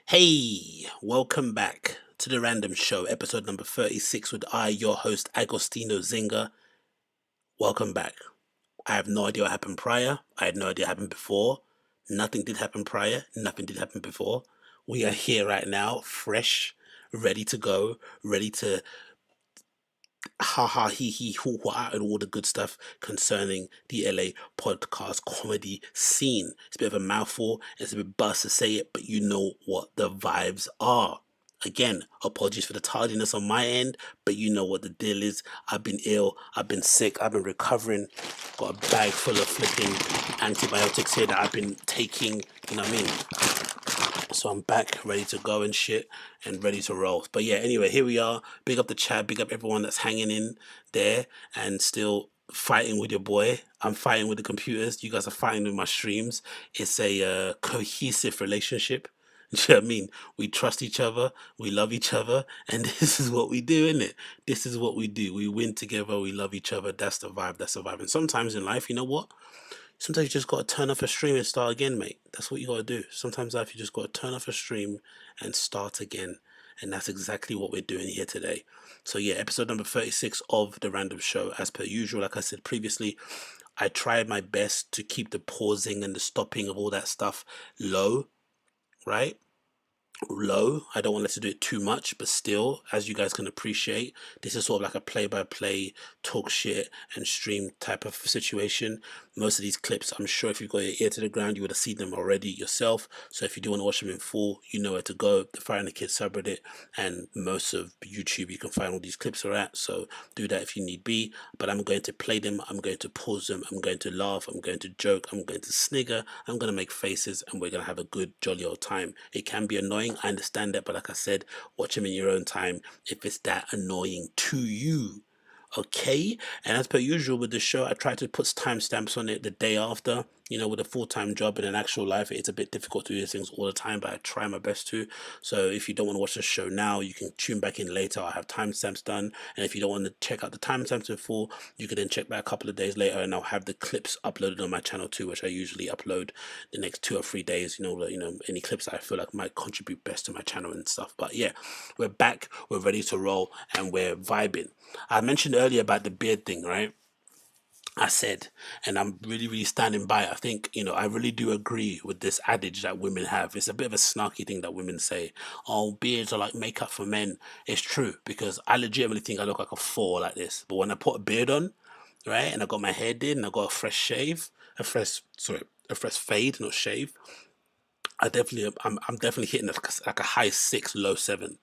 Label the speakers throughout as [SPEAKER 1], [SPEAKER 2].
[SPEAKER 1] Hey, welcome back to the Random Show, episode number 36 with your host, Agostino Zinga. Welcome back. I have no idea what happened prior. I had no idea what happened before. Nothing did happen prior. Nothing did happen before. We are here right now, fresh, ready to go, ready to ha ha he he hoo ha and all the good stuff concerning the LA podcast comedy scene. It's a bit of a mouthful, it's a bit buzz to say it, but you know what the vibes are. Again, apologies for the tardiness on my end, but you know what the deal is. I've been ill, I've been sick, I've been recovering, got a bag full of flipping antibiotics here that I've been taking, you know what I mean? So I'm back, ready to go and shit, and ready to roll. But yeah, anyway, here we are. Big up the chat, big up everyone that's hanging in there and still fighting with your boy. I'm fighting with the computers. You guys are fighting with my streams. It's a cohesive relationship. Do you know what I mean? We trust each other, we love each other, and this is what we do, isn't it? This is what we do. We win together, we love each other. That's the vibe, that's the vibe. And sometimes in life, you know what? Sometimes you just gotta turn off a stream and start again, mate. That's what you gotta do. Sometimes in life you just gotta turn off a stream and start again. And that's exactly what we're doing here today. So yeah, episode number 36 of the Random Show. As per usual, like I said previously, I tried my best to keep the pausing and the stopping of all that stuff low, right? Low. I don't want us to do it too much, but still, as you guys can appreciate, this is sort of like a play-by-play talk shit and stream type of situation. Most of these clips, I'm sure if you've got your ear to the ground, you would have seen them already yourself. So if you do want to watch them in full, you know where to go. The Fire and the Kids subreddit and most of YouTube, you can find all these clips are at. So do that if you need be. But I'm going to play them. I'm going to pause them. I'm going to laugh. I'm going to joke. I'm going to snigger. I'm going to make faces, and we're going to have a good jolly old time. It can be annoying, I understand that, but like I said, watch them in your own time if it's that annoying to you. Okay, and as per usual with the show, I try to put timestamps on it the day after. You know, with a full-time job in an actual life, it's a bit difficult to do these things all the time, but I try my best to. So if you don't want to watch the show now, you can tune back in later. I have timestamps done, and if you don't want to check out the timestamps in full, you can then check back a couple of days later, and I'll have the clips uploaded on my channel too, which I usually upload the next 2 or 3 days. Any clips that I feel like might contribute best to my channel and stuff. But yeah, we're back, we're ready to roll, and we're vibing. I mentioned earlier about the beard thing, right? I said, and I'm really, really standing by it. I think, I really do agree with this adage that women have. It's a bit of a snarky thing that women say, oh, beards are like makeup for men. It's true, because I legitimately think I look like a four like this. But when I put a beard on, right, and I got my hair did, and I got a fresh shave, a fresh fade, not shave, I'm definitely hitting like a high 6, low 7.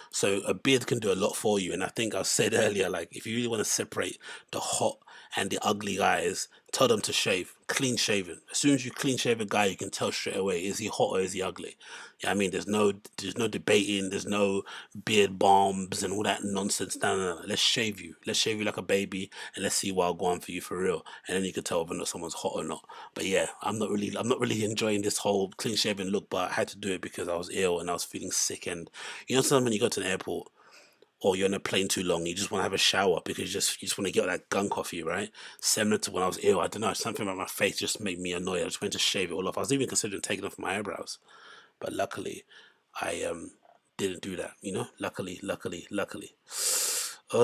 [SPEAKER 1] So a beard can do a lot for you. And I think I said earlier, like, if you really want to separate the hot and the ugly guys, tell them to shave, clean shaven. As soon as you clean shave a guy, you can tell straight away, is he hot or is he ugly? Yeah, I mean, there's no debating, there's no beard bombs and all that nonsense. No, no, no. Let's shave you. Let's shave you like a baby, and let's see what I'll go on for you for real. And then you can tell whether or not someone's hot or not. But yeah, I'm not really enjoying this whole clean shaven look, but I had to do it because I was ill and I was feeling sick. And sometimes when you go to an airport or you're on a plane too long, you just want to have a shower because you just want to get all that gunk off you, right? Similar to when I was ill, I don't know, something about my face just made me annoyed. I just went to shave it all off. I was even considering taking off my eyebrows, but luckily, I didn't do that. Luckily, luckily, luckily. But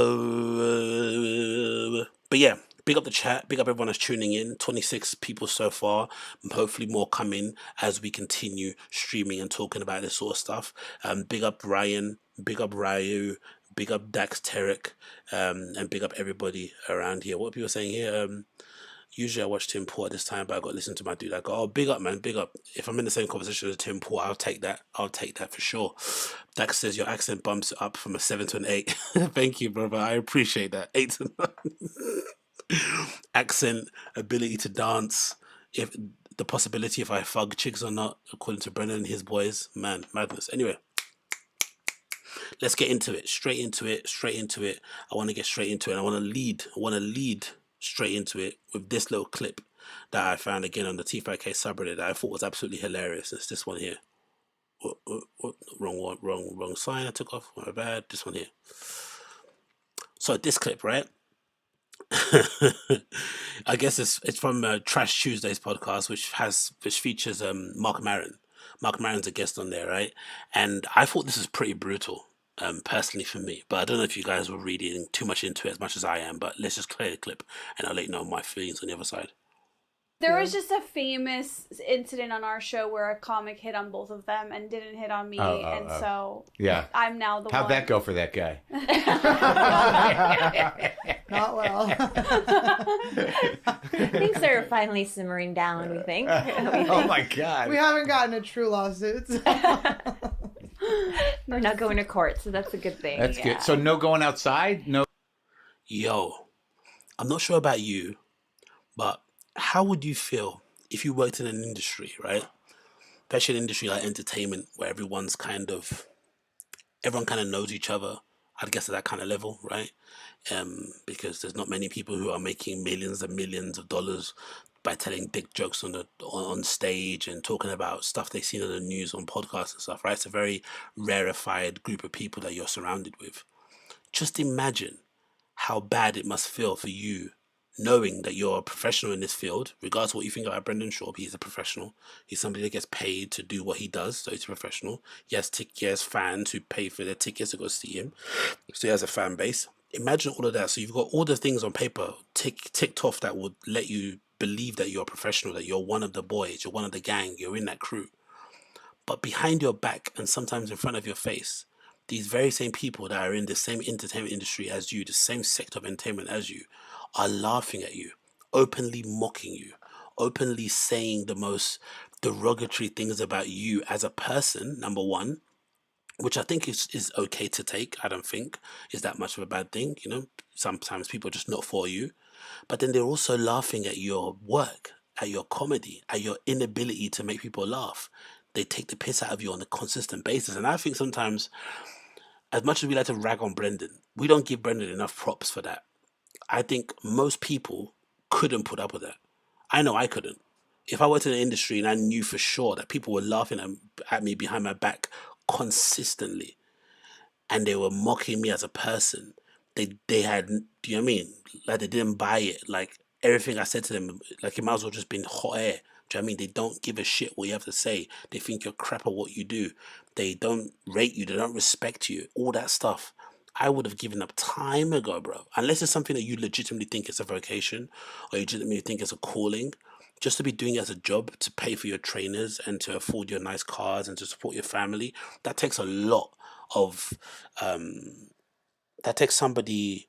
[SPEAKER 1] yeah, big up the chat, big up everyone that's tuning in. 26 people so far, hopefully more coming as we continue streaming and talking about this sort of stuff. Big up Ryan, big up Ryu, big up Dax Terek, and big up everybody around here. What are people saying here? Usually I watch Tim Pool at this time, but I got to listen to my dude. I go, oh, big up, man, big up. If I'm in the same conversation as Tim Pool, I'll take that. I'll take that for sure. Dax says your accent bumps up from a 7 to an 8. Thank you, brother. I appreciate that. 8 to 9. Accent, ability to dance, if the possibility if I fug chicks or not, according to Brennan and his boys, man, madness. Anyway, let's get into it. Straight into it. Straight into it. I want to get straight into it. I want to lead. Straight into it with this little clip that I found again on the T5K subreddit that I thought was absolutely hilarious. It's this one here. Wrong one, wrong sign I took off. My bad. This one here. So this clip, right? I guess it's from Trash Tuesday's podcast, which features Marc Maron. Marc Maron's a guest on there, right? And I thought this was pretty brutal, personally for me. But I don't know if you guys were reading too much into it as much as I am. But let's just play the clip, and I'll let you know my feelings on the other side.
[SPEAKER 2] There was just a famous incident on our show where a comic hit on both of them and didn't hit on me, so
[SPEAKER 3] yeah,
[SPEAKER 2] I'm now the
[SPEAKER 3] How'd
[SPEAKER 2] one.
[SPEAKER 3] that go for that guy?
[SPEAKER 4] Not well.
[SPEAKER 5] Things are finally simmering down, we think.
[SPEAKER 3] Oh my God.
[SPEAKER 4] We haven't gotten a true lawsuit.
[SPEAKER 5] We're not going to court, so that's a good thing.
[SPEAKER 3] That's good. So no going outside? No.
[SPEAKER 1] Yo, I'm not sure about you, but how would you feel if you worked in an industry, right? Especially an industry like entertainment, where everyone kind of knows each other. I'd guess at that kind of level, right? Because there's not many people who are making millions and millions of dollars by telling dick jokes on stage and talking about stuff they've seen on the news, on podcasts and stuff, right? It's a very rarefied group of people that you're surrounded with. Just imagine how bad it must feel for you knowing that you're a professional in this field, regardless of what you think about Brendan Schaub. He's a professional. He's somebody that gets paid to do what he does, so he's a professional. He has fans who pay for their tickets to go see him, so he has a fan base. Imagine all of that. So you've got all the things on paper ticked off that would let you believe that you're a professional, that you're one of the boys, you're one of the gang, you're in that crew. But behind your back, and sometimes in front of your face, these very same people that are in the same entertainment industry as you, the same sector of entertainment as you, are laughing at you, openly mocking you, openly saying the most derogatory things about you as a person, number one, which I think is okay to take. I don't think is that much of a bad thing. You know, sometimes people are just not for you. But then they're also laughing at your work, at your comedy, at your inability to make people laugh. They take the piss out of you on a consistent basis. And I think sometimes, as much as we like to rag on Brendan, we don't give Brendan enough props for that. I think most people couldn't put up with that. I know I couldn't. If I worked in the industry and I knew for sure that people were laughing at me behind my back consistently, and they were mocking me as a person, they had, do you know what I mean? Like, they didn't buy it. Like, everything I said to them, like, it might as well just been hot air. Do you know what I mean? They don't give a shit what you have to say. They think you're crap at what you do. They don't rate you. They don't respect you. All that stuff. I would have given up time ago, bro. Unless it's something that you legitimately think is a vocation, or you legitimately think is a calling, just to be doing it as a job, to pay for your trainers and to afford your nice cars and to support your family. That takes a lot of, that takes somebody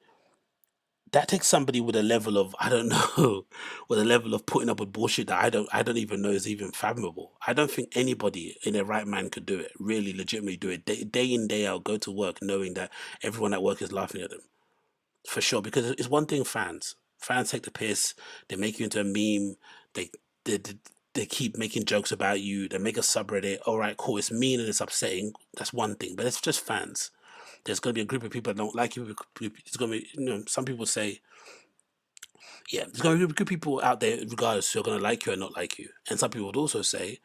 [SPEAKER 1] with a level of, I don't know, with a level of putting up with bullshit that I don't even know is even fathomable. I don't think anybody in their right mind could do it, really legitimately do it, day in, day out, go to work knowing that everyone at work is laughing at them. For sure, because it's one thing, fans take the piss, they make you into a meme, they keep making jokes about you, they make a subreddit, all right, cool, it's mean and it's upsetting, that's one thing, but it's just fans. There's going to be a group of people that don't like you. It's going to be, you know, some people say, yeah, there's going to be good people out there regardless who are going to like you or not like you. And some people would also say,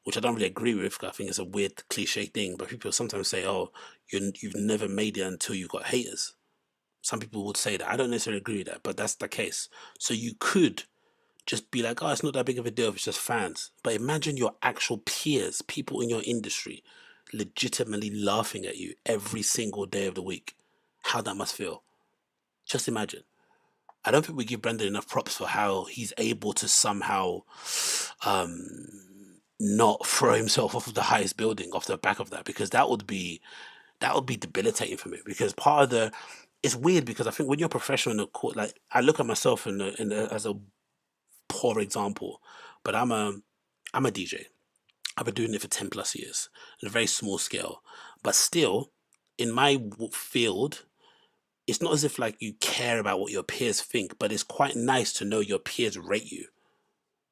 [SPEAKER 1] which I don't really agree with, because I think it's a weird cliche thing, but people sometimes say, oh, you've never made it until you got haters. Some people would say that. I don't necessarily agree with that, but that's the case. So you could just be like, oh, it's not that big of a deal if it's just fans. But imagine your actual peers, people in your industry, legitimately laughing at you every single day of the week. How that must feel. Just imagine. I don't think we give Brendan enough props for how he's able to somehow not throw himself off of the highest building off the back of that, because that would be debilitating for me. Because part of it's weird, because I think when you're professional in the court, like, I look at myself as a poor example, but I'm a DJ. I've been doing it for 10 plus years on a very small scale. But still, in my field, it's not as if like you care about what your peers think, but it's quite nice to know your peers rate you.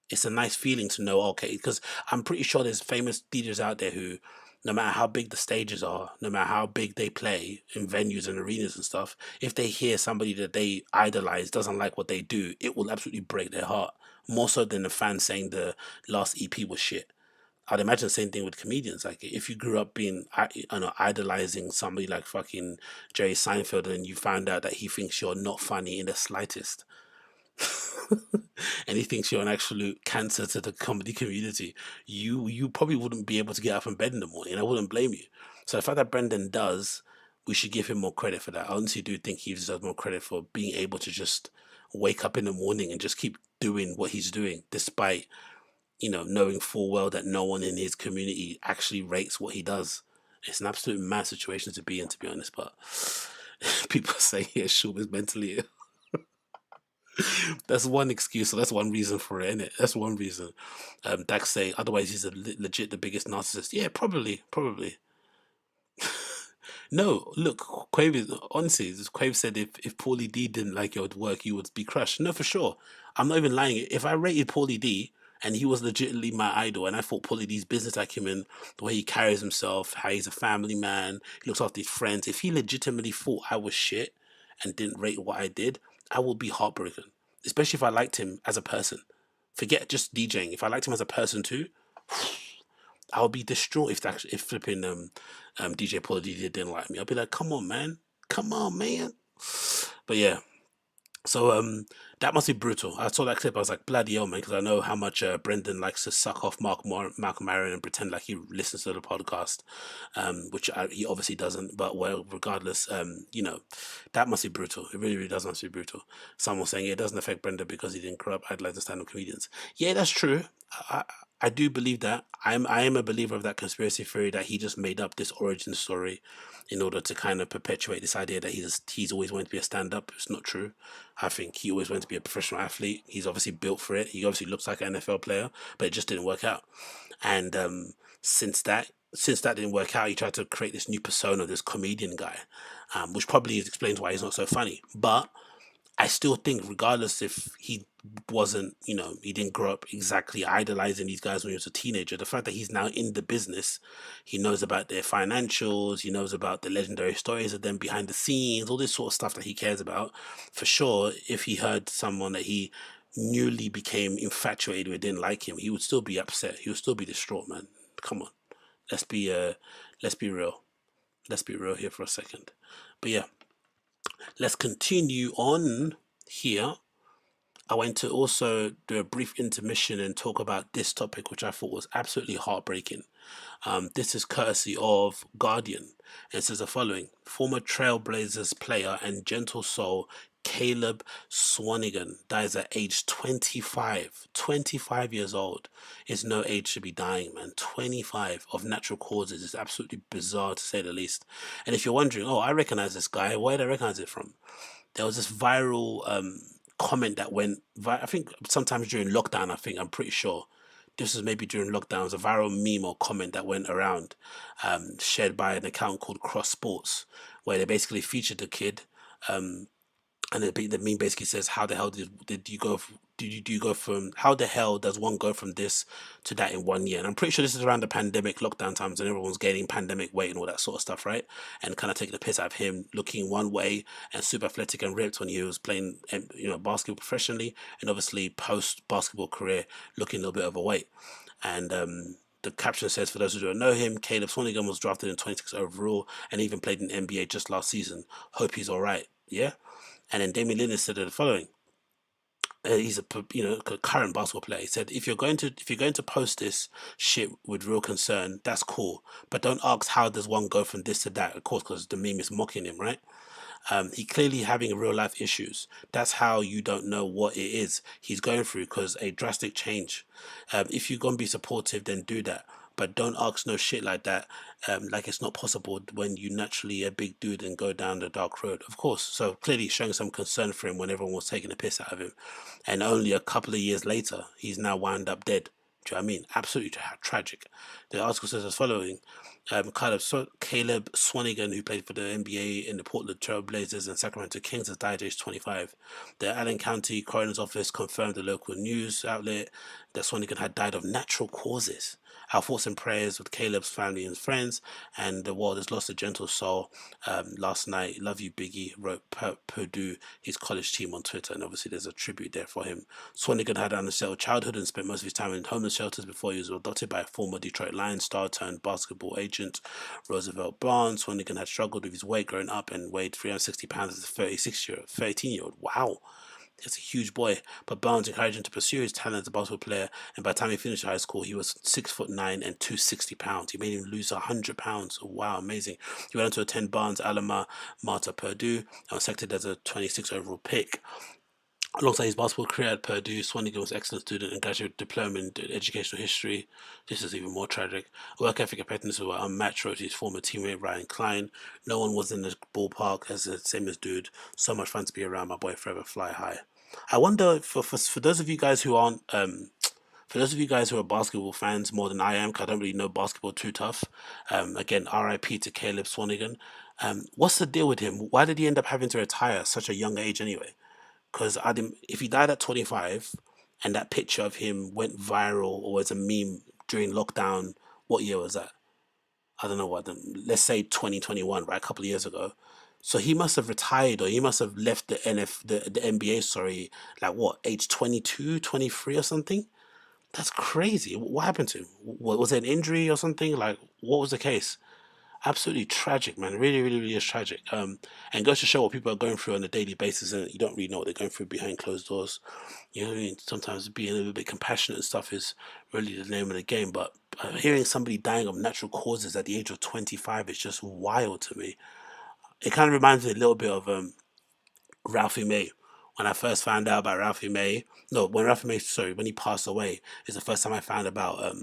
[SPEAKER 1] It's a nice feeling to know, okay, because I'm pretty sure there's famous DJs out there who, no matter how big the stages are, no matter how big they play in venues and arenas and stuff, if they hear somebody that they idolize doesn't like what they do, it will absolutely break their heart. More so than the fans saying the last EP was shit. I'd imagine the same thing with comedians. Like, if you grew up being, idolizing somebody like fucking Jerry Seinfeld, and you found out that he thinks you're not funny in the slightest, And he thinks you're an absolute cancer to the comedy community, you probably wouldn't be able to get up in bed in the morning, and I wouldn't blame you. So the fact that Brendan does, we should give him more credit for that. I honestly do think he deserves more credit for being able to just wake up in the morning and just keep doing what he's doing, despite, knowing full well that no one in his community actually rates what he does. It's an absolute mad situation to be in, to be honest. But people say here, Schaub is mentally ill. That's one excuse, so that's one reason for it, innit? That's one reason. Dax say otherwise he's legit the biggest narcissist. Yeah, probably. No, look, honestly, Quave said if Paulie D didn't like your work, you would be crushed. No, for sure. I'm not even lying. If I rated Paulie D and he was legitimately my idol, and I thought Paulie D's business acumen, the way he carries himself, how he's a family man, he looks after his friends, if he legitimately thought I was shit and didn't rate what I did, I would be heartbroken. Especially if I liked him as a person. Forget just DJing. If I liked him as a person too, I would be distraught if flipping DJ Paulie D didn't like me. I'd be like, come on, man. But yeah. So that must be brutal. I saw that clip. I was like, bloody hell, man, because I know how much Brendan likes to suck off Marc Maron and pretend like he listens to the podcast, which he obviously doesn't. But well, regardless, that must be brutal. It really, really does must be brutal. Someone saying it doesn't affect Brendan because he didn't grow up idolizing stand-up comedians. Yeah, that's true. I do believe that. I am a believer of that conspiracy theory that he just made up this origin story in order to kind of perpetuate this idea that he's always wanted to be a stand-up. It's not true. I think he always wanted to be a professional athlete. He's obviously built for it. He obviously looks like an NFL player, but it just didn't work out. And since that didn't work out, he tried to create this new persona, this comedian guy, which probably explains why he's not so funny. But I still think, regardless if he wasn't, he didn't grow up exactly idolizing these guys when he was a teenager, the fact that he's now in the business, he knows about their financials, he knows about the legendary stories of them behind the scenes, all this sort of stuff that he cares about. For sure, if he heard someone that he newly became infatuated with didn't like him, he would still be upset. He would still be distraught, man. Come on. Let's be real. Let's be real here for a second. But yeah. Let's continue on here. I want to also do a brief intermission and talk about this topic, which I thought was absolutely heartbreaking. This is courtesy of Guardian. It says the following: former Trailblazers player and gentle soul Caleb Swanigan dies at age 25. 25 years old. It's no age to be dying, man. 25 of natural causes is absolutely bizarre, to say the least. And if you're wondering, I recognize this guy. Where did I recognize it from? There was this viral comment that went, I think sometimes during lockdown, I'm pretty sure. This was maybe during lockdown. It was a viral meme or comment that went around, shared by an account called Cross Sports, where they basically featured the kid. And the meme basically says, how the hell did you go? Do you go from, how the hell does one go from this to that in 1 year? And I'm pretty sure this is around the pandemic lockdown times, and everyone's gaining pandemic weight and all that sort of stuff, right? And kind of taking the piss out of him looking one way and super athletic and ripped when he was playing, basketball professionally, and obviously post basketball career looking a little bit overweight. And the caption says, for those who don't know him, Caleb Swanigan was drafted in 26 overall and even played in the NBA just last season. Hope he's all right. Yeah. And then Damian Lillard said the following: he's a current basketball player. He said, if you're going to post this shit with real concern, that's cool, but don't ask how does one go from this to that. Of course, because the meme is mocking him, right? He clearly having real life issues. That's how you don't know what it is he's going through, because a drastic change. If you're gonna be supportive, then do that. But don't ask no shit like that, like it's not possible when you naturally a big dude and go down the dark road. Of course, so clearly showing some concern for him when everyone was taking the piss out of him. And only a couple of years later, he's now wound up dead. Do you know what I mean? Absolutely tragic. The article says as following: Caleb Swanigan, who played for the NBA in the Portland Trail Blazers and Sacramento Kings, has died at age 25. The Allen County Coroner's Office confirmed the local news outlet that Swanigan had died of natural causes. Our thoughts and prayers with Caleb's family and friends, and the world has lost a gentle soul. Last night, love you, Biggie, wrote Purdue, his college team, on Twitter, and obviously there's a tribute there for him. Swanigan had an unsettled childhood and spent most of his time in homeless shelters before he was adopted by a former Detroit Lions star turned basketball agent, Roosevelt Barnes. Swanigan had struggled with his weight growing up and weighed 360 pounds as a 13-year-old. Wow. Just a huge boy. But Barnes encouraged him to pursue his talent as a basketball player, and by the time he finished high school, he was 6'9" and 260 pounds. He made him lose 100 pounds. Wow, amazing. He went on to attend Barnes Alma Mater Purdue and was selected as a 26 overall pick. Alongside his basketball career at Purdue, Swanigan was an excellent student and graduate diploma in educational history. This is even more tragic. Work ethic and competitiveness were unmatched, wrote his former teammate Bryan Callen. No one was in the ballpark as the same as dude. So much fun to be around. My boy forever fly high. I wonder for those of you guys who aren't for those of you guys who are basketball fans more than I am, because I don't really know basketball too tough. Again, R.I.P. to Caleb Swanigan. What's the deal with him? Why did he end up having to retire at such a young age anyway? Because if he died at 25 and that picture of him went viral or was a meme during lockdown, what year was that? I don't know what. Let's say 2021, right? A couple of years ago. So he must have retired, or he must have left the NBA, sorry, like what, age 22, 23 or something? That's crazy. What happened to him? Was it an injury or something? Like, what was the case? Absolutely tragic, man. Really, really, really is tragic. And goes to show what people are going through on a daily basis, and you don't really know what they're going through behind closed doors. You know what I mean? Sometimes being a little bit compassionate and stuff is really the name of the game. But hearing somebody dying of natural causes at the age of 25 is just wild to me. It kind of reminds me a little bit of Ralphie May. When I first found out about Ralphie May, when he passed away, is the first time I found about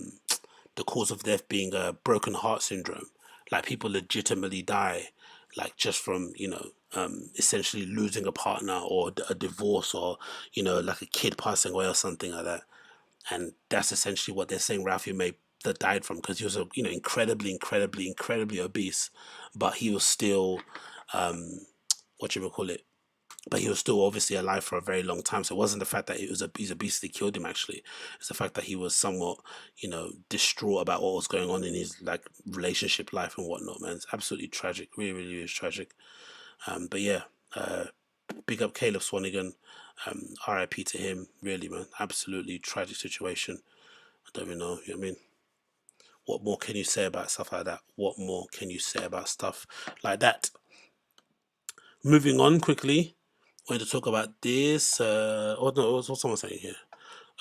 [SPEAKER 1] the cause of death being a broken heart syndrome. Like, people legitimately die, like, just from, essentially losing a partner or a divorce, or, like a kid passing away or something like that. And that's essentially what they're saying Ralphie May that died from, because he was, incredibly, incredibly, incredibly obese, but he was still, but he was still obviously alive for a very long time. So it wasn't the fact that his obesity killed him, actually. It's the fact that he was somewhat, distraught about what was going on in his, like, relationship life and whatnot, man. It's absolutely tragic. Really, really is tragic. But yeah, big up Caleb Swanigan. RIP to him, really, man. Absolutely tragic situation. I don't even know, you know what I mean? What more can you say about stuff like that? What more can you say about stuff like that? Moving on quickly. Going to talk about this. What's someone saying here?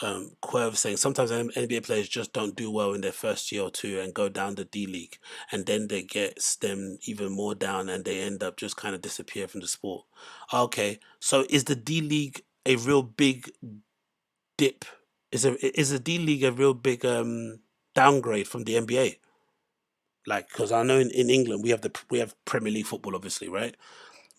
[SPEAKER 1] Querv saying sometimes NBA players just don't do well in their first year or two and go down the D League, and then they get them even more down, and they end up just kind of disappear from the sport. Okay, so is the D League a real big dip? Is the D League a real big downgrade from the NBA? Like, because I know in England we have Premier League football, obviously, right?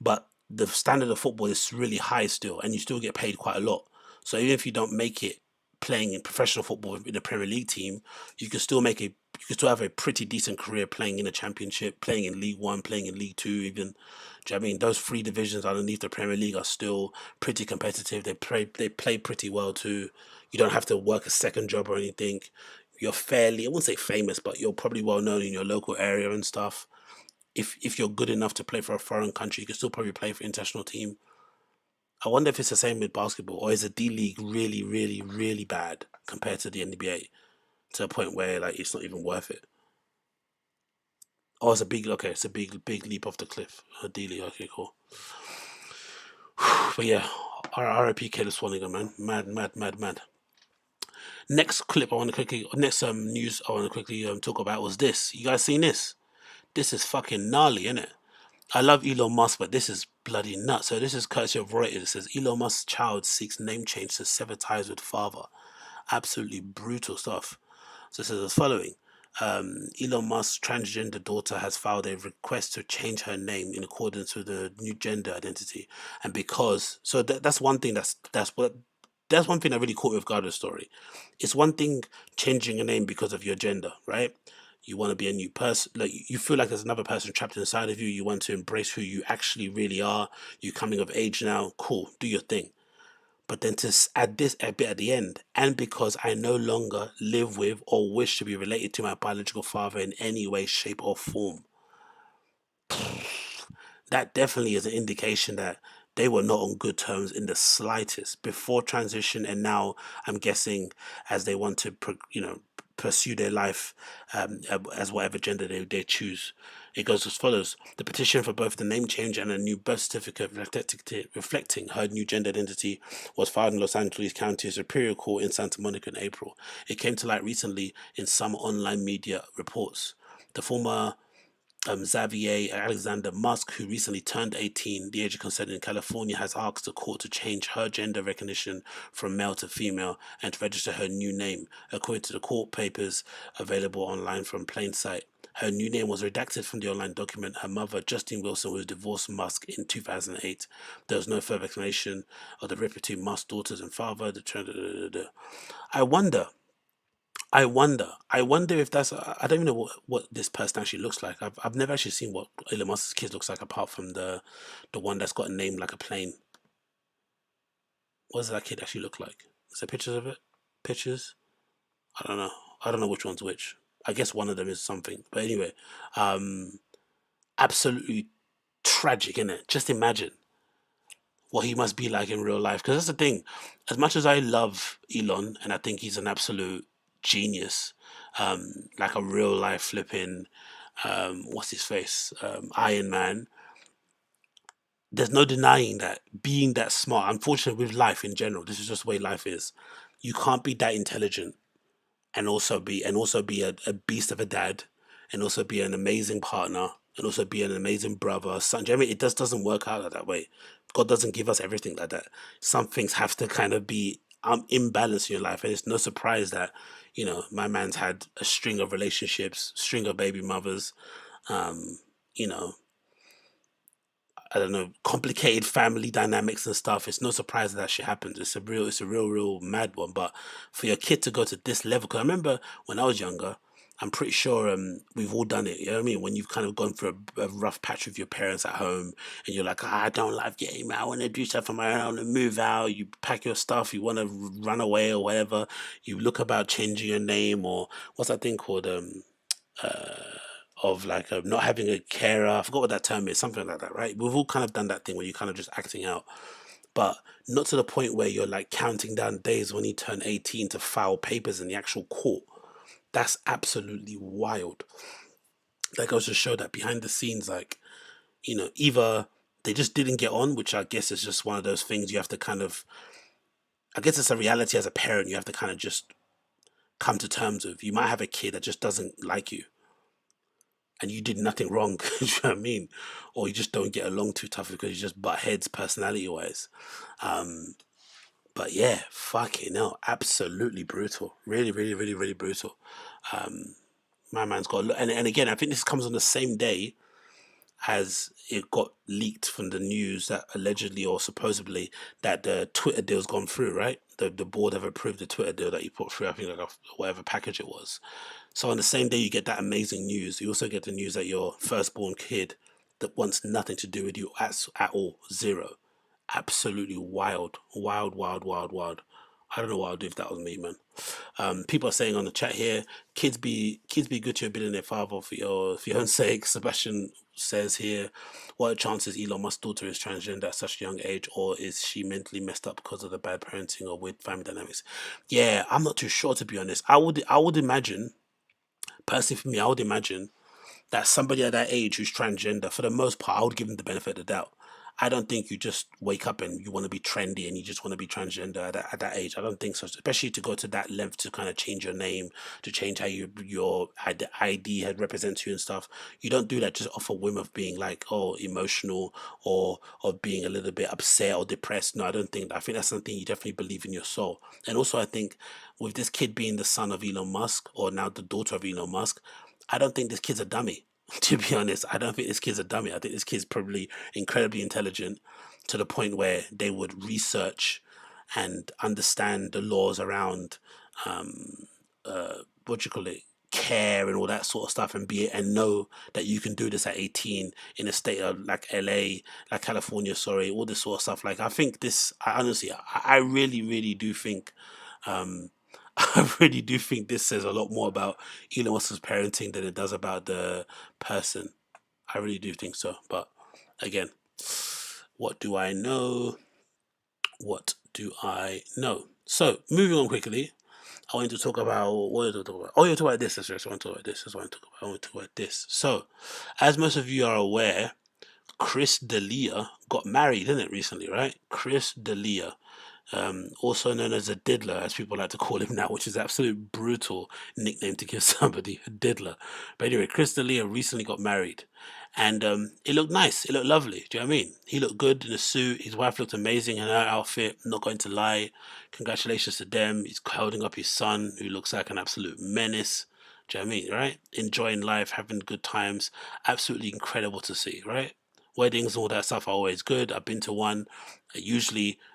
[SPEAKER 1] But the standard of football is really high still, and you still get paid quite a lot. So even if you don't make it playing in professional football in the Premier League team, you can still have a pretty decent career playing in the Championship, playing in League One, playing in League Two, even. Do you know what I mean? Those three divisions underneath the Premier League are still pretty competitive. They play pretty well too. You don't have to work a second job or anything. You're fairly, I wouldn't say famous, but you're probably well known in your local area and stuff. If you're good enough to play for a foreign country, you can still probably play for an international team. I wonder if it's the same with basketball, or is the D League really, really, really bad compared to the NBA, to a point where, like, it's not even worth it. Oh, it's a big leap off the cliff. D League, okay, cool. But yeah, RIP Caleb Swanigan, man, mad. Next news I want to quickly talk about was this. You guys seen this? This is fucking gnarly, innit? I love Elon Musk, but this is bloody nuts. So this is courtesy of Reuters. It says Elon Musk's child seeks name change to sever ties with father. Absolutely brutal stuff. So it says as following. Elon Musk's transgender daughter has filed a request to change her name in accordance with the new gender identity. And because... So that's one thing that's one thing that really caught me off guard of the story. It's one thing changing a name because of your gender, right? You want to be a new person, like you feel like there's another person trapped inside of you. You want to embrace who you actually really are. You're coming of age now. Cool, do your thing. But then to add this a bit at the end, and because I no longer live with or wish to be related to my biological father in any way, shape, or form. That definitely is an indication that they were not on good terms in the slightest before transition, and now I'm guessing as they want to, pursue their life as whatever gender they choose. It goes as follows. The petition for both the name change and a new birth certificate reflecting her new gender identity was filed in Los Angeles County Superior Court in Santa Monica in April. It came to light recently in some online media reports. The former Xavier Alexander Musk, who recently turned 18, the age of consent in California, has asked the court to change her gender recognition from male to female and to register her new name, according to the court papers available online from Plain Sight. Her new name was redacted from the online document. Her mother, Justine Wilson, was divorced Musk in 2008. There was no further explanation of the rip between Musk's daughters and father. I wonder if that's. I don't even know what this person actually looks like. I've never actually seen what Elon Musk's kid looks like apart from the one that's got a name like a plane. What does that kid actually look like? Is there pictures of it? Pictures? I don't know. I don't know which one's which. I guess one of them is something. But anyway, absolutely tragic, isn't it? Just imagine what he must be like in real life. Because that's the thing. As much as I love Elon, and I think he's an absolute genius, like a real life flipping, what's his face? Iron Man. There's no denying that being that smart, unfortunately with life in general, this is just the way life is. You can't be that intelligent and also be a beast of a dad, and also be an amazing partner, and also be an amazing brother, son. Do you know what I mean? It just doesn't work out like that way. God doesn't give us everything like that. Some things have to kind of be imbalance in your life, and it's no surprise that my man's had a string of relationships, string of baby mothers, you know I don't know, complicated family dynamics and stuff. It's no surprise that shit happens. It's a real mad one. But for your kid to go to this level, because I remember when I was younger, I'm pretty sure we've all done it. You know what I mean? When you've kind of gone through a rough patch with your parents at home, and you're like, I don't like getting out. I want to do stuff on my own. I want to move out. You pack your stuff. You want to run away or whatever. You look about changing your name, or what's that thing called? Of like not having a carer. I forgot what that term is. Something like that, right? We've all kind of done that thing where you're kind of just acting out, but not to the point where you're like counting down days when you turn 18 to file papers in the actual court. That's absolutely wild. That goes to show that behind the scenes, like, either they just didn't get on, which I guess is just one of those things you have to kind of, I guess it's a reality as a parent, you have to kind of just come to terms with. You might have a kid that just doesn't like you, and you did nothing wrong, you know what I mean? Or you just don't get along too tough because you just butt heads personality-wise. But yeah, fucking hell, absolutely brutal. Really, really, really, really brutal. My man's got a look. And again, I think this comes on the same day as it got leaked from the news that allegedly or supposedly that the Twitter deal's gone through, right? The board have approved the Twitter deal that you put through, I think like whatever package it was. So on the same day you get that amazing news, you also get the news that your firstborn kid that wants nothing to do with you at all, zero. Absolutely wild. I don't know what I'd do if that was me, man. People are saying on the chat here, kids be good to your billionaire father for your own sake. Sebastian says here, what are chances Elon Musk's daughter is transgender at such a young age, or is she mentally messed up because of the bad parenting or weird family dynamics? Yeah, I'm not too sure, to be honest. I would imagine, personally for me, I would imagine that somebody at that age who's transgender, for the most part, I would give them the benefit of the doubt. I don't think you just wake up and you want to be trendy and you just want to be transgender at that age. I don't think so, especially to go to that length to kind of change your name, to change how your ID had represents you and stuff. You don't do that just off a whim of being like, oh, emotional or of being a little bit upset or depressed. No, I don't think that. I think that's something you definitely believe in your soul. And also, I think with this kid being the son of Elon Musk, or now the daughter of Elon Musk, I don't think this kid's a dummy. To be honest, I don't think this kid's a dummy. I think this kid's probably incredibly intelligent to the point where they would research and understand the laws around care and all that sort of stuff, and know that you can do this at 18 in a state of like LA, like California, all this sort of stuff. Like, I think this, I really, really do think I really do think this says a lot more about Elon Musk's parenting than it does about the person. I really do think so. But again, what do I know? So, moving on quickly. I wanted to talk about what did I talk about? Oh, you talk about this. That's right. I want to talk about this. That's what I want to talk about. I want to talk about this. So, as most of you are aware, Chris D'Elia got married, didn't it, recently, right? Chris D'Elia, also known as a diddler, as people like to call him now, which is absolute brutal nickname to give somebody, a diddler. But anyway, Chris D'Elia recently got married, and it looked nice. It looked lovely. Do you know what I mean? He looked good in a suit. His wife looked amazing in her outfit. Not going to lie. Congratulations to them. He's holding up his son, who looks like an absolute menace. Do you know what I mean? Right? Enjoying life, having good times. Absolutely incredible to see, right? Weddings, all that stuff are always good. I've been to one.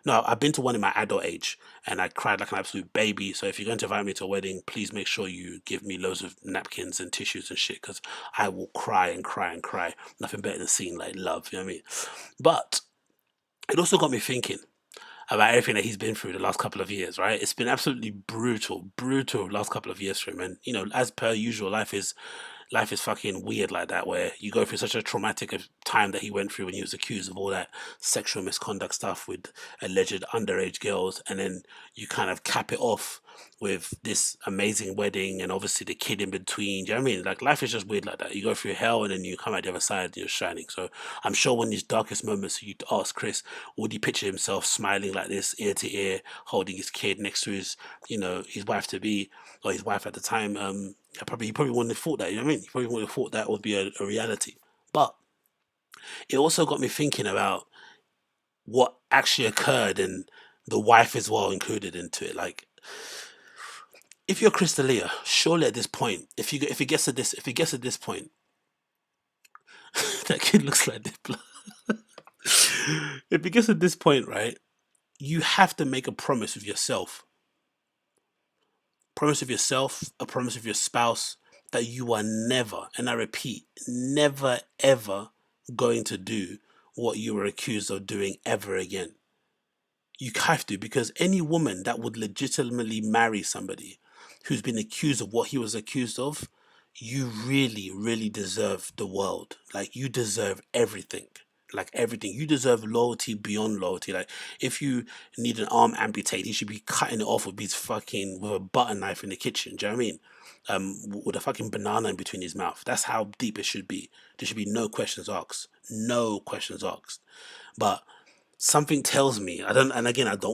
[SPEAKER 1] I've been to one in my adult age, and I cried like an absolute baby. So if you're going to invite me to a wedding, please make sure you give me loads of napkins and tissues and shit, because I will cry and cry and cry. Nothing better than seeing like love, you know what I mean? But it also got me thinking about everything that he's been through the last couple of years, right? It's been absolutely brutal last couple of years for him. And, you know, as per usual, life is fucking weird like that, where you go through such a traumatic time that he went through when he was accused of all that sexual misconduct stuff with alleged underage girls, and then you kind of cap it off with this amazing wedding and obviously the kid in between. Do you know what I mean? Like, life is just weird like that. You go through hell and then you come out the other side and you're shining. So I'm sure when these darkest moments, you'd ask Chris, would he picture himself smiling like this, ear to ear, holding his kid next to his, you know, his wife to be, or his wife at the time? He probably wouldn't have thought that, you know what I mean? He probably wouldn't have thought that would be a reality. But it also got me thinking about what actually occurred, and the wife as well included into it. Like, if you're Chris D'Elia, surely at this point, if he gets to this point, that kid looks like this. If he gets to this point, right, you have to make a promise with yourself. Promise of yourself, a promise of your spouse, that you are never, and I repeat, never ever going to do what you were accused of doing ever again. You have to, because any woman that would legitimately marry somebody who's been accused of what he was accused of, you really, really deserve the world. Like, you deserve everything. Like, everything. You deserve loyalty beyond loyalty. Like, if you need an arm amputated, he should be cutting it off with with a butter knife in the kitchen. Do you know what I mean? With a fucking banana in between his mouth. That's how deep it should be. There should be no questions asked. No questions asked. But something tells me, I don't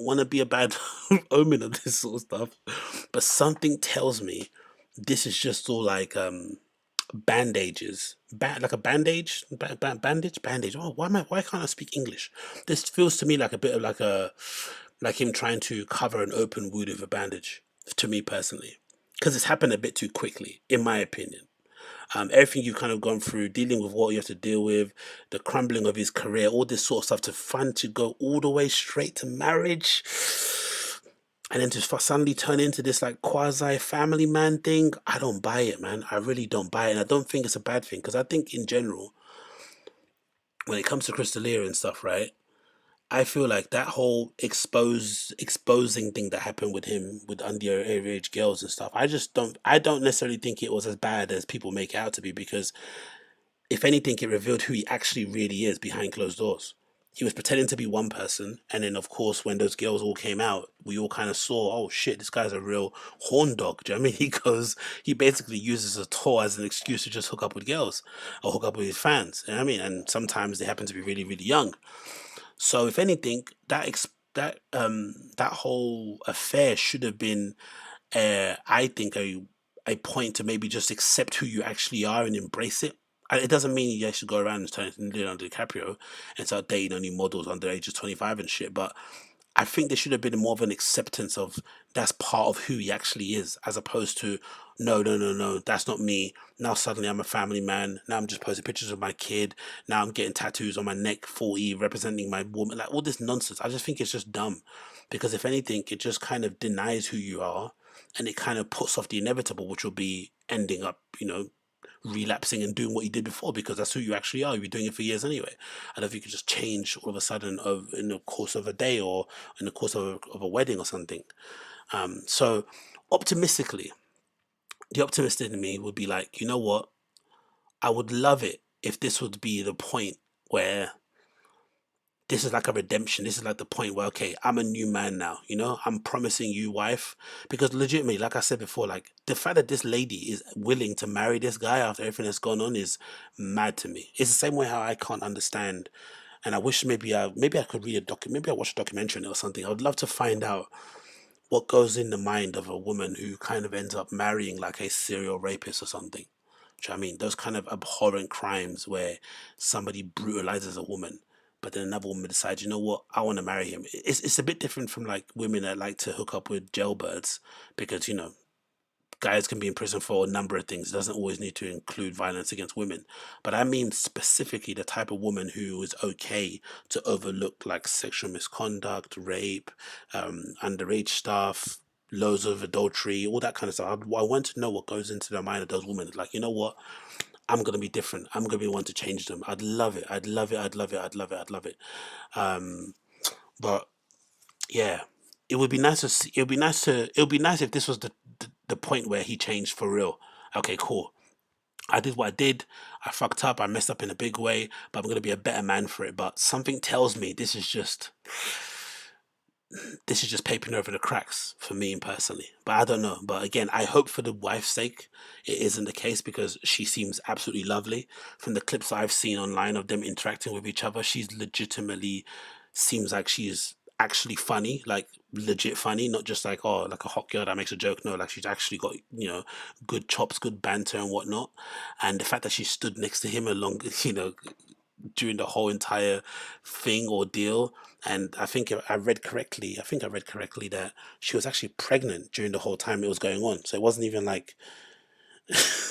[SPEAKER 1] want to be a bad omen of this sort of stuff, but something tells me this is just all like bandages, like a bandage, bandage. Oh, why can't I speak English? This feels to me like a bit of like him trying to cover an open wound with a bandage, to me personally, because it's happened a bit too quickly, in my opinion. Everything you've kind of gone through, dealing with what you have to deal with, the crumbling of his career, all this sort of stuff, to go all the way straight to marriage, and then to suddenly turn into this like quasi family man thing. I don't buy it, man. I really don't buy it, and I don't think it's a bad thing, because I think in general, when it comes to Chris D'Elia and stuff, right, I feel like that whole exposing thing that happened with him with underage girls and stuff, I don't necessarily think it was as bad as people make it out to be, because if anything, it revealed who he actually really is behind closed doors. He was pretending to be one person, and then of course when those girls all came out, we all kind of saw, oh shit, this guy's a real horn dog. Do you know what I mean? He basically uses a tour as an excuse to just hook up with girls or hook up with his fans. You know what I mean? And sometimes they happen to be really, really young. So if anything, that whole affair should have been, I think, a point to maybe just accept who you actually are and embrace it. It doesn't mean you should go around and turn into Leonardo DiCaprio and start dating only models under the age of 25 and shit. But I think there should have been more of an acceptance of that's part of who he actually is, as opposed to no, that's not me. Now suddenly I'm a family man. Now I'm just posting pictures of my kid. Now I'm getting tattoos on my neck, 40, representing my woman. Like, all this nonsense. I just think it's just dumb, because if anything, it just kind of denies who you are, and it kind of puts off the inevitable, which will be ending up, relapsing and doing what you did before, because that's who you actually are. You've been doing it for years anyway. I don't know if you could just change all of a sudden in the course of a day or in the course of a wedding or something. So optimistically, the optimist in me would be like, you know what? I would love it if this would be the point where this is like a redemption. This is like the point where, okay, I'm a new man now, you know, I'm promising you, wife, because legitimately, like I said before, like the fact that this lady is willing to marry this guy after everything that's gone on is mad to me. It's the same way how I can't understand, and I wish maybe I could read maybe I watch a documentary on it or something. I would love to find out what goes in the mind of a woman who kind of ends up marrying like a serial rapist or something. Do you know what I mean? Those kind of abhorrent crimes where somebody brutalizes a woman, but then another woman decides, you know what, I want to marry him. It's a bit different from like women that like to hook up with jailbirds, because, you know, guys can be in prison for a number of things. It doesn't always need to include violence against women. But I mean specifically the type of woman who is okay to overlook like sexual misconduct, rape, underage stuff, loads of adultery, all that kind of stuff. I want to know what goes into the mind of those women. Like, you know what? I'm going to be different. I'm going to be one to change them. I'd love it. I'd love it. I'd love it. I'd love it. I'd love it. But yeah, it would be nice to see, it would be nice if this was the point where he changed for real. Okay, cool. I did what I did. I fucked up. I messed up in a big way, but I'm going to be a better man for it. But something tells me this is just papering over the cracks for me personally. But I don't know. But again, I hope for the wife's sake it isn't the case, because she seems absolutely lovely. From the clips I've seen online of them interacting with each other, she's legitimately seems like she's actually funny, like legit funny, not just like, oh, like a hot girl that makes a joke. No, like she's actually got, you know, good chops, good banter and whatnot. And the fact that she stood next to him along, you know, during the whole entire thing or deal. And I think I read correctly that she was actually pregnant during the whole time it was going on. So it wasn't even like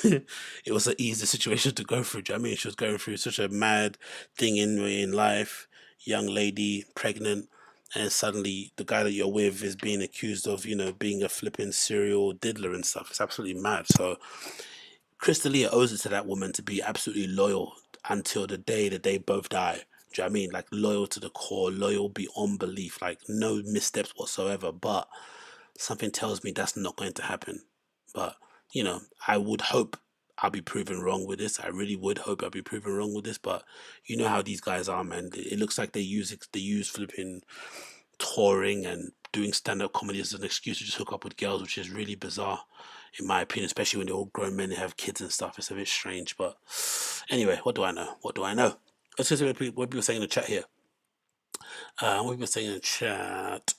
[SPEAKER 1] it was an easy situation to go through. Do you know what I mean? She was going through such a mad thing in life, young lady, pregnant, and suddenly the guy that you're with is being accused of, you know, being a flipping serial diddler and stuff. It's absolutely mad. So Crystalia owes it to that woman to be absolutely loyal until the day that they both die. Do you know what I mean? Like loyal to the core, loyal beyond belief, like no missteps whatsoever. But something tells me that's not going to happen. But, you know, I would hope I'll be proven wrong with this. I really would hope I'll be proven wrong with this. But you know how these guys are, man. It looks like they use flipping touring and doing stand-up comedy as an excuse to just hook up with girls, which is really bizarre in my opinion, especially when they're all grown men and have kids and stuff. It's a bit strange. But anyway, what do I know? Let's just see what people are saying in the chat here. What people are saying in the chat.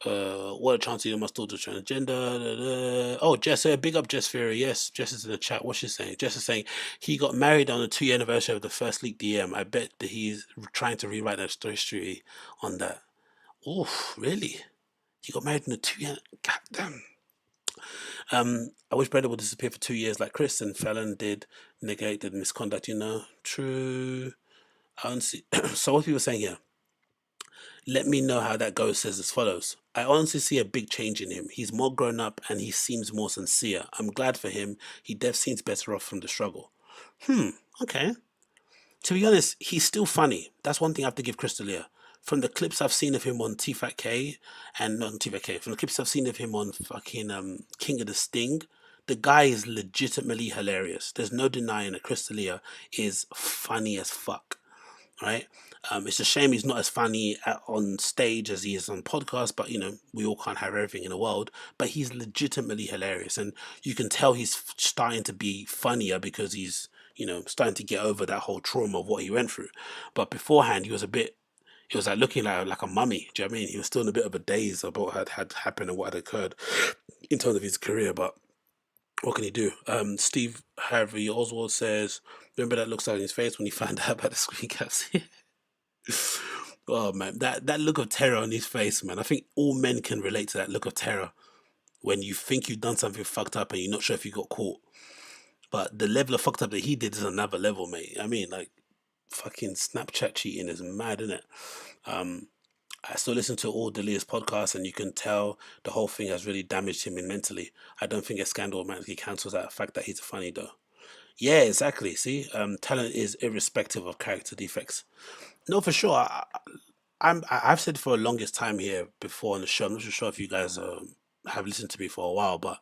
[SPEAKER 1] What a chance you must daughter transgender. Oh, Jess, big up Jess Fury. Yes, Jess is in the chat. What's she saying? Jess is saying he got married on the 2-year anniversary of the first leaked DM. I bet that he's trying to rewrite that history on that. Oh, really? He got married in the 2-year. God damn. I wish Brenda would disappear for 2 years like Chris and Fallon did, negate the misconduct, you know. True. I honestly so what people are saying here. Let me know how that goes, says as follows. I honestly see a big change in him. He's more grown up and he seems more sincere. I'm glad for him. He def seems better off from the struggle. Okay. To be honest, he's still funny. That's one thing I have to give Crystalia. From the clips I've seen of him on Thiccc, and not on Thiccc, from the clips I've seen of him on fucking King of the Sting, the guy is legitimately hilarious. There's no denying that Crystalia is funny as fuck, right? It's a shame he's not as funny on stage as he is on podcast, but you know, we all can't have everything in the world. But he's legitimately hilarious, and you can tell he's starting to be funnier because he's, you know, starting to get over that whole trauma of what he went through. But beforehand, he was like looking like a mummy. Do you know what I mean? He was still in a bit of a daze about what had happened and what had occurred in terms of his career. But what can he do? Steve Harvey Oswald says, remember that looks on his face when he found out about the screen caps? Oh man, that look of terror on his face, man. I think all men can relate to that look of terror when you think you've done something fucked up and you're not sure if you got caught. But the level of fucked up that he did is another level, mate. I mean, like, fucking Snapchat cheating is mad, isn't it? I still listen to all Delia's podcasts, and you can tell the whole thing has really damaged him mentally. I don't think a scandal automatically cancels out the fact that he's funny, though. Yeah, exactly. See, talent is irrespective of character defects. No, for sure. I've said for the longest time here before on the show. I'm not sure if you guys have listened to me for a while, but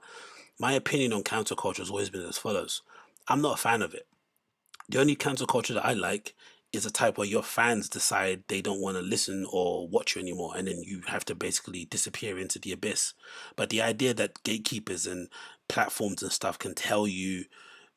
[SPEAKER 1] my opinion on counterculture has always been as follows. I'm not a fan of it. The only cancel culture that I like is a type where your fans decide they don't want to listen or watch you anymore, and then you have to basically disappear into the abyss. But the idea that gatekeepers and platforms and stuff can tell you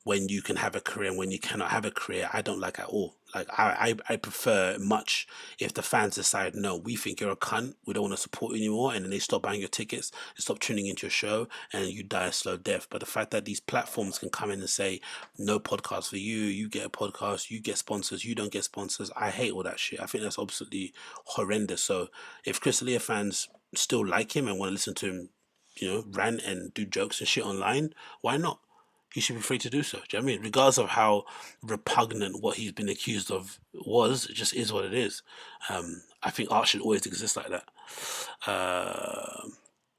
[SPEAKER 1] when you can have a career and when you cannot have a career, I don't like at all. Like I prefer much if the fans decide, no, we think you're a cunt, we don't want to support you anymore, and then they stop buying your tickets, they stop tuning into your show, and you die a slow death. But the fact that these platforms can come in and say, no podcast for you, you get a podcast, you get sponsors, you don't get sponsors, I hate all that shit. I think that's absolutely horrendous. So if Chris D'Elia fans still like him and want to listen to him, rant and do jokes and shit online, why not? He should be free to do so. Do you know what I mean? Regardless of how repugnant what he's been accused of was, it just is what it is. I think art should always exist like that.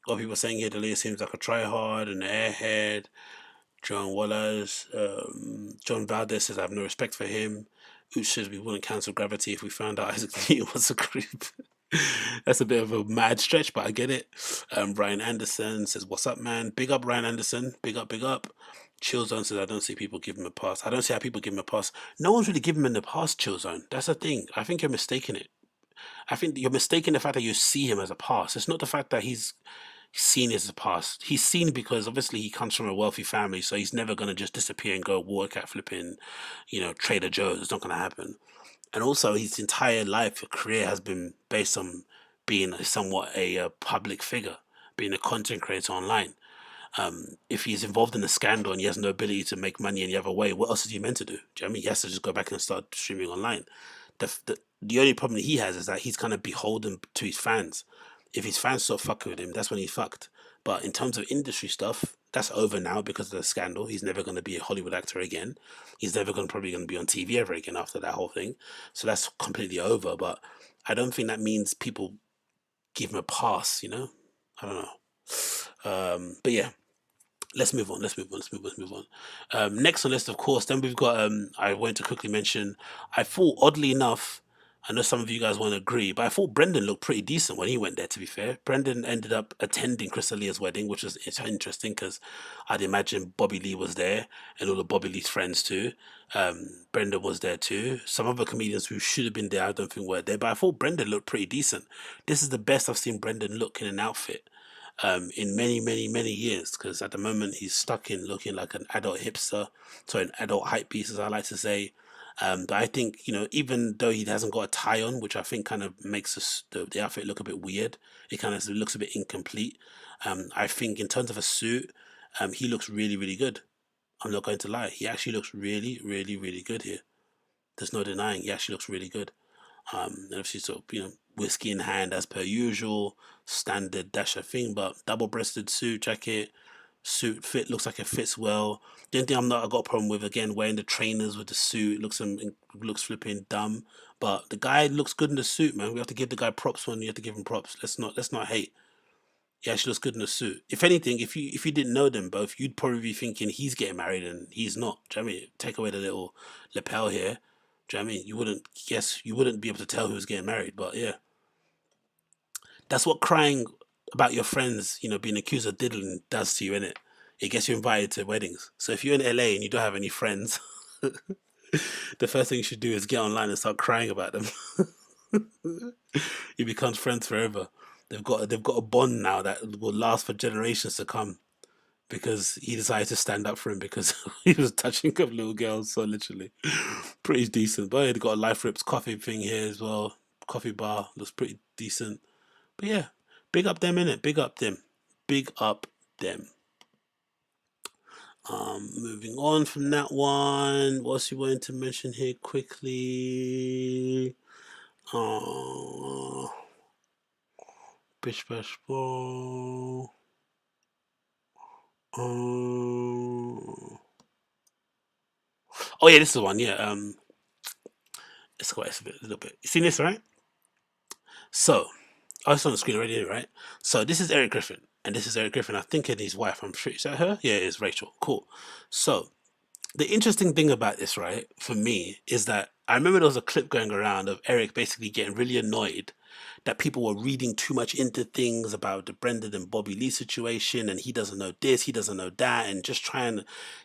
[SPEAKER 1] What people are saying here, D'Elia seems like a tryhard and an airhead. John Wallace, John Valdez says I have no respect for him. Ooch says we wouldn't cancel Gravity if we found out Isaac Newton was a creep. That's a bit of a mad stretch, but I get it. Ryan Anderson says, what's up, man? Big up, Ryan Anderson. Big up, big up. Chillzone says, I don't see people give him a pass. I don't see how people give him a pass. No one's really giving him the pass, Chillzone. That's the thing. I think you're mistaking it. I think you're mistaking the fact that you see him as a pass. It's not the fact that he's seen as a pass. He's seen because obviously he comes from a wealthy family, so he's never going to just disappear and go work at flipping, Trader Joe's. It's not going to happen. And also his entire life, career has been based on being somewhat a public figure, being a content creator online. If he's involved in a scandal and he has no ability to make money any other way, what else is he meant to do? Do you know what I mean? He has to just go back and start streaming online. The only problem he has is that he's kind of beholden to his fans. If his fans start fucking with him, that's when he's fucked. But in terms of industry stuff, that's over now because of the scandal. He's never going to be a Hollywood actor again. He's never probably going to be on TV ever again after that whole thing. So that's completely over. But I don't think that means people give him a pass, I don't know. But yeah. Let's move on. Next on the list, of course, then we've got, I want to quickly mention, I thought, oddly enough, I know some of you guys won't agree, but I thought Brendan looked pretty decent when he went there, to be fair. Brendan ended up attending Chris D'Elia's wedding, which is interesting because I'd imagine Bobby Lee was there and all of Bobby Lee's friends too. Brendan was there too. Some other comedians who should have been there, I don't think were there, but I thought Brendan looked pretty decent. This is the best I've seen Brendan look in an outfit. In many, many, many years, because at the moment he's stuck in looking like an adult hipster, so an adult hype beast, as I like to say. But I think, even though he hasn't got a tie on, which I think kind of makes the outfit look a bit weird, it kind of looks a bit incomplete. I think in terms of a suit, he looks really, really good. I'm not going to lie. He actually looks really, really, really good here. There's no denying he actually looks really good. And obviously, sort of, whiskey in hand as per usual, standard Dasher thing, but double-breasted suit jacket, suit fit, looks like it fits well. The only thing I got a problem with, again, wearing the trainers with the suit, looks flipping dumb, but the guy looks good in the suit, man. We have to give the guy props when you have to give him props. Let's not hate. He actually looks good in the suit. If anything, if you didn't know them both, you'd probably be thinking he's getting married and he's not. Do you know what I mean? Take away the little lapel here. Do you know what I mean? You wouldn't be able to tell who's getting married, but yeah. That's what crying about your friends, being accused of diddling does to you, innit? It gets you invited to weddings. So if you're in LA and you don't have any friends, the first thing you should do is get online and start crying about them. You become friends forever. They've got a bond now that will last for generations to come. Because he decided to stand up for him because he was touching up little girls, so literally. Pretty decent. But he got a Life Rips coffee thing here as well. Coffee bar, looks pretty decent. But yeah, big up them, innit? Big up them. Big up them. Moving on from that one. What else you wanted to mention here quickly? Bish Bash Ball. Oh yeah, this is the one. Yeah, let's go a little bit. You seen this, right? So, it's on the screen already, right? So this is Erik Griffin, and this is Erik Griffin. I think it's his wife. I'm sure. Is that her? Yeah, it's Rachel. Cool. So, the interesting thing about this, right, for me, is that I remember there was a clip going around of Erik basically getting really annoyed that people were reading too much into things about the Brendan and Bobby Lee situation, and he doesn't know this, he doesn't know that, and just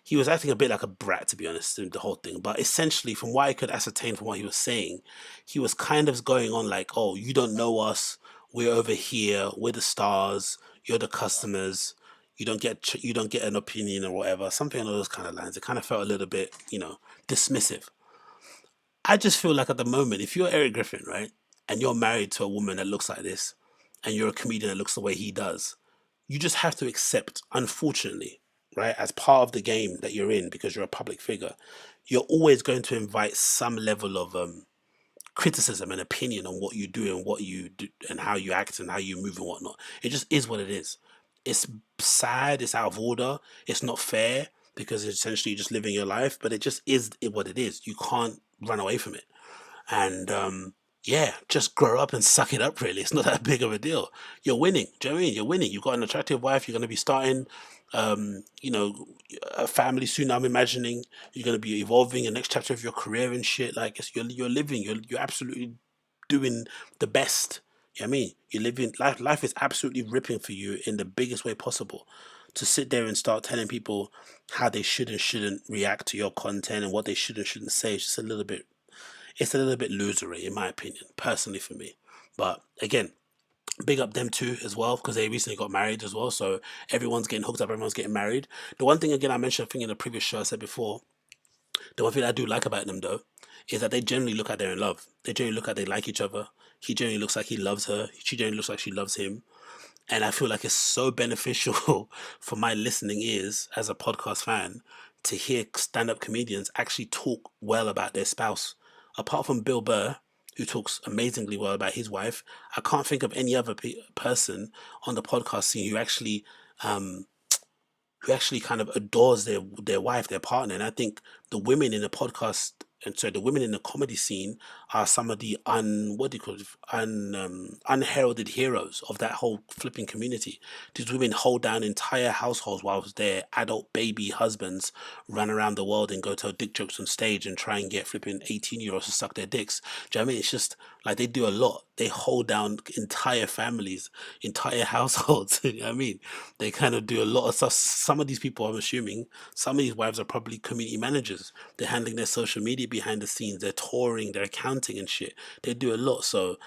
[SPEAKER 1] he was acting a bit like a brat, to be honest, in the whole thing. But essentially, from what I could ascertain from what he was saying, he was kind of going on like, oh, you don't know us, we're over here, we're the stars, you're the customers, you don't get an opinion or whatever, something along those kind of lines. It kind of felt a little bit, dismissive. I just feel like at the moment, if you're Erik Griffin, right, and you're married to a woman that looks like this, and you're a comedian that looks the way he does, you just have to accept, unfortunately, right, as part of the game that you're in, because you're a public figure, you're always going to invite some level of criticism and opinion on what you do and what you do and how you act and how you move and whatnot. It just is what it is. It's sad, it's out of order, it's not fair, because it's essentially just living your life, but it just is what it is. You can't run away from it. And just grow up and suck it up, really. It's not that big of a deal. You're winning. Do you know what I mean? You're winning. You've got an attractive wife. You're going to be starting a family soon, I'm imagining. You're going to be evolving the next chapter of your career and shit. Like, you're living. You're absolutely doing the best. You know what I mean? You're living life is absolutely ripping for you in the biggest way possible. To sit there and start telling people how they should and shouldn't react to your content and what they should and shouldn't say, it's just a little bit losery, in my opinion, personally, for me. But again, big up them too as well, because they recently got married as well, so everyone's getting hooked up, everyone's getting married. The one thing, again, I mentioned, I think in the previous show I said before, the one thing I do like about them though is that they generally look like they're in love. They generally look like they like each other. He generally looks like he loves her, she generally looks like she loves him. And I feel like it's so beneficial for my listening ears as a podcast fan to hear stand-up comedians actually talk well about their spouse. Apart from Bill Burr, who talks amazingly well about his wife, I can't think of any other person on the podcast scene who actually kind of adores their wife, their partner. And I think the women in the podcast, and so the women in the comedy scene are some of the unheralded heroes of that whole flipping community. These women hold down entire households whilst their adult baby husbands run around the world and go tell dick jokes on stage and try and get flipping 18-year-olds to suck their dicks. Do you know what I mean? It's just like they do a lot. They hold down entire families, entire households. You know what I mean? They kind of do a lot of stuff. Some of these people, I'm assuming, some of these wives are probably community managers. They're handling their social media behind the scenes. They're touring, they're accounting and shit. They do a lot. So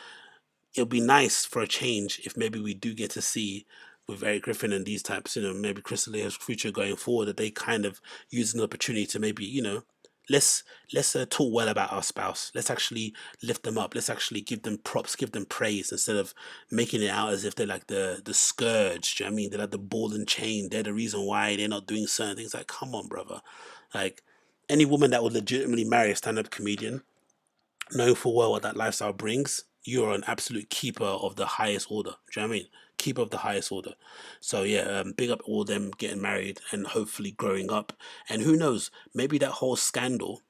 [SPEAKER 1] it'll be nice for a change if maybe we do get to see with Erik Griffin and these types, maybe Chris D'Elia's future going forward, that they kind of use an opportunity to maybe, let's talk well about our spouse. Let's actually lift them up. Let's actually give them props, give them praise, instead of making it out as if they're like the scourge. Do you know what I mean? They're like the ball and chain. They're the reason why they're not doing certain things. Like, come on, brother. Like, any woman that would legitimately marry a stand-up comedian, knowing full well what that lifestyle brings, you're an absolute keeper of the highest order. Do you know what I mean? Keeper of the highest order. So yeah, big up all them getting married and hopefully growing up. And who knows, maybe that whole scandal,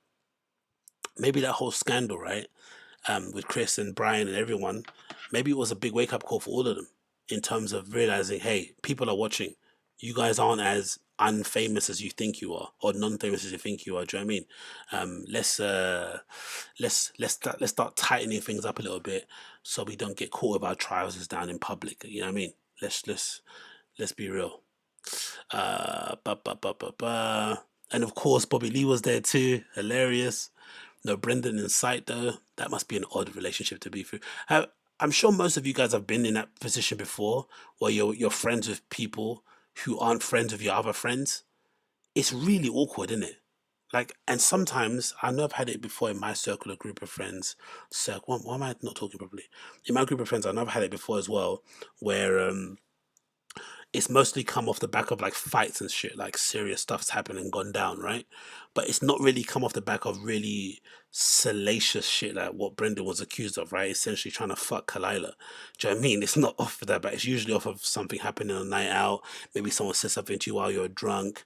[SPEAKER 1] right, with Chris and Bryan and everyone, maybe it was a big wake-up call for all of them in terms of realizing, hey, people are watching. You guys aren't as unfamous as you think you are, or non-famous as you think you are. Do you know what I mean? Let's start tightening things up a little bit so we don't get caught with our trousers down in public. You know what I mean? Let's be real. And of course, Bobby Lee was there too. Hilarious. No Brendan in sight though. That must be an odd relationship to be through. I'm sure most of you guys have been in that position before, where you're friends with people who aren't friends with your other friends. It's really awkward, isn't it? Like, and sometimes, I know I've had it before in my circle, a group of friends. Why am I not talking properly? In my group of friends, I know I've had it before as well, where it's mostly come off the back of like fights and shit, like serious stuff's happened and gone down, right? But it's not really come off the back of really salacious shit like what Brendan was accused of, right? Essentially trying to fuck Kalila. Do you know what I mean? It's not off of that, but it's usually off of something happening on a night out. Maybe someone said something to you while you're drunk.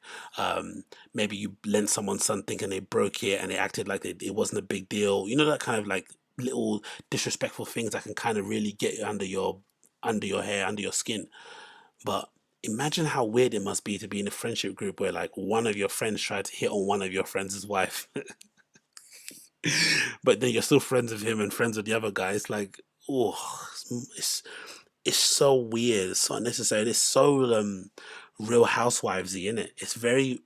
[SPEAKER 1] Maybe you lent someone something and they broke it and they acted like it wasn't a big deal. You know, that kind of like little disrespectful things that can kind of really get under your hair, under your skin. But imagine how weird it must be to be in a friendship group where like one of your friends tried to hit on one of your friends' wife. But then you're still friends with him and friends with the other guys. Like, oh, it's so weird. It's so unnecessary. It's so Real Housewivesy, isn't it? It's very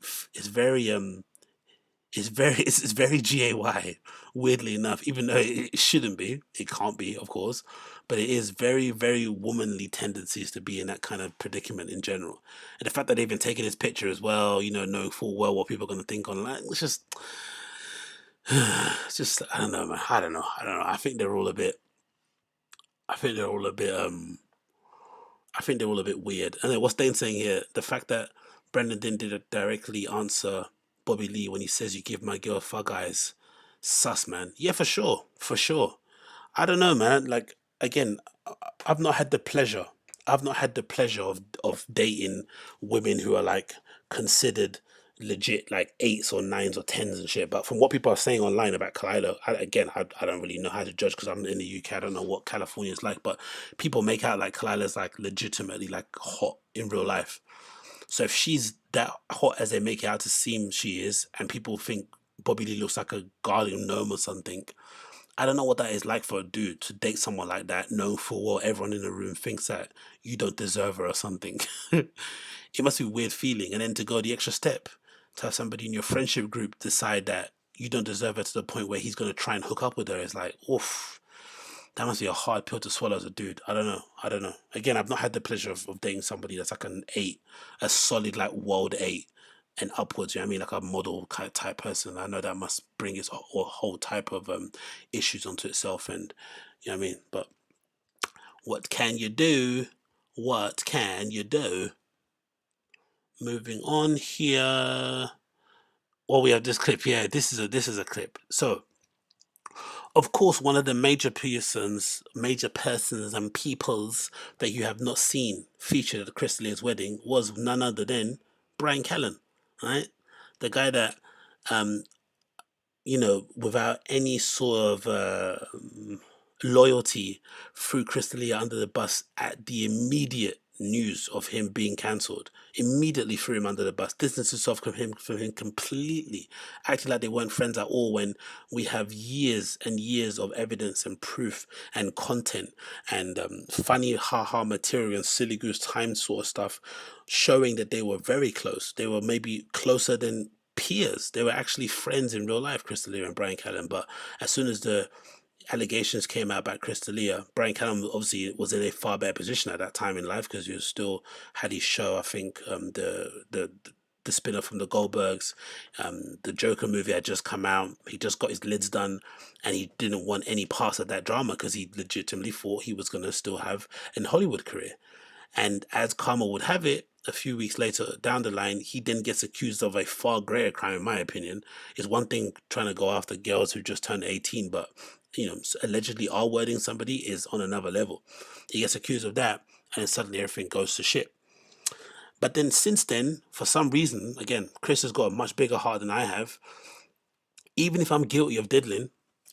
[SPEAKER 1] gay. Weirdly enough, even though it shouldn't be, it can't be, of course, but it is very, very womanly tendencies to be in that kind of predicament in general. And the fact that they've been taking his picture as well, knowing full well what people are going to think online, it's just, it's just, I don't know, man. I don't know. I think they're all a bit. I think they're all a bit. I think they're all a bit weird. And then what's Dane saying here? The fact that Brendan didn't directly answer Bobby Lee when he says you give my girl fug eyes, sus, man. Yeah, for sure. I don't know, man. Like, again, I've not had the pleasure of dating women who are like considered legit like 8s or 9s or 10s and shit. But from what people are saying online about Kalila, I don't really know how to judge because I'm in the UK. I don't know what California is like, but people make out like Kalila's like legitimately like hot in real life. So if she's that hot as they make it out to seem she is, and people think Bobby Lee looks like a guardian gnome or something, I don't know what that is like for a dude to date someone like that, knowing full well everyone in the room thinks that you don't deserve her or something. It must be a weird feeling. And then to go the extra step, to have somebody in your friendship group decide that you don't deserve her to the point where he's going to try and hook up with her, is like, oof. That must be a hard pill to swallow as a dude. I don't know. Again, I've not had the pleasure of dating somebody that's like an 8, a solid like world 8 and upwards. You know what I mean? Like a model kind of type person. I know that must bring its whole type of issues onto itself, and you know what I mean. But what can you do? Moving on here. Well, we have this clip. Yeah, this is a clip. So, of course, one of the major persons and peoples that you have not seen featured at Chris Lear's wedding was none other than Bryan Callen, right? The guy that, without any sort of loyalty, threw Chris Lear under the bus at the immediate news of him being cancelled. Immediately threw him under the bus, distanced himself from him completely, acting like they weren't friends at all, when we have years and years of evidence and proof and content and funny haha material and silly goose time sort of stuff showing that they were very close. They were maybe closer than peers. They were actually friends in real life, Chris D'Elia and Bryan Callen. But as soon as the allegations came out about Chris D'Elia, Bryan Callen obviously was in a far better position at that time in life because he was still had his show. I think the spin-off from the Goldbergs, the Joker movie had just come out. He just got his lids done, and he didn't want any parts of that drama because he legitimately thought he was going to still have an Hollywood career. And as karma would have it, a few weeks later down the line, he then gets accused of a far greater crime, in my opinion. It's one thing trying to go after girls who just turned 18, but allegedly R-wording somebody is on another level. He gets accused of that, and suddenly everything goes to shit. But then since then, for some reason, again, Chris has got a much bigger heart than I have. Even if I'm guilty of diddling,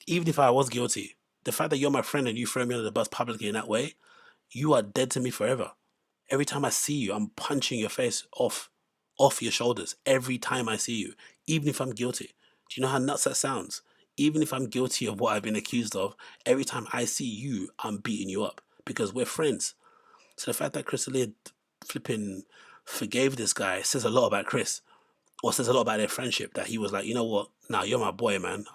[SPEAKER 1] even if I was guilty, the fact that you're my friend and you throw me under the bus publicly in that way, you are dead to me forever. Every time I see you, I'm punching your face off your shoulders. Every time I see you, even if I'm guilty. Do you know how nuts that sounds? Even if I'm guilty of what I've been accused of, every time I see you, I'm beating you up because we're friends. So the fact that Chris D'Elia flipping forgave this guy says a lot about Chris, or says a lot about their friendship, that he was like, you know what, nah, you're my boy, man.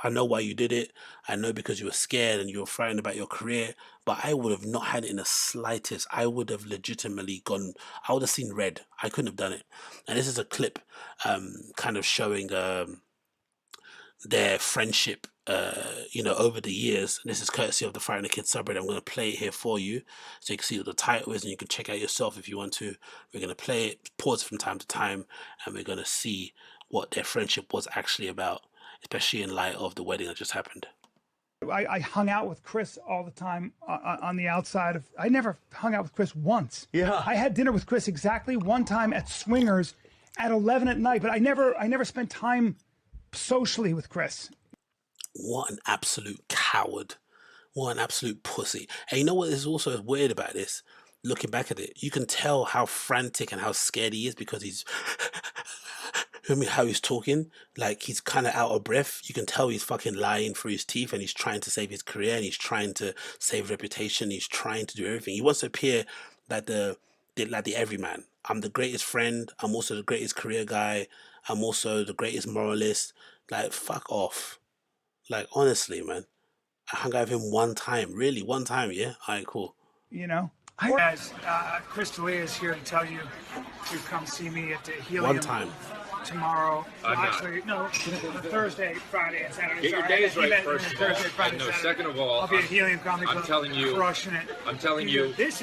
[SPEAKER 1] I know why you did it. I know because you were scared and you were frightened about your career, but I would have not had it in the slightest. I would have legitimately gone, I would have seen red. I couldn't have done it. And this is a clip kind of showing their friendship, over the years. And this is courtesy of the Frighten the Kids subreddit. I'm going to play it here for you so you can see what the title is and you can check out yourself if you want to. We're going to play it, pause from time to time, and we're going to see what their friendship was actually about, especially in light of the wedding that just happened.
[SPEAKER 6] I hung out with Chris all the time on the outside of. I never hung out with Chris once.
[SPEAKER 3] Yeah.
[SPEAKER 6] I had dinner with Chris exactly one time at Swingers at 11 at night, but I never spent time socially with Chris.
[SPEAKER 1] What an absolute coward. What an absolute pussy. And you know what is also weird about this? Looking back at it, you can tell how frantic and how scared he is because he's I mean, how he's talking, like he's kind of out of breath. You can tell he's fucking lying through his teeth, and he's trying to save his career, and he's trying to save reputation. He's trying to do everything. He wants to appear like the everyman. I'm the greatest friend. I'm also the greatest career guy. I'm also the greatest moralist. Like, fuck off. Like, honestly, man. I hung out with him one time. Really, one time, yeah? All right, cool.
[SPEAKER 6] You know? Hi guys, Chris D'Elia is here to tell you to come see me at the Helium
[SPEAKER 1] One time.
[SPEAKER 6] tomorrow. Actually, no, Thursday, Friday, and Saturday.
[SPEAKER 7] Get your days right, first of all.
[SPEAKER 6] Thursday, Friday,
[SPEAKER 7] And no,
[SPEAKER 6] Saturday.
[SPEAKER 7] second of all,
[SPEAKER 6] I'll be at Helium Comedy Club.
[SPEAKER 7] I'm telling you,
[SPEAKER 6] crushing it.
[SPEAKER 7] I'm telling you.
[SPEAKER 6] This.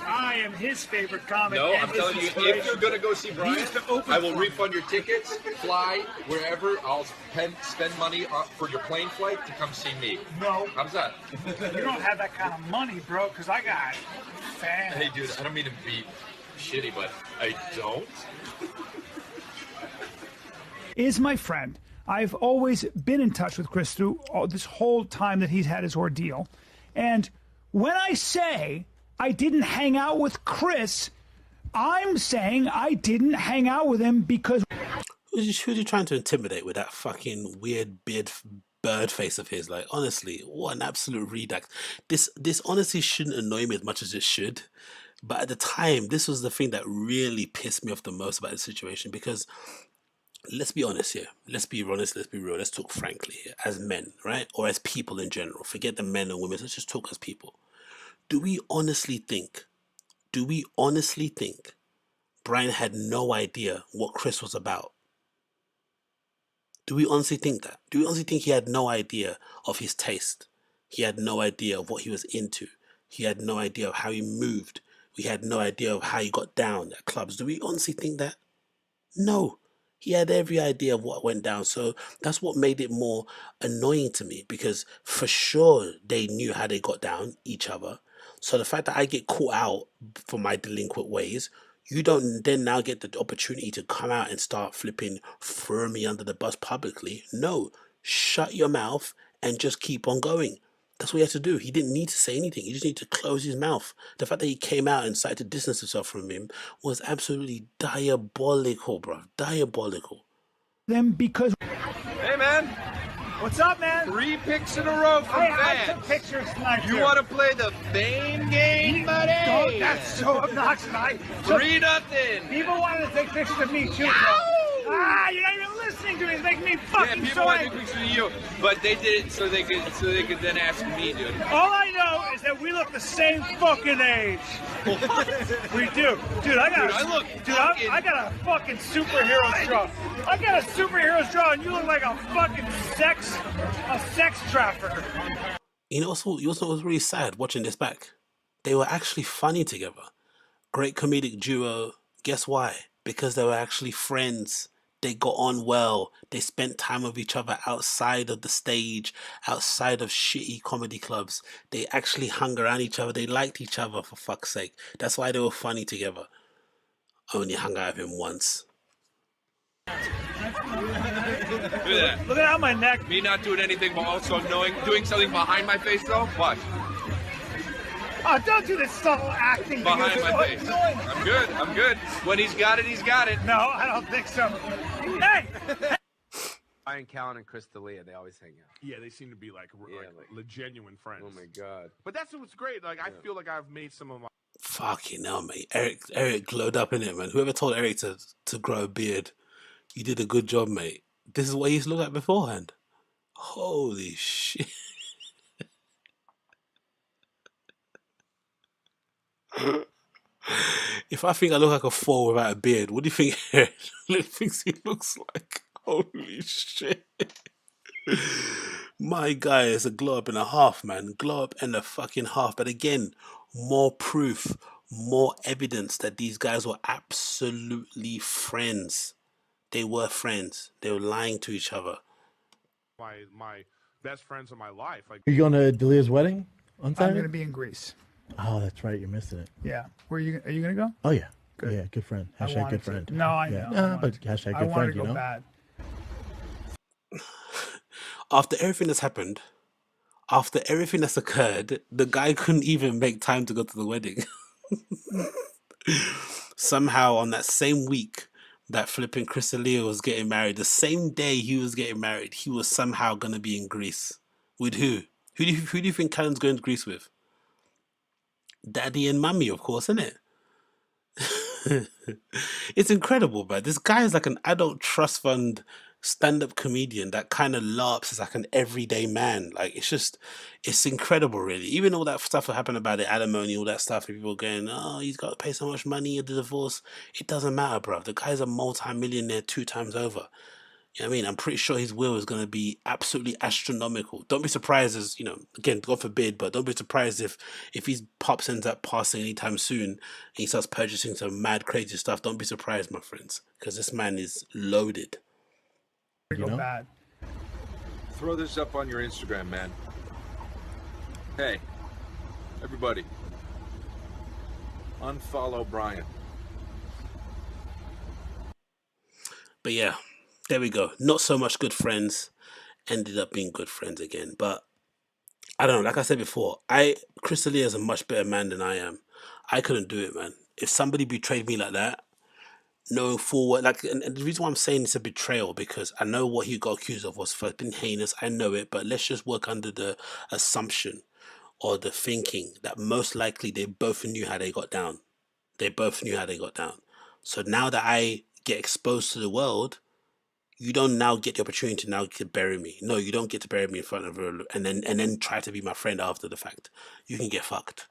[SPEAKER 6] I am his favorite comic.
[SPEAKER 7] No,
[SPEAKER 6] and
[SPEAKER 7] I'm
[SPEAKER 6] his
[SPEAKER 7] telling you,
[SPEAKER 6] inspiration.
[SPEAKER 7] if you're going to go see Bryan,
[SPEAKER 6] He's the open
[SPEAKER 7] I will
[SPEAKER 6] forum.
[SPEAKER 7] refund your tickets, fly wherever. I'll spend money for your plane flight to come see me.
[SPEAKER 6] No,
[SPEAKER 7] How's that?
[SPEAKER 6] you don't have that kind of money, bro, because I got fans.
[SPEAKER 7] Hey, dude, I don't mean to be shitty, but I don't.
[SPEAKER 6] Is my friend. I've always been in touch with Chris through this whole time that he's had his ordeal. And when I say I didn't hang out with Chris, I'm saying I didn't hang out with him because...
[SPEAKER 1] Who's he trying to intimidate with that fucking weird bird face of his? Like, honestly, what an absolute redux. This honestly shouldn't annoy me as much as it should. But at the time, this was the thing that really pissed me off the most about the situation, because let's be honest here. Let's be honest. Let's be real. Let's talk frankly here. As men, right? Or as people in general. Forget the men and women. Let's just talk as people. Do we honestly think Bryan had no idea what Chris was about? Do we honestly think that? Do we honestly think he had no idea of his taste? He had no idea of what he was into. He had no idea of how he moved. We had no idea of how he got down at clubs. Do we honestly think that? No. He had every idea of what went down. So that's what made it more annoying to me, because for sure they knew how they got down each other. So the fact that I get caught out for my delinquent ways, you don't then now get the opportunity to come out and start flipping, throwing me under the bus publicly. No, shut your mouth and just keep on going. That's what he had to do. He didn't need to say anything. He just needed to close his mouth. The fact that he came out and started to distance himself from him was absolutely diabolical, bro. Diabolical.
[SPEAKER 6] them because...
[SPEAKER 7] Hey, man.
[SPEAKER 6] What's up, man?
[SPEAKER 7] 3 picks in a row from
[SPEAKER 6] I
[SPEAKER 7] fans.
[SPEAKER 6] took pictures tonight,
[SPEAKER 7] You
[SPEAKER 6] too.
[SPEAKER 7] want to play the fame game, buddy?
[SPEAKER 6] Don't, that's so obnoxious.
[SPEAKER 7] 3-0.
[SPEAKER 6] People wanted to take pictures of me, too, bro. Ah, you're not even listening to me. It's making me
[SPEAKER 7] Yeah,
[SPEAKER 6] fucking
[SPEAKER 7] people
[SPEAKER 6] so
[SPEAKER 7] want to
[SPEAKER 6] angry.
[SPEAKER 7] take pictures of you, but they did it so they could then ask me, dude.
[SPEAKER 6] All I know is that we look the same fucking age. We do. Dude, I got a fucking superhero draw. I got a superhero draw, and you look like a fucking sex trafficker.
[SPEAKER 1] You know, also was really sad watching this back. They were actually funny together. Great comedic duo. Guess why? Because they were actually friends. They got on well. They spent time with each other outside of the stage, outside of shitty comedy clubs. They actually hung around each other. They liked each other, for fuck's sake. That's why they were funny together. Only hung out with him once.
[SPEAKER 7] Look at that.
[SPEAKER 6] Look at how my neck.
[SPEAKER 7] Me not doing anything, but also doing something behind my face, though. Watch.
[SPEAKER 6] Oh, don't do this subtle acting.
[SPEAKER 7] Behind
[SPEAKER 6] because
[SPEAKER 7] my
[SPEAKER 6] it's
[SPEAKER 7] face.
[SPEAKER 6] annoying.
[SPEAKER 7] I'm good. When he's got it, he's got it.
[SPEAKER 6] No, I don't think so. Hey!
[SPEAKER 8] Bryan Callen and Chris D'Elia, they always hang out.
[SPEAKER 9] Yeah, they seem to be like genuine friends.
[SPEAKER 8] Oh my god!
[SPEAKER 9] But that's what's great. Like I feel like I've made some of my.
[SPEAKER 1] Fucking hell, mate. Eric glowed up in it, man. Whoever told Eric to grow a beard, you did a good job, mate. This is what he used to look like beforehand. Holy shit. If I think I look like a 4 without a beard, what do you think Eric thinks he looks like? Holy shit. My guy is a glow up and a half, man. Glow up and a fucking half. But again, more proof, more evidence that these guys were absolutely friends. They were friends. They were lying to each other.
[SPEAKER 9] My best friends of my life. Like,
[SPEAKER 10] Are you going to D'Elia's wedding on
[SPEAKER 6] I'm
[SPEAKER 10] Saturday?
[SPEAKER 6] going to be in Greece.
[SPEAKER 10] Oh, that's right. You're missing it.
[SPEAKER 6] Yeah. Are you going to go?
[SPEAKER 10] Oh, yeah.
[SPEAKER 6] Good.
[SPEAKER 10] Yeah, good friend.
[SPEAKER 6] I
[SPEAKER 10] Hashtag
[SPEAKER 6] wanted
[SPEAKER 10] good
[SPEAKER 6] to.
[SPEAKER 10] friend.
[SPEAKER 6] No, I
[SPEAKER 10] yeah.
[SPEAKER 6] know.
[SPEAKER 10] No, but hashtag
[SPEAKER 6] I
[SPEAKER 10] good
[SPEAKER 6] wanted
[SPEAKER 10] friend,
[SPEAKER 6] to
[SPEAKER 10] you
[SPEAKER 6] go
[SPEAKER 10] know?
[SPEAKER 6] bad.
[SPEAKER 1] After everything that's happened, after everything that's occurred, the guy couldn't even make time to go to the wedding. Somehow on that same week, that flipping Chris D'Elia was getting married. The same day he was getting married, he was somehow going to be in Greece. With who? Who do you think Callen's going to Greece with? Daddy and mummy, of course, isn't it? It's incredible, man. This guy is like an adult trust fund stand-up comedian that kind of larps as like an everyday man. Like it's incredible, really. Even all that stuff that happened about the alimony, all that stuff, people going, oh, he's got to pay so much money at the divorce. It doesn't matter, bro. The guy's a multi-millionaire 2 times over. You know what I mean? I'm pretty sure his will is going to be absolutely astronomical. Don't be surprised as, again, God forbid, but don't be surprised if his pops ends up passing anytime soon and he starts purchasing some mad crazy stuff. Don't be surprised, my friends, because this man is loaded.
[SPEAKER 6] Go bad.
[SPEAKER 7] Throw this up on your Instagram, man. Hey, everybody. Unfollow Bryan.
[SPEAKER 1] But yeah, there we go. Not so much good friends. Ended up being good friends again. But I don't know. Like I said before, Chris D'Elia is a much better man than I am. I couldn't do it, man. If somebody betrayed me like that, knowing full well, and the reason why I'm saying it's a betrayal, because I know what he got accused of was flipping heinous. I know it, but let's just work under the assumption or the thinking that most likely they both knew how they got down. They both knew how they got down. So now that I get exposed to the world, you don't now get the opportunity to bury me. No, you don't get to bury me in front of her and then try to be my friend after the fact. You can get fucked.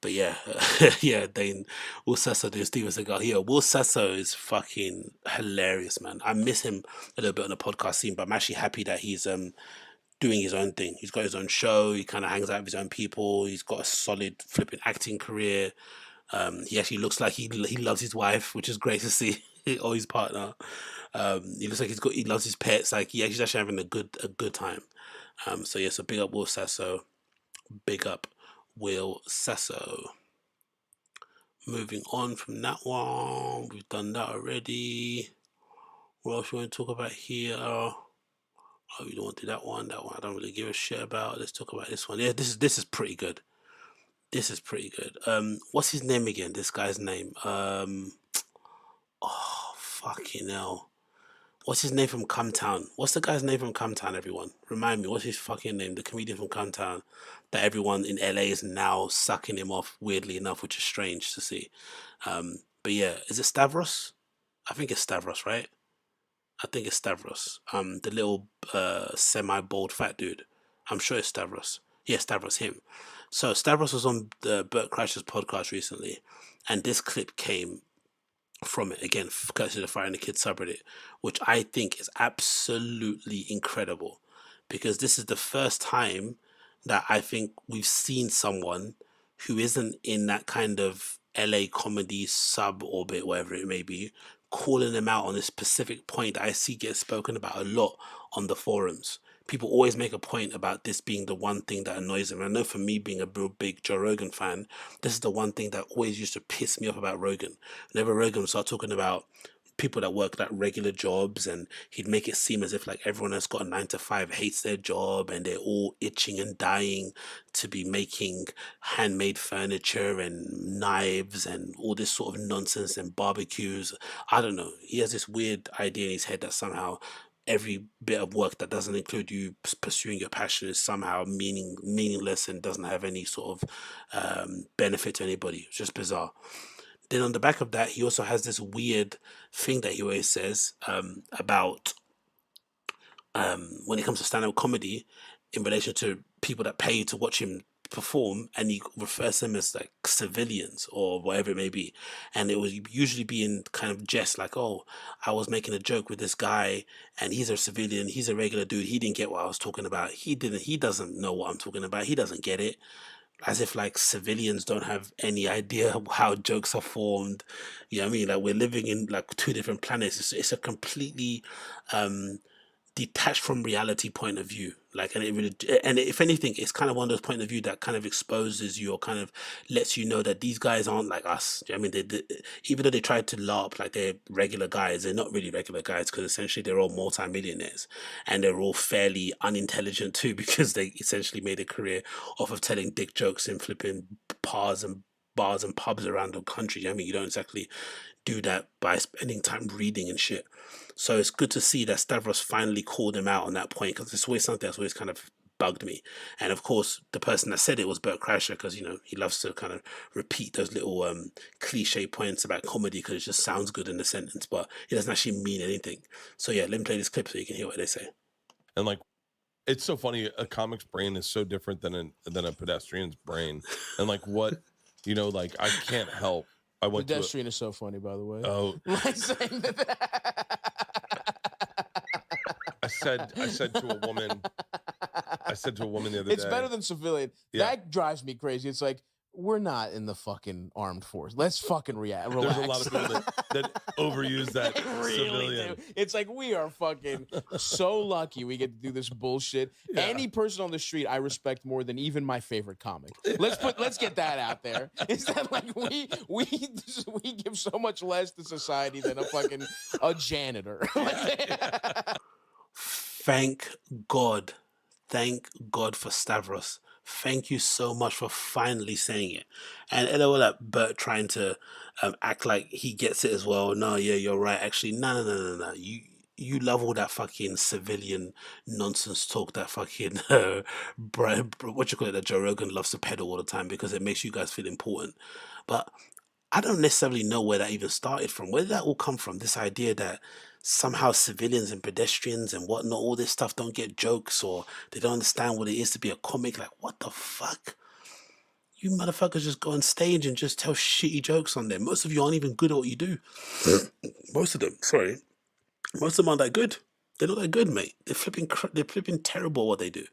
[SPEAKER 1] But yeah, yeah, Dane, Will Sasso doing Steven Seagal here. Will Sasso is fucking hilarious, man. I miss him a little bit on the podcast scene, but I'm actually happy that he's doing his own thing. He's got his own show. He kind of hangs out with his own people. He's got a solid flipping acting career. He actually looks like he loves his wife, which is great to see, or his partner. He looks like he loves his pets. Like he's actually having a good time. So yeah, so big up Will Sasso. Big up Will Sasso. Moving on from that one, we've done that already. What else you want to talk about here? Oh, we don't want to do that one. That one I don't really give a shit about. Let's talk about this one. Yeah, this is pretty good. This is pretty good. What's his name again? This guy's name. Oh, fucking hell. What's his name from Cum Town? What's the guy's name from Cum Town, everyone? Remind me, what's his fucking name? The comedian from Cum Town that everyone in LA is now sucking him off, weirdly enough, which is strange to see. But yeah, is it Stavros? I think it's Stavros, right? I think it's Stavros. The little semi-bald fat dude. I'm sure it's Stavros. Yeah, Stavros, him. So Stavros was on the Bert Kreischer's podcast recently, and this clip came from it, again, courtesy of the Fire and the Kids subreddit, which I think is absolutely incredible, because this is the first time that I think we've seen someone who isn't in that kind of LA comedy sub-orbit, whatever it may be, calling them out on a specific point that I see get spoken about a lot on the forums. People always make a point about this being the one thing that annoys them. I know for me, being a real big Joe Rogan fan, this is the one thing that always used to piss me off about Rogan. Whenever Rogan would start talking about people that work like regular jobs, and he'd make it seem as if like everyone that's got a 9 to 5 hates their job and they're all itching and dying to be making handmade furniture and knives and all this sort of nonsense and barbecues. I don't know. He has this weird idea in his head that somehow every bit of work that doesn't include you pursuing your passion is somehow meaningless and doesn't have any sort of benefit to anybody. It's just bizarre. Then on the back of that, he also has this weird thing that he always says about when it comes to stand-up comedy in relation to people that pay to watch him perform, and he refers to them as like civilians or whatever it may be, and it would usually be in kind of jest, like, oh, I was making a joke with this guy and he's a civilian, he's a regular dude, he didn't get what I was talking about, he doesn't know what I'm talking about, he doesn't get it, as if like civilians don't have any idea how jokes are formed. You know what I mean? Like, we're living in like 2 different planets. It's a completely detached from reality point of view, like, and it really, and if anything, it's kind of one of those point of view that kind of exposes you or kind of lets you know that these guys aren't like us. Do you know what I mean? They, even though they try to LARP like they're regular guys, they're not really regular guys, because essentially they're all multi-millionaires and they're all fairly unintelligent too, because they essentially made a career off of telling dick jokes and flipping bars and bars and pubs around the country. I mean, you don't exactly do that by spending time reading and shit. So it's good to see that Stavros finally called him out on that point, because it's always something that's always kind of bugged me. And of course, the person that said it was Bert Kreischer, because, you know, he loves to kind of repeat those little cliche points about comedy because it just sounds good in the sentence, but it doesn't actually mean anything. So yeah, let me play this clip so you can hear what they say.
[SPEAKER 11] And like, it's so funny. A comic's brain is so different than a pedestrian's brain. And like, what, you know, like, I can't help. I went
[SPEAKER 12] Pedestrian is so funny, by the way.
[SPEAKER 11] Oh,
[SPEAKER 12] Like saying that.
[SPEAKER 11] I said to a woman the other day.
[SPEAKER 12] It's better than civilian.
[SPEAKER 11] Yeah.
[SPEAKER 12] That drives me crazy. It's like, we're not in the fucking armed force. Let's fucking relax.
[SPEAKER 11] There's a lot of people that overuse that
[SPEAKER 12] They really
[SPEAKER 11] civilian.
[SPEAKER 12] do. It's like, we are fucking so lucky we get to do this bullshit.
[SPEAKER 11] Yeah.
[SPEAKER 12] Any person on the street I respect more than even my favorite comic. Let's get that out there. Is that like we give so much less to society than a janitor.
[SPEAKER 1] Thank God for Stavros. Thank you so much for finally saying it. And LOL at Bert trying to act like he gets it as well. No, yeah, you're right. Actually, no. You love all that fucking civilian nonsense talk that fucking that Joe Rogan loves to peddle all the time, because it makes you guys feel important. But I don't necessarily know where that even started from. Where did that all come from? This idea that somehow civilians and pedestrians and whatnot, all this stuff, don't get jokes, or they don't understand what it is to be a comic. Like, what the fuck? You motherfuckers just go on stage and just tell shitty jokes on there. Most of you aren't even good at what you do. Most of them aren't that good. They're not that good, mate. They're flipping terrible at what they do.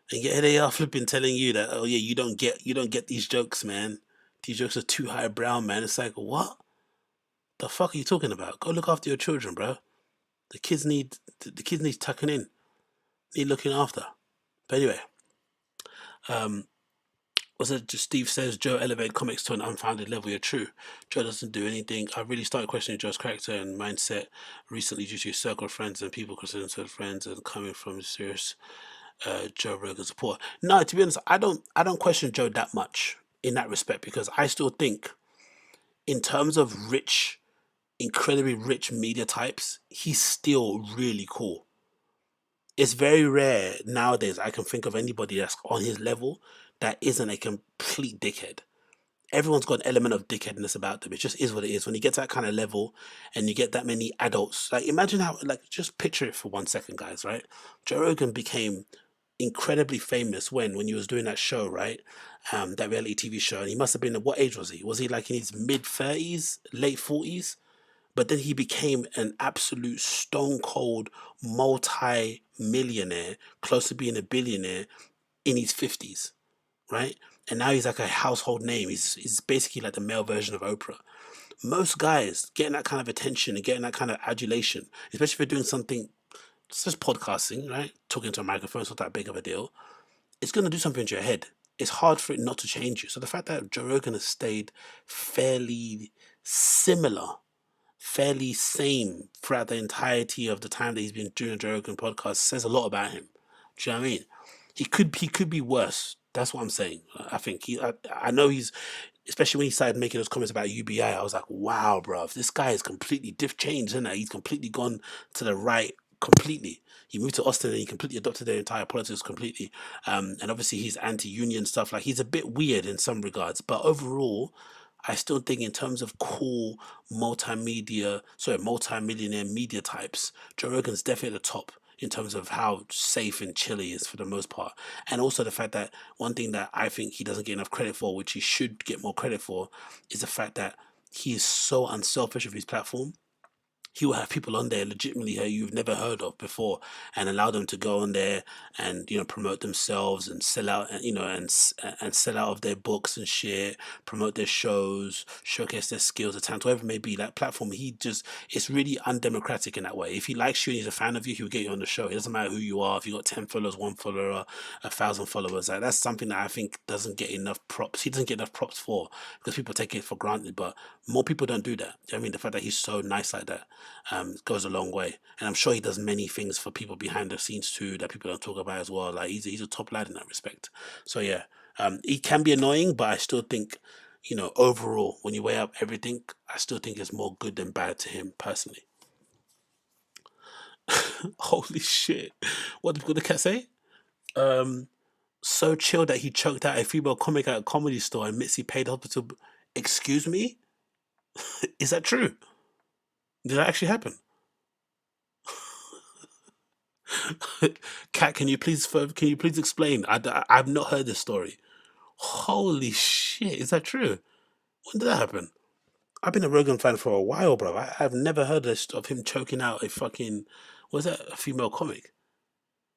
[SPEAKER 1] And yet they are flipping telling you that, oh yeah, you don't get these jokes, man. These jokes are too highbrow, man. It's like, what the fuck are you talking about? Go look after your children, bro. The kids need tucking in, need looking after. But anyway, Steve says Joe elevated comics to an unfounded level. You're true. Joe doesn't do anything. I really started questioning Joe's character and mindset recently due to his circle of friends and people considering themselves friends and coming from serious Joe Rogan support. No, to be honest, I don't question Joe that much in that respect, because I still think, in terms of incredibly rich media types, he's still really cool. It's very rare nowadays I can think of anybody that's on his level that isn't a complete dickhead. Everyone's got an element of dickheadness about them. It just is what it is. When you get to that kind of level and you get that many adults, like, imagine how, like, just picture it for 1 second, guys, right? Joe Rogan became incredibly famous when he was doing that show, right? That reality TV show. And he must have been, what age was he? Was he like in his mid-30s, late 40s? But then he became an absolute stone cold multi-millionaire, close to being a billionaire in his 50s, right? And now he's like a household name. He's basically like the male version of Oprah. Most guys getting that kind of attention and getting that kind of adulation, especially if you're doing something, it's just podcasting, right? Talking to a microphone, it's not that big of a deal. It's going to do something to your head. It's hard for it not to change you. So the fact that Joe Rogan has stayed fairly similar, fairly same throughout the entirety of the time that he's been doing a Joe Rogan podcast says a lot about him. Do you know what I mean? He could be worse. That's what I'm saying. I think I know he's, especially when he started making those comments about UBI, I was like, wow, bro, this guy is completely changed, isn't it? He's completely gone to the right, completely. He moved to Austin and he completely adopted their entire politics completely. And obviously he's anti-union stuff. Like, he's a bit weird in some regards, but overall, I still think in terms of cool multi-millionaire media types, Joe Rogan's definitely at the top in terms of how safe and chill he is for the most part. And also the fact that one thing that I think he doesn't get enough credit for, which he should get more credit for, is the fact that he is so unselfish with his platform. He will have people on there legitimately who you've never heard of before, and allow them to go on there and, you know, promote themselves and sell out, and, you know, and sell out of their books and shit, promote their shows, showcase their skills, their talent, whatever it may be. That platform, it's really undemocratic in that way. If he likes you and he's a fan of you, he'll get you on the show. It doesn't matter who you are. If you got 10 followers, 1 follower, or 1,000 followers, that's something that I think doesn't get enough props. He doesn't get enough props for, because people take it for granted. But more people don't do that. You know what I mean? The fact that he's so nice like that goes a long way. And I'm sure he does many things for people behind the scenes too that people don't talk about as well. Like, he's a top lad in that respect. So yeah, he can be annoying, but I still think you know, overall, when you weigh up everything, I still think it's more good than bad to him personally. Holy shit! What did the cat say? So chill that he choked out a female comic at a comedy store and Mitzi paid the hospital. Excuse me? Is that true? Did that actually happen? Kat, can you please explain? I've not heard this story. Holy shit, is that true? When did that happen? I've been a Rogan fan for a while, bro. I've never heard of him choking out a fucking, was that a female comic?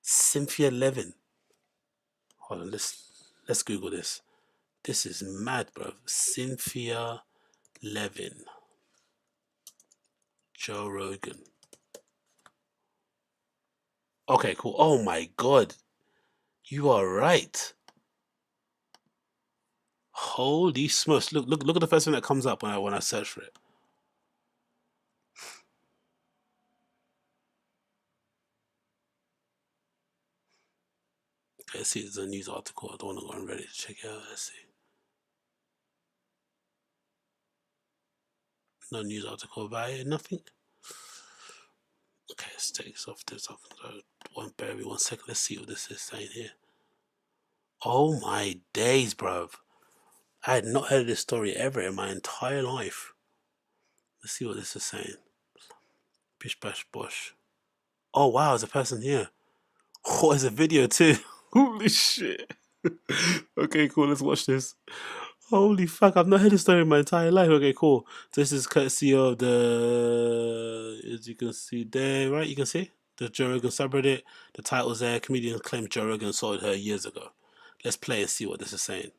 [SPEAKER 1] Cynthia Levin. Hold on, let's Google this. This is mad, bro. Cynthia Levin. Joe Rogan. Okay, cool. Oh my god. You are right. Holy smokes. Look at the first thing that comes up when I search for it. Okay, let's see, there's a news article. I don't want to go on Reddit to check it out. Let's see. No news article about it, nothing. Okay, let's take this off this. Bear me 1 second. Let's see what this is saying here. Oh my days, bruv. I had not heard this story ever in my entire life. Let's see what this is saying. Bish bash bosh. Oh wow, there's a person here. Oh, there's a video too. Holy shit. Okay, cool. Let's watch this. Holy fuck, I've not heard this story in my entire life. Okay, cool. This is courtesy of the, as you can see there, right? You can see the Joe Rogan subreddit. The title's there. Comedian claimed Joe Rogan sold her years ago. Let's play and see what this is saying.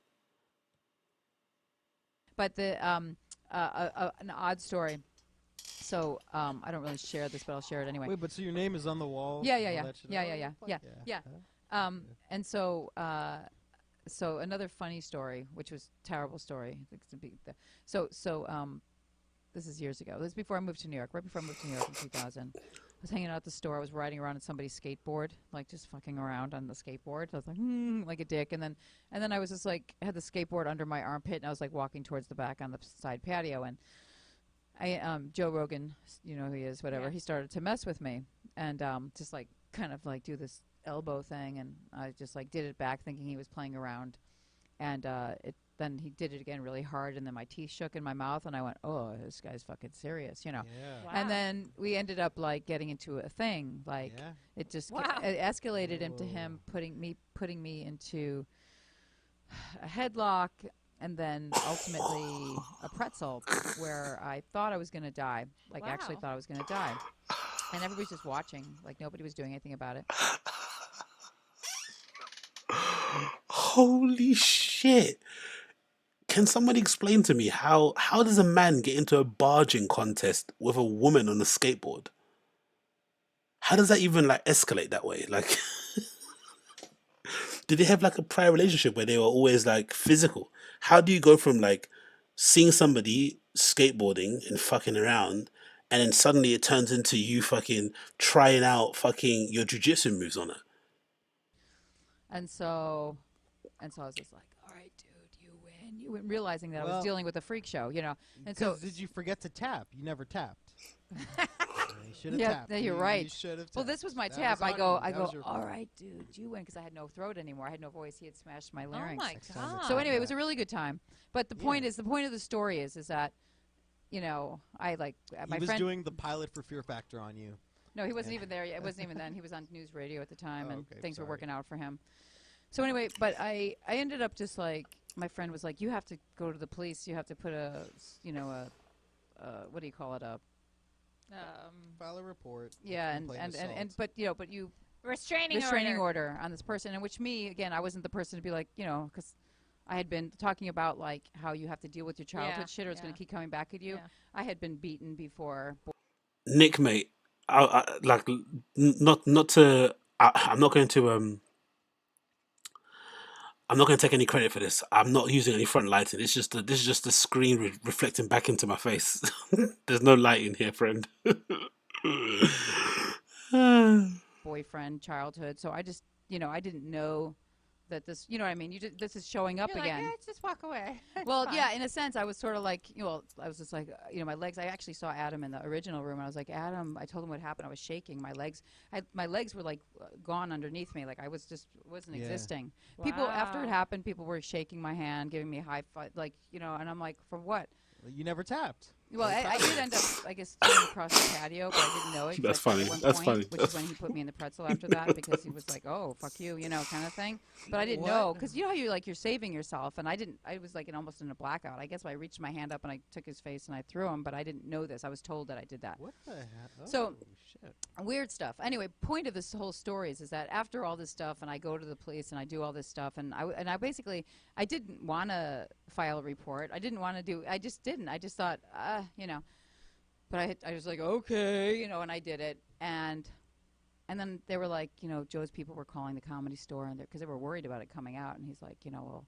[SPEAKER 13] But the an odd story. So I don't really share this, but I'll share it anyway.
[SPEAKER 14] Wait, but so your name is on the wall?
[SPEAKER 13] Yeah. And so so another funny story, which was a terrible story. So this is years ago. This is before I moved to New York. Right before I moved to New York in 2000. I was hanging out at the store. I was riding around on somebody's skateboard, like just fucking around on the skateboard. I was like a dick. And then I was just like, had the skateboard under my armpit, and I was like walking towards the back on the side patio. And Joe Rogan, you know who he is, whatever. Yeah. He started to mess with me and just like kind of like do this elbow thing, and I just like did it back, thinking he was playing around. And then he did it again really hard, and then my teeth shook in my mouth, and I went, "Oh, this guy's fucking serious," you know. Yeah. Wow. And then we ended up like getting into a thing, like it just it escalated into him putting me into a headlock. And then ultimately a pretzel where I thought I was going to die. Like actually thought I was going to die. And everybody's just watching. Like nobody was doing anything about it.
[SPEAKER 1] Holy shit. Can somebody explain to me how does a man get into a barging contest with a woman on a skateboard? How does that even like escalate that way? Like did they have like a prior relationship where they were always like physical? How do you go from like seeing somebody skateboarding and fucking around, and then suddenly it turns into you fucking trying out fucking your jujitsu moves on it?
[SPEAKER 13] And so I was just like, all right, dude, you win, realizing that I was dealing with a freak show, you know. And so
[SPEAKER 14] did you forget to tap? You never tapped.
[SPEAKER 13] Yeah, you're right. Well, this was my tap. I go, all right, dude, you win, because I had no throat anymore. I had no voice. He had smashed my larynx.
[SPEAKER 5] Oh, my God.
[SPEAKER 13] So anyway, it was a really good time. But the point is, the point of the story is that, you know, I like, my friend.
[SPEAKER 14] He was doing the pilot for Fear Factor on you.
[SPEAKER 13] No, he wasn't even there yet. It wasn't even then. He was on news radio at the time, and things were working out for him. So anyway, but I ended up just like, my friend was like, you have to go to the police. You have to put a, you know, what do you call it,
[SPEAKER 14] file a report.
[SPEAKER 13] Yeah, but you know, but you
[SPEAKER 5] restraining
[SPEAKER 13] order on this person, and which me again, I wasn't the person to be like, you know, because I had been talking about like how you have to deal with your childhood shit, or it's going to keep coming back at you. Yeah. I had been beaten before.
[SPEAKER 1] Nick, mate, I like not to. I'm not going to. I'm not going to take any credit for this. I'm not using any front lighting. This is just the screen reflecting back into my face. There's no light in here, friend.
[SPEAKER 13] Boyfriend, childhood. So I just, you know, I didn't know that this, you know what I mean? This is showing up
[SPEAKER 15] You're
[SPEAKER 13] again.
[SPEAKER 15] Like, just walk away. It's
[SPEAKER 13] Well,
[SPEAKER 15] fine.
[SPEAKER 13] yeah, in a sense, I was sort of like, I was just like, my legs. I actually saw Adam in the original room, and I was like, Adam. I told him what happened. I was shaking. My legs were like gone underneath me. Like I wasn't existing. People after it happened, people were shaking my hand, giving me a high five, like and I'm like, for what?
[SPEAKER 14] Well, you never tapped.
[SPEAKER 13] Well, I did end up, I guess, going across the patio, but I didn't know it.
[SPEAKER 1] That's funny. That's funny.
[SPEAKER 13] Which is when he put me in the pretzel after that, because he was like, "Oh, fuck you," kind of thing. But I didn't know, because you know how you're saving yourself, and I didn't. I was like almost in a blackout. I guess I reached my hand up and I took his face and I threw him, but I didn't know this. I was told that I did that.
[SPEAKER 14] What the heck? Oh,
[SPEAKER 13] So,
[SPEAKER 14] shit.
[SPEAKER 13] weird stuff. Anyway, point of this whole story is that after all this stuff, and I go to the police and I do all this stuff, and I basically I didn't want to file a report. I didn't want to do. I just didn't. I just thought, But I was like, okay, and I did it, and then they were like, Joe's people were calling the Comedy Store, and because they were worried about it coming out, and he's like, well,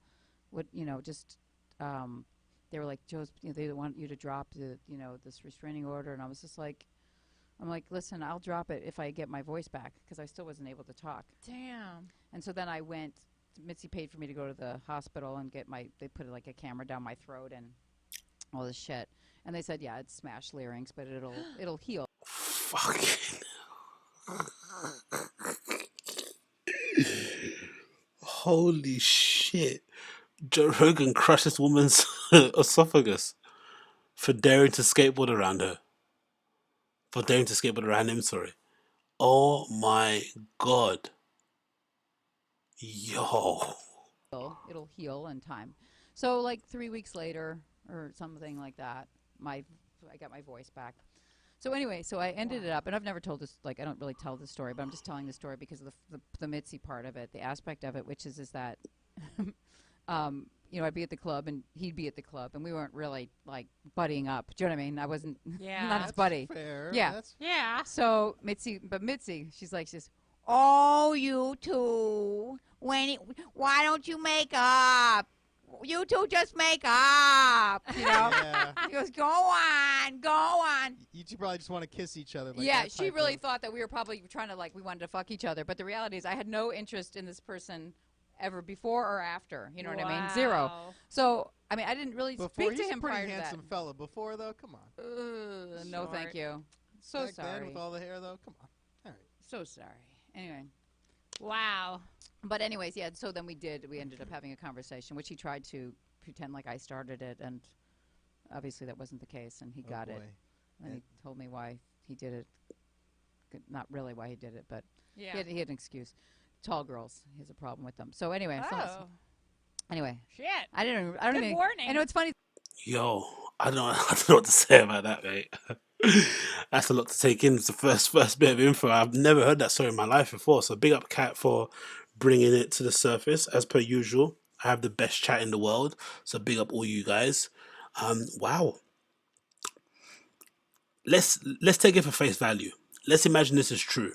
[SPEAKER 13] what, they were like, Joe's, they want you to drop the, this restraining order, and I was just like, I'm like, listen, I'll drop it if I get my voice back, because I still wasn't able to talk.
[SPEAKER 15] Damn.
[SPEAKER 13] And so then I went. Mitzi paid for me to go to the hospital and get they put like a camera down my throat and all this shit. And they said, yeah, it's smashed larynx, but it'll heal.
[SPEAKER 1] Fucking. Holy shit. Joe Rogan crushed this woman's esophagus for daring to skateboard around her. For daring to skateboard around him, sorry. Oh my God. Yo.
[SPEAKER 13] It'll heal in time. So like 3 weeks later or something like that, I got my voice back. So anyway, I ended it up, and I've never told this, like I don't really tell this story, but I'm just telling the story because of the Mitzi part of it, the aspect of it, which is that, I'd be at the club and he'd be at the club, and we weren't really like buddying up. Do you know what I mean? I wasn't not his buddy.
[SPEAKER 14] Fair.
[SPEAKER 13] Yeah.
[SPEAKER 15] Yeah.
[SPEAKER 13] So Mitzi, she's like, oh, you two, why don't you make up? You two just make up,
[SPEAKER 14] Yeah.
[SPEAKER 13] He goes, go on.
[SPEAKER 14] You two probably just want to kiss each other. Like
[SPEAKER 13] Yeah,
[SPEAKER 14] that
[SPEAKER 13] she
[SPEAKER 14] type
[SPEAKER 13] really
[SPEAKER 14] of-
[SPEAKER 13] thought that we were probably trying to, like, we wanted to fuck each other. But the reality is I had no interest in this person ever before or after. You know what I mean? Zero. So, I mean, I didn't really speak to
[SPEAKER 14] he's
[SPEAKER 13] him
[SPEAKER 14] a pretty
[SPEAKER 13] prior to that.
[SPEAKER 14] handsome fella. Before, though, come on.
[SPEAKER 13] No, thank you. So
[SPEAKER 14] Back
[SPEAKER 13] sorry.
[SPEAKER 14] then, with all the hair, though, come on. All right.
[SPEAKER 13] So sorry. Anyway.
[SPEAKER 15] Wow.
[SPEAKER 13] But anyways, yeah, so then we ended up having a conversation, which he tried to pretend like I started it, and obviously that wasn't the case, and he got it. And he told me why he did it. Not really why he did it, but
[SPEAKER 15] Yeah.
[SPEAKER 13] he had an excuse. Tall girls, he has a problem with them. So anyway,
[SPEAKER 15] Shit.
[SPEAKER 13] I don't
[SPEAKER 15] Good
[SPEAKER 13] even.
[SPEAKER 15] warning.
[SPEAKER 13] I know it's funny.
[SPEAKER 1] Yo, I don't know what to say about that, mate. That's a lot to take in. It's the first bit of info. I've never heard that story in my life before. So big up Kat for bringing it to the surface. As per usual, I have the best chat in the world. So big up all you guys. Wow. Let's take it for face value. Let's imagine this is true.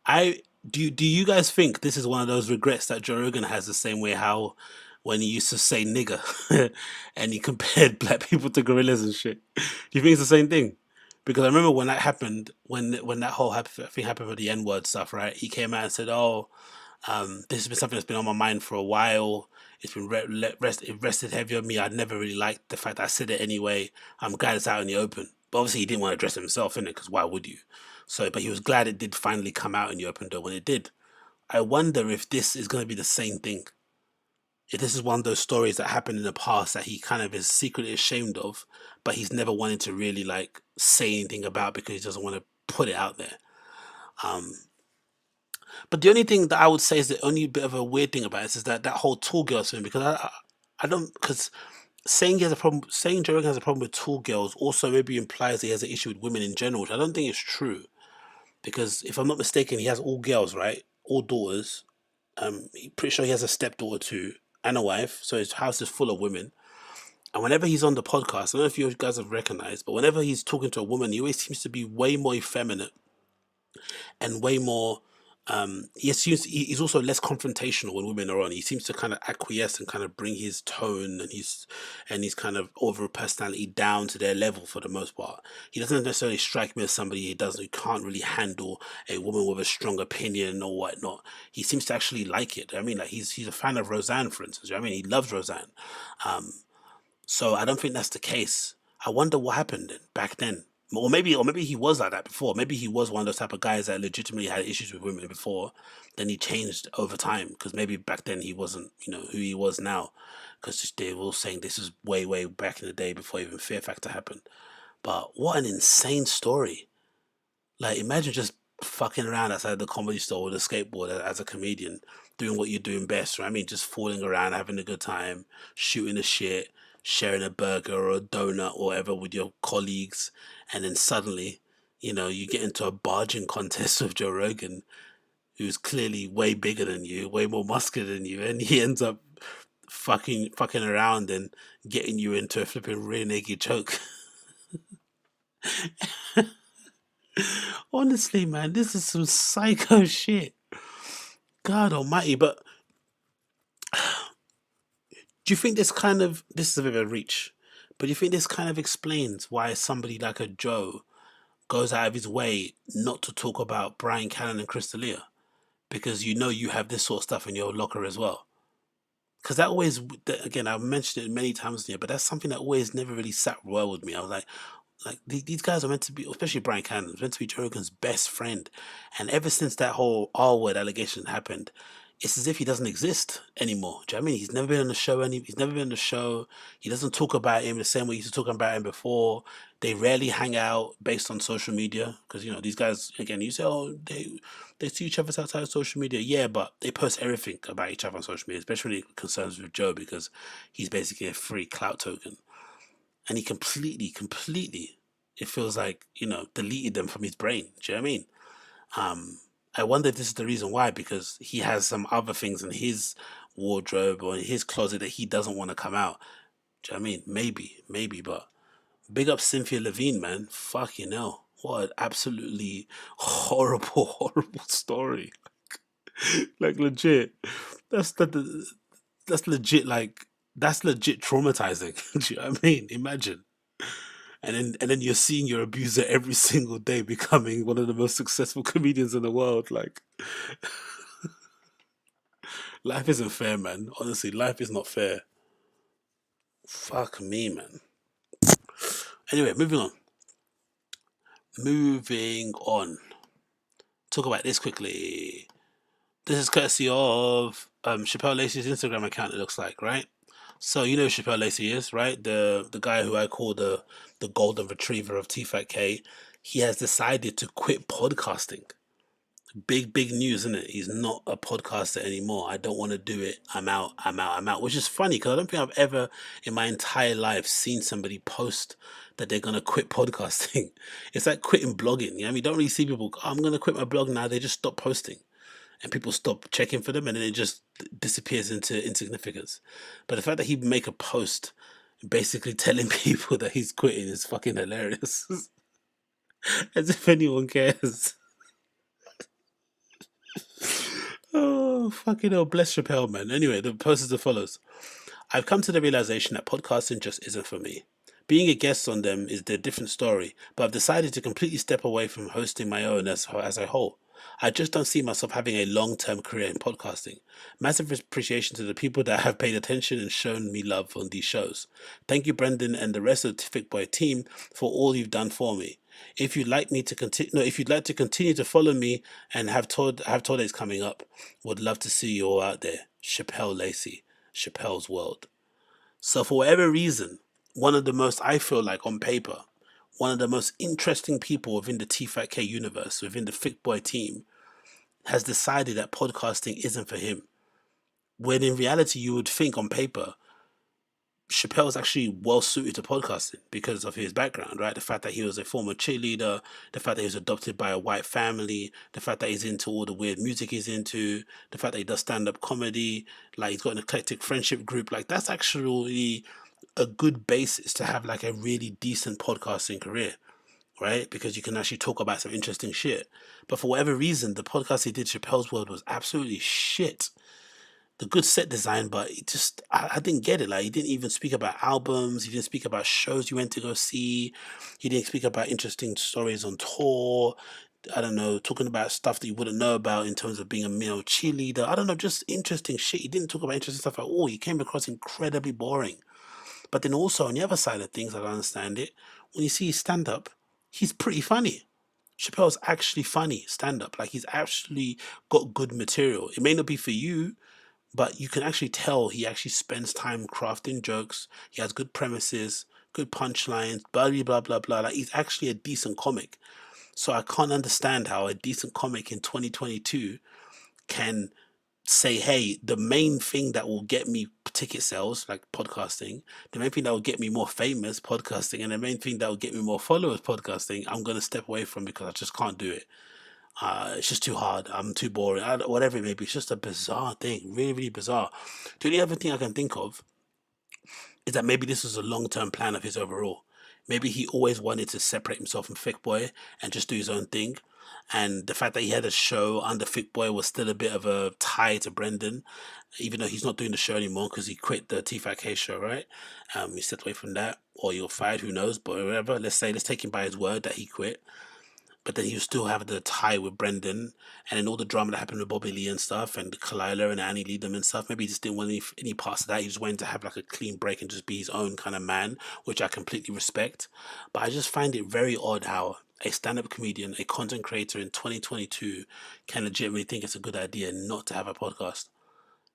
[SPEAKER 1] Do you guys think this is one of those regrets that Joe Rogan has, the same way how when he used to say nigger and he compared black people to gorillas and shit? Do you think it's the same thing? Because I remember when that happened, when that whole thing happened with the N-word stuff, right? He came out and said, "Oh, this has been something that's been on my mind for a while. It's been it rested heavy on me. I'd never really liked the fact that I said it anyway. I'm glad it's out in the open." But obviously he didn't want to address himself in it, because why would you? So, but he was glad it did finally come out in the open door when it did. I wonder if this is going to be the same thing. If this is one of those stories that happened in the past that he kind of is secretly ashamed of, but he's never wanted to really like say anything about because he doesn't want to put it out there. But the only thing that I would say is the only bit of a weird thing about this is that whole tall girls thing, because I don't, because saying Joe Rogan has a problem with tall girls also maybe implies that he has an issue with women in general, which I don't think is true. Because if I'm not mistaken, he has all girls, right? All daughters. Pretty sure he has a stepdaughter too, and a wife. So his house is full of women. And whenever he's on the podcast, I don't know if you guys have recognized, but whenever he's talking to a woman, he always seems to be way more effeminate and way more he's also less confrontational when women are on. He seems to kind of acquiesce and kind of bring his tone and his kind of overall personality down to their level for the most part. He doesn't necessarily strike me as somebody who can't really handle a woman with a strong opinion or whatnot. He seems to actually like it. I mean, like he's a fan of Roseanne, for instance. I mean, he loves Roseanne. So I don't think that's the case. I wonder what happened back then. Or maybe he was like that before. Maybe he was one of those type of guys that legitimately had issues with women before. Then he changed over time because maybe back then he wasn't, who he was now. Because they were all saying this is way, way back in the day before even Fear Factor happened. But what an insane story! Like imagine just fucking around outside the comedy store with a skateboard as a comedian, doing what you're doing best. Right? I mean, just fooling around, having a good time, shooting the shit, sharing a burger or a donut or whatever with your colleagues, and then suddenly, you get into a barging contest with Joe Rogan, who's clearly way bigger than you, way more muscular than you, and he ends up fucking around and getting you into a flipping rear naked choke. Honestly, man, this is some psycho shit. God almighty, but do you think this is a bit of a reach, but do you think this kind of explains why somebody like a Joe goes out of his way not to talk about Bryan Callen and Chris D'Elia? Because you have this sort of stuff in your locker as well. Because that always, again, I've mentioned it many times here, but that's something that always never really sat well with me. I was like these guys are meant to be, especially Bryan Callen, meant to be Joe Rogan's best friend. And ever since that whole R-word allegation happened, it's as if he doesn't exist anymore. Do you know what I mean? He's never been on the show. He's never been on the show. He doesn't talk about him the same way he used to talk about him before. They rarely hang out based on social media because these guys, again, you say, oh, they see each other outside of social media. Yeah, but they post everything about each other on social media, especially when it concerns with Joe because he's basically a free clout token, and he completely, it feels like deleted them from his brain. Do you know what I mean? I wonder if this is the reason why, because he has some other things in his wardrobe or in his closet that he doesn't want to come out. Do you know what I mean? Maybe, but big up Cynthia Levine, man. Fucking hell. What an absolutely horrible story. Like legit. That's legit, that's legit traumatizing. Do you know what I mean? Imagine. And then you're seeing your abuser every single day becoming one of the most successful comedians in the world. Like, life isn't fair, man. Honestly, life is not fair. Fuck me, man. Anyway, moving on. Talk about this quickly. This is courtesy of Shapel Lacey's Instagram account, it looks like, right? So you know who Shapel Lacey is, right? The guy who I call the golden retriever of Thiccc. He has decided to quit podcasting. Big news, isn't it? He's not a podcaster anymore. I don't want to do it. I'm out. Which is funny because I don't think I've ever in my entire life seen somebody post that they're going to quit podcasting. It's like quitting blogging. You know what I mean? You don't really see people, I'm going to quit my blog now. They just stop posting. And people stop checking for them, and then it just disappears into insignificance. But the fact that he make a post basically telling people that he's quitting is fucking hilarious. As if anyone cares. Oh, fucking hell. Bless Chappelle, man. Anyway, the post is as follows. I've come to the realization that podcasting just isn't for me. Being a guest on them is a different story, but I've decided to completely step away from hosting my own as a whole. I just don't see myself having a long-term career in podcasting. Massive appreciation to the people that have paid attention and shown me love on these shows. Thank you, Brendan, and the rest of the Thiccc Boy team for all you've done for me. If you'd like to continue to follow me and have tour dates coming up, would love to see you all out there. Shapel Lacey, Chappelle's World. So for whatever reason, one of the most, I feel like on paper, one of the most interesting people within the Thiccc universe, within the Thiccc Boy team, has decided that podcasting isn't for him. When in reality, you would think on paper, Chappelle's actually well suited to podcasting because of his background, right? The fact that he was a former cheerleader, the fact that he was adopted by a white family, the fact that he's into all the weird music he's into, the fact that he does stand-up comedy, like he's got an eclectic friendship group, like that's actually a good basis to have like a really decent podcasting career. right? Because you can actually talk about some interesting shit. But for whatever reason, the podcast he did, Chappelle's World, was absolutely shit. The good set design, but it just, I didn't get it. Like, he didn't even speak about albums. He didn't speak about shows you went to go see. He didn't speak about interesting stories on tour. I don't know, talking about stuff that you wouldn't know about in terms of being a male cheerleader. I don't know, just interesting shit. He didn't talk about interesting stuff at all. He came across incredibly boring. But then also on the other side of things, I don't understand it. When you see his stand-up, he's pretty funny. Chappelle's actually funny stand-up. Like, he's actually got good material. It may not be for you, but you can actually tell he actually spends time crafting jokes. He has good premises, good punchlines, blah, blah, blah, blah. Like, he's actually a decent comic. So I can't understand how a decent comic in 2022 can say, hey, the main thing that will get me ticket sales, like podcasting, the main thing that will get me more famous, podcasting, and the main thing that will get me more followers, podcasting, I'm going to step away from because I just can't do it. It's just too hard. I'm too boring. Whatever it may be. It's just a bizarre thing. Really, really bizarre. The only other thing I can think of is that maybe this was a long-term plan of his overall. Maybe he always wanted to separate himself from Thiccc Boy and just do his own thing. And the fact that he had a show under Thiccc Boy was still a bit of a tie to Brendan, even though he's not doing the show anymore because he quit the Thiccc show, right? He stepped away from that, or you're fired, who knows, but whatever. Let's take him by his word that he quit. But then he still have the tie with Brendan, and then all the drama that happened with Bobby Lee and stuff, and Kalila and Annie Leadham and stuff. Maybe he just didn't want any parts of that. He just wanted to have like a clean break and just be his own kind of man, which I completely respect. But I just find it very odd how a stand-up comedian, a content creator in 2022 can legitimately think it's a good idea not to have a podcast.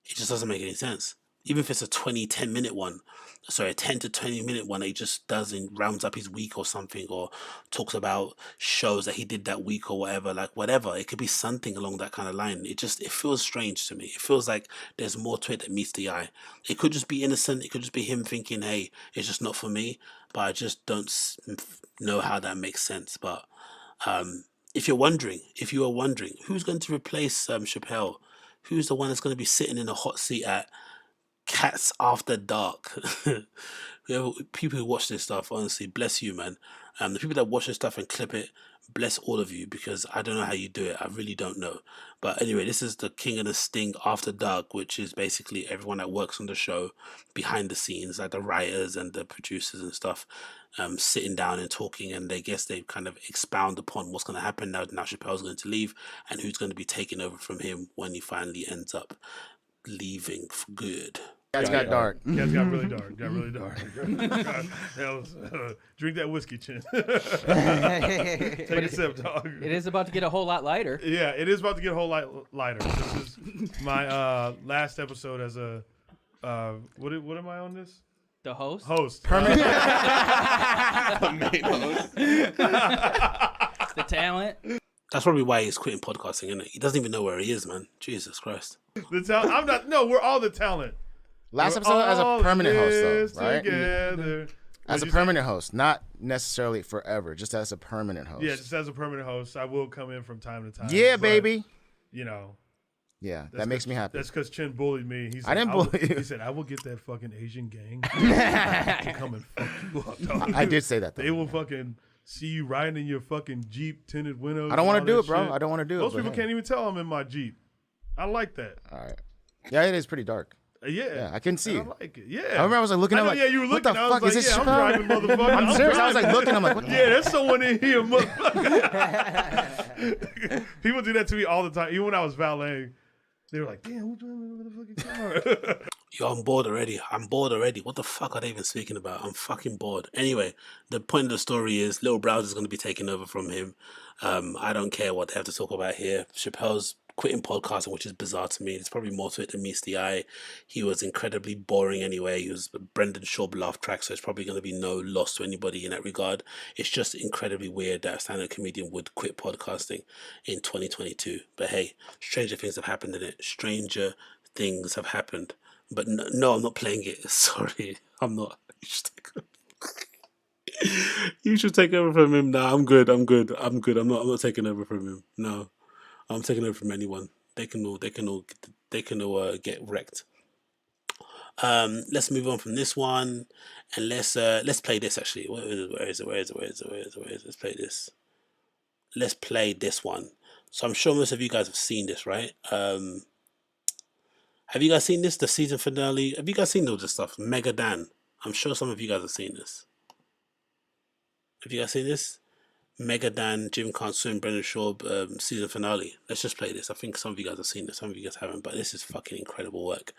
[SPEAKER 1] It just doesn't make any sense. Even if it's a 10-minute one, sorry, a 10 to 20-minute one, he just does and rounds up his week or something, or talks about shows that he did that week or whatever, like whatever. It could be something along that kind of line. It feels strange to me. It feels like there's more to it that meets the eye. It could just be innocent. It could just be him thinking, hey, it's just not for me. But I just don't know how that makes sense. But if you are wondering, who's going to replace Chappelle? Who's the one that's going to be sitting in a hot seat at Cats After Dark? People who watch this stuff, honestly, bless you, man. The people that watch this stuff and clip it, bless all of you, because I don't know how you do it. I really don't know. But anyway, this is the King of the Sting After Dark, which is basically everyone that works on the show behind the scenes, like the writers and the producers and stuff, sitting down and talking, and they kind of expound upon what's going to happen now Chappelle's going to leave, and who's going to be taking over from him when he finally ends up leaving for good.
[SPEAKER 16] Guys got dark.
[SPEAKER 9] Guys got really dark. Drink that whiskey, Chin. Take a sip, dog.
[SPEAKER 17] It is about to get a whole lot lighter.
[SPEAKER 9] Yeah, it is about to get a whole lot lighter. This is my last episode as a what am I on this?
[SPEAKER 17] The host.
[SPEAKER 9] Permanent.
[SPEAKER 11] The main host.
[SPEAKER 17] The talent.
[SPEAKER 1] That's probably why he's quitting podcasting, isn't it? He doesn't even know where he is, man. Jesus Christ.
[SPEAKER 9] The talent. I'm not. No, we're all the talent.
[SPEAKER 16] Last
[SPEAKER 9] We're
[SPEAKER 16] episode as a
[SPEAKER 9] all
[SPEAKER 16] permanent host,
[SPEAKER 9] this
[SPEAKER 16] though, right?
[SPEAKER 9] Together.
[SPEAKER 16] As a permanent host, not necessarily forever, just as a permanent host.
[SPEAKER 9] Yeah, just as a permanent host, I will come in from time to time.
[SPEAKER 16] Yeah,
[SPEAKER 9] but,
[SPEAKER 16] baby.
[SPEAKER 9] You know.
[SPEAKER 16] Yeah, that makes me happy.
[SPEAKER 9] That's because Chin bullied me. He said,
[SPEAKER 16] I didn't bully you.
[SPEAKER 9] He said, I will get that fucking Asian gang to come and fuck you up, dog.
[SPEAKER 16] I did say that, though.
[SPEAKER 9] They will fucking see you riding in your fucking Jeep tinted windows.
[SPEAKER 16] I don't want to do it, bro.
[SPEAKER 9] Shit.
[SPEAKER 16] I don't want to do it.
[SPEAKER 9] Most people can't even tell I'm in my Jeep. I like that.
[SPEAKER 16] All right. Yeah, it is pretty dark.
[SPEAKER 9] Yeah,
[SPEAKER 16] I can see you.
[SPEAKER 9] I like it. Yeah,
[SPEAKER 16] I remember I was like looking.
[SPEAKER 9] I know,
[SPEAKER 16] I'm like,
[SPEAKER 9] yeah, you were
[SPEAKER 16] what
[SPEAKER 9] looking.
[SPEAKER 16] the
[SPEAKER 9] I was
[SPEAKER 16] fuck
[SPEAKER 9] like,
[SPEAKER 16] is this?
[SPEAKER 9] I'm
[SPEAKER 16] Chappelle?
[SPEAKER 9] driving, motherfucker.
[SPEAKER 16] I'm serious. I was like looking. I'm like, what the
[SPEAKER 9] yeah, there's someone in here, motherfucker. People do that to me all the time. Even when I was valeting, they were like, "Damn, who's driving the fucking car?"
[SPEAKER 1] Yo, I'm bored already. What the fuck are they even speaking about? I'm fucking bored. Anyway, the point of the story is Lil Browser's going to be taking over from him. I don't care what they have to talk about here. Chappelle's quitting podcasting, which is bizarre to me. There's probably more to it than meets the eye. He was incredibly boring anyway. He was Brendan Schaub laugh track, so it's probably going to be no loss to anybody in that regard. It's just incredibly weird that a stand-up comedian would quit podcasting in 2022. But hey, stranger things have happened in it. Stranger things have happened. But no, I'm not playing it. Sorry, I'm not. You should take over from him. Nah, I'm good. I'm not taking over from him. No, I'm taking over from anyone. They can all get wrecked. Let's move on from this one, and let's play this actually. Where is it? Let's play this. Let's play this one. So I'm sure most of you guys have seen this, right? Have you guys seen this? The season finale. Have you guys seen all this stuff? Mega Dan. I'm sure some of you guys have seen this. Have you guys seen this? Mega Dan, Jim Can't Swim, Brendan Schaub season finale. Let's just play this. I think some of you guys have seen this, some of you guys haven't, but this is fucking incredible work.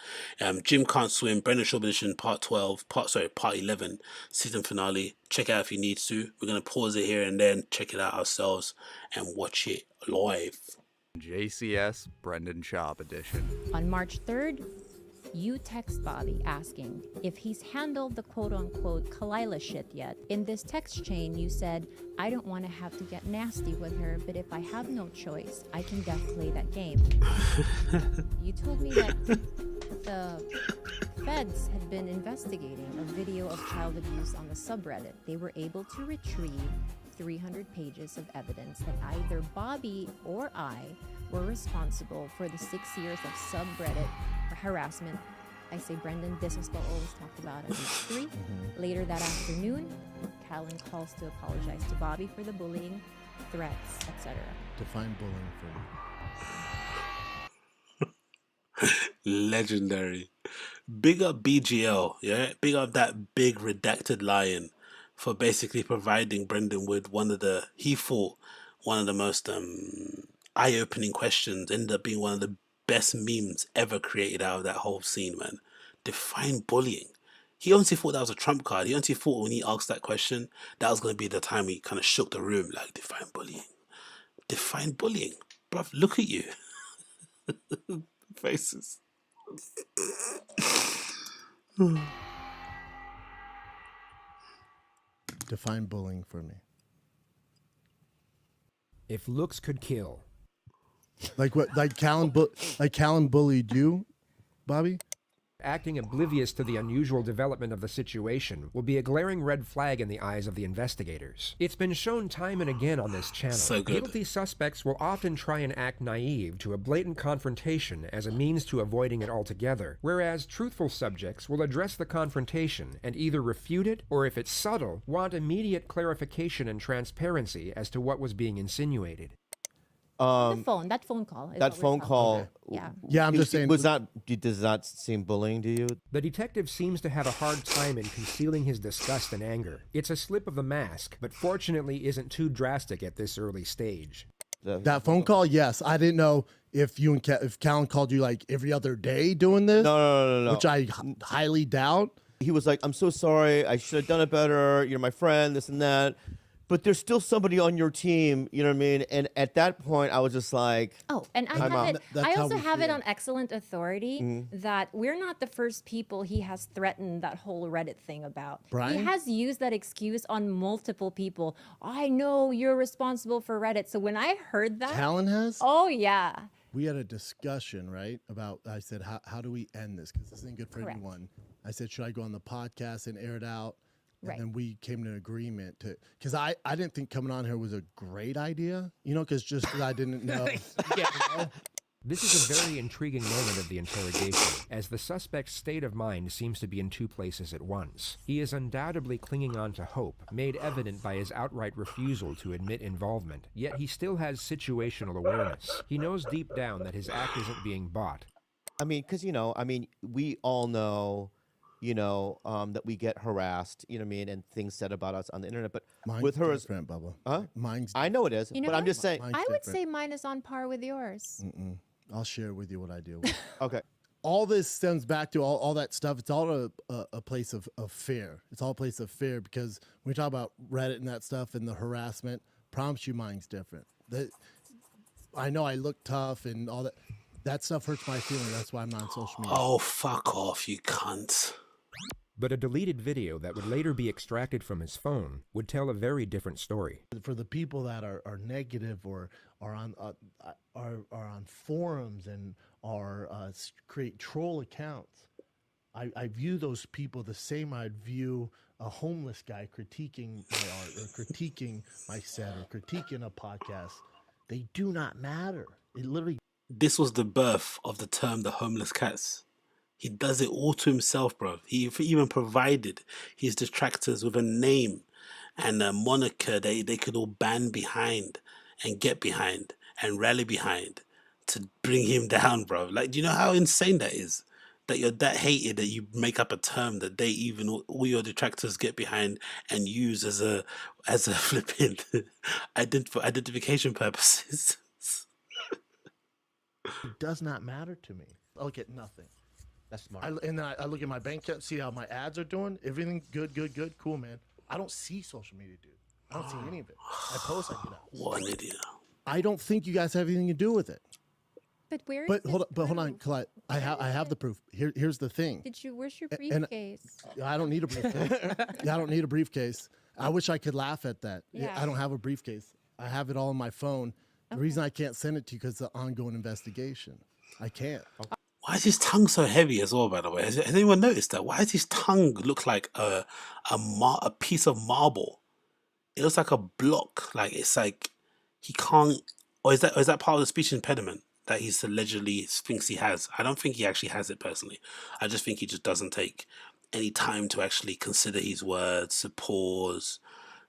[SPEAKER 1] Jim Can't Swim, Brendan Schaub edition, part 11, season finale. Check it out if you need to. We're gonna pause it here and then check it out ourselves and watch it live.
[SPEAKER 18] JCS Brendan Schaub edition.
[SPEAKER 19] On March 3rd, you text Bobby asking if he's handled the quote-unquote Kalila shit yet. In this text chain, you said, I don't want to have to get nasty with her, but if I have no choice, I can definitely play that game. You told me that the feds had been investigating a video of child abuse on the subreddit. They were able to retrieve 300 pages of evidence that either Bobby or I were responsible for the 6 years of subreddit harassment. I say, Brendan, this is what always talked about at age 3. Later that afternoon, Callen calls to apologize to Bobby for the bullying, threats, etc.
[SPEAKER 10] Define bullying for me.
[SPEAKER 1] Legendary. Big up BGL, yeah? Big up that big redacted lion for basically providing Brendan with he thought one of the most eye-opening questions, ended up being one of the best memes ever created out of that whole scene, man. Define bullying. He honestly thought that was a trump card. He honestly thought when he asked that question, that was going to be the time he kind of shook the room, like, define bullying. Define bullying. Bruv, look at you. Faces.
[SPEAKER 10] Define bullying for me.
[SPEAKER 20] If looks could kill.
[SPEAKER 10] Like what? Like Callen bullied you, Bobby?
[SPEAKER 20] Acting oblivious to the unusual development of the situation will be a glaring red flag in the eyes of the investigators. It's been shown time and again on this channel.
[SPEAKER 1] So good.
[SPEAKER 20] Guilty suspects will often try and act naive to a blatant confrontation as a means to avoiding it altogether, whereas truthful subjects will address the confrontation and either refute it, or if it's subtle, want immediate clarification and transparency as to what was being insinuated.
[SPEAKER 19] That phone call.
[SPEAKER 21] That phone call.
[SPEAKER 19] Yeah.
[SPEAKER 10] Yeah, I'm just saying.
[SPEAKER 21] Does not seem bullying to you?
[SPEAKER 20] The detective seems to have a hard time in concealing his disgust and anger. It's a slip of the mask, but fortunately isn't too drastic at this early stage.
[SPEAKER 10] That phone call, yes. I didn't know if if Callen called you like every other day doing this.
[SPEAKER 21] No.
[SPEAKER 10] Which I highly doubt.
[SPEAKER 21] He was like, I'm so sorry. I should have done it better. You're my friend, this and that. But there's still somebody on your team, you know what I mean? And at that point, I was just like,
[SPEAKER 19] oh, and I have it. I also have it on excellent authority that we're not the first people he has threatened that whole Reddit thing about.
[SPEAKER 10] Bryan?
[SPEAKER 19] He has used that excuse on multiple people. I know you're responsible for Reddit. So when I heard that,
[SPEAKER 10] Callen has?
[SPEAKER 19] Oh yeah.
[SPEAKER 10] We had a discussion, right? About, I said, how do we end this? Because this isn't good for anyone. I said, should I go on the podcast and air it out? And then we came to an agreement because I didn't think coming on here was a great idea, because I didn't know.
[SPEAKER 20] This is a very intriguing moment of the interrogation, as the suspect's state of mind seems to be in two places at once. He is undoubtedly clinging on to hope, made evident by his outright refusal to admit involvement, yet he still has situational awareness. He knows deep down that his act isn't being bought.
[SPEAKER 21] I mean, because, we all know, that we get harassed, you know what I mean, and things said about us on the internet. But
[SPEAKER 10] Mine's
[SPEAKER 21] with her,
[SPEAKER 10] different, Bubba.
[SPEAKER 21] Huh?
[SPEAKER 10] Mine's.
[SPEAKER 21] I know it is, but I'm just saying.
[SPEAKER 19] I would say mine is on par with yours.
[SPEAKER 10] I'll share with you what I do.
[SPEAKER 21] Okay.
[SPEAKER 10] All this stems back to all that stuff. It's all a place of fear. It's all a place of fear because when we talk about Reddit and that stuff and the harassment, promise you mine's different. I know I look tough and all that. That stuff hurts my feelings. That's why I'm not on social media.
[SPEAKER 1] Oh, fuck off, you cunt.
[SPEAKER 20] But a deleted video that would later be extracted from his phone would tell a very different story.
[SPEAKER 10] For the people that are negative or are on forums and create troll accounts, I view those people the same I'd view a homeless guy critiquing my art or critiquing my set or critiquing a podcast. They do not matter. It literally.
[SPEAKER 1] This was the birth of the term the homeless cats. He does it all to himself, bro. He even provided his detractors with a name and a moniker they could all band behind and get behind and rally behind to bring him down, bro. Like, do you know how insane that is? That you're that hated that you make up a term that they even all your detractors get behind and use as a flipping for identification purposes.
[SPEAKER 10] It does not matter to me. I look at nothing.
[SPEAKER 21] That's smart.
[SPEAKER 10] And then I look at my bank account, see how my ads are doing. Everything good, cool, man. I don't see social media, dude. I don't see any of it. I post, I get out.
[SPEAKER 1] What an idiot.
[SPEAKER 10] I don't think you guys have anything to do with it.
[SPEAKER 19] But where?
[SPEAKER 10] But hold on, Clyde. I have the proof. Here's the thing.
[SPEAKER 19] Where's your
[SPEAKER 10] And-
[SPEAKER 19] briefcase?
[SPEAKER 10] I don't need a briefcase. I don't need a briefcase. I wish I could laugh at that.
[SPEAKER 19] Yeah.
[SPEAKER 10] I don't have a briefcase. I have it all on my phone. The reason I can't send it to you because the ongoing investigation. I can't.
[SPEAKER 1] Why is his tongue so heavy as well, by the way? Has anyone noticed that? Why does his tongue look like a piece of marble? It looks like a block. Like it's like he can't. Or is that part of the speech impediment that he's allegedly thinks he has? I don't think he actually has it personally. I just think he just doesn't take any time to actually consider his words, to pause,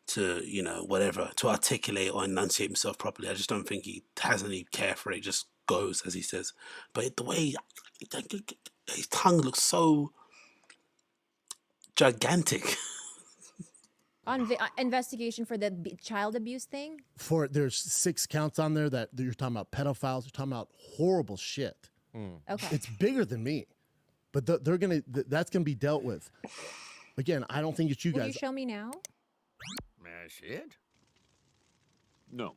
[SPEAKER 1] to whatever, to articulate or enunciate himself properly. I just don't think he has any care for it. It just goes as he says. But the way his tongue looks so gigantic.
[SPEAKER 19] On investigation for the child abuse thing?
[SPEAKER 10] There's 6 counts on there that you're talking about pedophiles. You're talking about horrible shit.
[SPEAKER 19] Okay.
[SPEAKER 10] It's bigger than me, but that's gonna be dealt with. Again, I don't think it's you
[SPEAKER 19] Will
[SPEAKER 10] guys.
[SPEAKER 19] you show me now?
[SPEAKER 18] Shit.
[SPEAKER 8] No.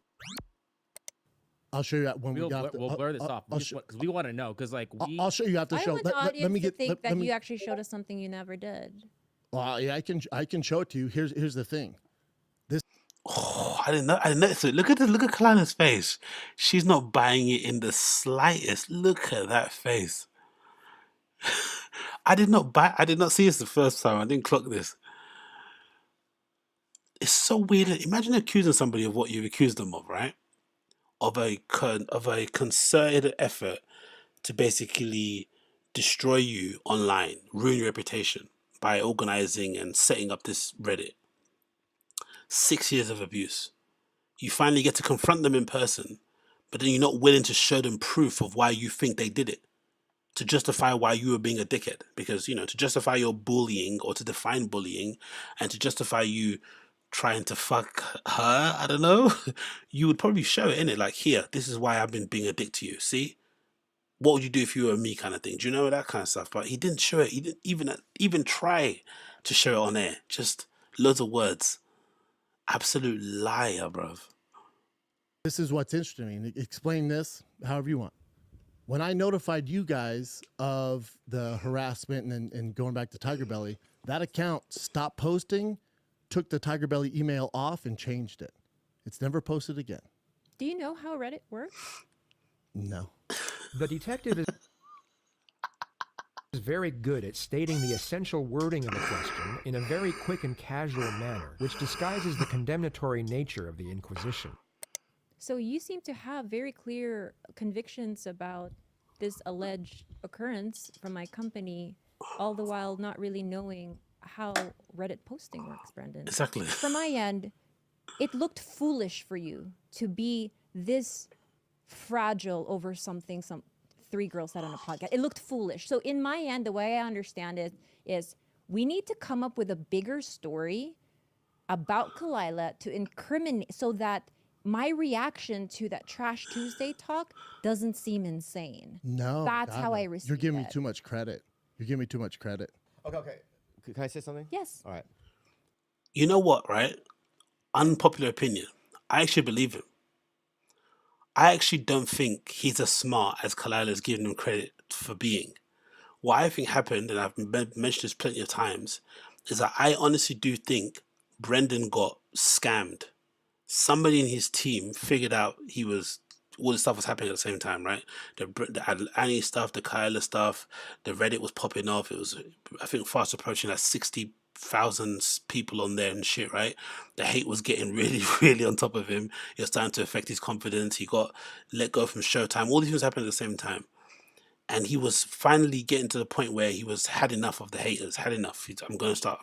[SPEAKER 10] I'll show you when
[SPEAKER 17] We'll
[SPEAKER 10] got.
[SPEAKER 17] we'll blur this off because we want to know. Because
[SPEAKER 10] I'll show you after the
[SPEAKER 19] I
[SPEAKER 10] show.
[SPEAKER 19] want the audience
[SPEAKER 10] let me
[SPEAKER 19] to
[SPEAKER 10] get.
[SPEAKER 19] think
[SPEAKER 10] let
[SPEAKER 19] that
[SPEAKER 10] me-
[SPEAKER 19] you actually showed us something you never did.
[SPEAKER 10] Well, yeah, I can show it to you. Here's the thing.
[SPEAKER 1] Oh, I didn't notice it. Look at Kalana's face. She's not buying it in the slightest. Look at that face. I did not see this the first time. I didn't clock this. It's so weird. Imagine accusing somebody of what you've accused them of, right? Of a concerted effort to basically destroy you online, ruin your reputation by organizing and setting up this Reddit. 6 years of abuse. You finally get to confront them in person, but then you're not willing to show them proof of why you think they did it, to justify why you were being a dickhead. Because, to justify your bullying or to define bullying and to justify you trying to fuck her, I don't know, you would probably show it, innit? Like, here, this is why I've been being a dick to you. See? What would you do if you were me, kind of thing? Do you know that kind of stuff? But he didn't show it. He didn't even try to show it on air. Just loads of words. Absolute liar, bruv.
[SPEAKER 10] This is what's interesting. Explain this however you want. When I notified you guys of the harassment and going back to Tiger Belly, that account stopped posting, took the Tiger Belly email off, and changed it. It's never posted again.
[SPEAKER 19] Do you know how Reddit works?
[SPEAKER 10] No.
[SPEAKER 20] The detective is very good at stating the essential wording of the question in a very quick and casual manner, which disguises the condemnatory nature of the Inquisition.
[SPEAKER 19] So you seem to have very clear convictions about this alleged occurrence from my company, all the while not really knowing how Reddit posting works, Brendan.
[SPEAKER 1] Exactly.
[SPEAKER 19] From my end, it looked foolish for you to be this fragile over something some 3 girls said on a podcast. It looked foolish. So in my end, the way I understand it is we need to come up with a bigger story about Kalila to incriminate so that my reaction to that Trash Tuesday talk doesn't seem insane.
[SPEAKER 10] No.
[SPEAKER 19] That's
[SPEAKER 10] God,
[SPEAKER 19] how
[SPEAKER 10] no.
[SPEAKER 19] I receive
[SPEAKER 10] You're giving me
[SPEAKER 19] it.
[SPEAKER 10] too much credit. You're giving me too much credit.
[SPEAKER 21] Okay. Can I say something?
[SPEAKER 19] Yes.
[SPEAKER 21] All right.
[SPEAKER 1] You know what, right? Unpopular opinion. I actually believe him. I actually don't think he's as smart as Kalila's giving him credit for being. What I think happened, and I've mentioned this plenty of times, is that I honestly do think Brendan got scammed. Somebody in his team figured out all this stuff was happening at the same time, right? The Annie stuff, the Kalila stuff, the Reddit was popping off. It was, I think, fast approaching like 60,000 people on there and shit, right? The hate was getting really, really on top of him. It was starting to affect his confidence. He got let go from Showtime. All these things happened at the same time. and he was finally getting to the point where he was had enough of the haters. Had enough. I'm gonna start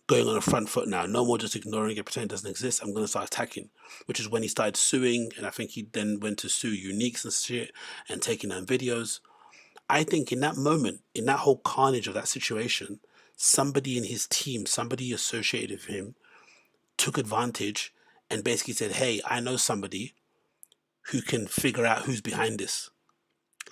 [SPEAKER 1] going on the front foot now. No more just ignoring it, pretending it doesn't exist. I'm gonna start attacking, which is when he started suing, and I think he then went to sue Uniques and shit and taking down videos. I think in that moment, in that whole carnage of that situation, somebody in his team, somebody associated with him, took advantage and basically said, hey, I know somebody who can figure out who's behind this.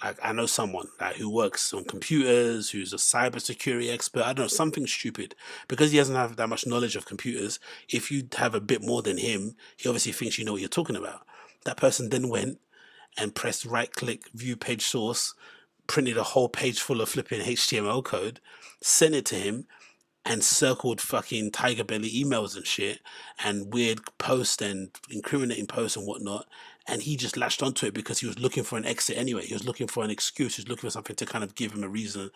[SPEAKER 1] Like, I know someone who works on computers, who's a cybersecurity expert. I don't know, something stupid. Because he doesn't have that much knowledge of computers, if you have a bit more than him, he obviously thinks you know what you're talking about. That person then went and pressed right-click, view page source, printed a whole page full of flipping HTML code, sent it to him, and circled fucking Tiger Belly emails and shit, and weird posts and incriminating posts and whatnot. And he just latched onto it because he was looking for an exit anyway. He was looking for an excuse. He was looking for something to kind of give him a reason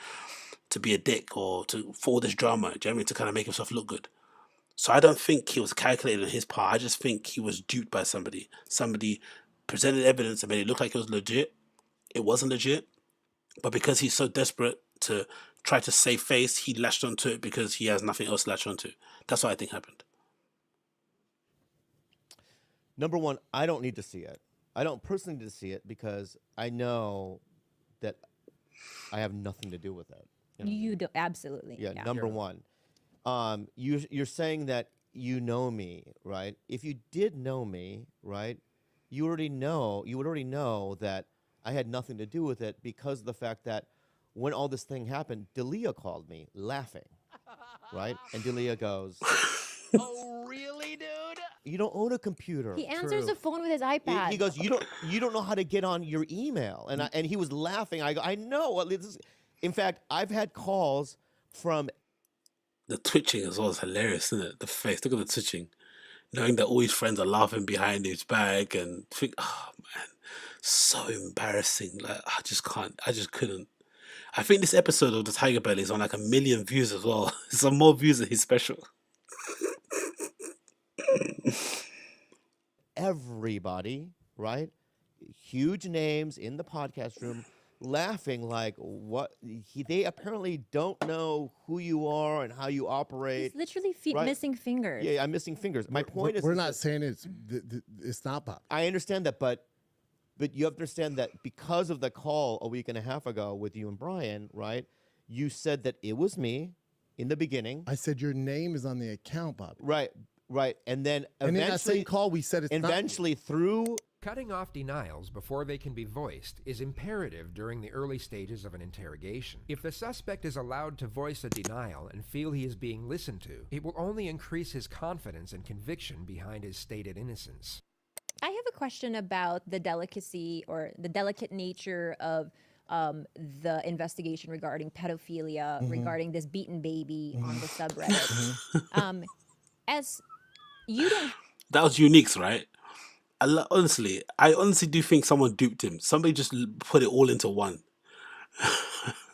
[SPEAKER 1] to be a dick or for all this drama. Do you know what I mean? To kind of make himself look good. So I don't think he was calculated on his part. I just think he was duped by somebody. Somebody presented evidence and made it look like it was legit. It wasn't legit. But because he's so desperate to try to save face, he latched onto it because he has nothing else to latch onto. That's what I think happened.
[SPEAKER 21] Number one, I don't need to see it. I don't personally need to see it because I know that I have nothing to do with it.
[SPEAKER 19] You do, absolutely.
[SPEAKER 21] Yeah, number one. You're saying that you know me, right? If you did know me, right, you would already know that I had nothing to do with it because of the fact that when all this thing happened, D'Elia called me laughing, right? And D'Elia goes,
[SPEAKER 12] "Oh, really, dude?
[SPEAKER 21] You don't own a computer."
[SPEAKER 19] He answers the phone with his iPad.
[SPEAKER 21] He goes, "You don't know how to get on your email," and he was laughing. I go, "I know." In fact, I've had calls from.
[SPEAKER 1] The twitching as well is hilarious, isn't it? The face. Look at the twitching, knowing that all his friends are laughing behind his back, and think, oh man, so embarrassing. Like I just couldn't. I think this episode of the Tiger Belly is on like 1 million views as well. It's on more views than his special.
[SPEAKER 21] Everybody, right? Huge names in the podcast room laughing like what they apparently don't know who you are and how you operate.
[SPEAKER 19] He's literally
[SPEAKER 21] right?
[SPEAKER 19] missing fingers.
[SPEAKER 21] Yeah, I'm missing fingers. My point is
[SPEAKER 10] we're not saying it's not Bob.
[SPEAKER 21] I understand that, but you have to understand that because of the call a week and a half ago with you and Bryan, right? You said that it was me in the beginning.
[SPEAKER 10] I said your name is on the account, Bob.
[SPEAKER 21] Right. And then eventually,
[SPEAKER 10] in that same call, we said it's
[SPEAKER 21] eventually
[SPEAKER 10] not
[SPEAKER 21] through.
[SPEAKER 20] Cutting off denials before they can be voiced is imperative during the early stages of an interrogation. If the suspect is allowed to voice a denial and feel he is being listened to, it will only increase his confidence and conviction behind his stated innocence.
[SPEAKER 19] I have a question about the delicacy or the delicate nature of the investigation regarding pedophilia, regarding this beaten baby on the subreddit. As you don't.
[SPEAKER 1] That was Unique's, right? I honestly do think someone duped him. Somebody just put it all into one.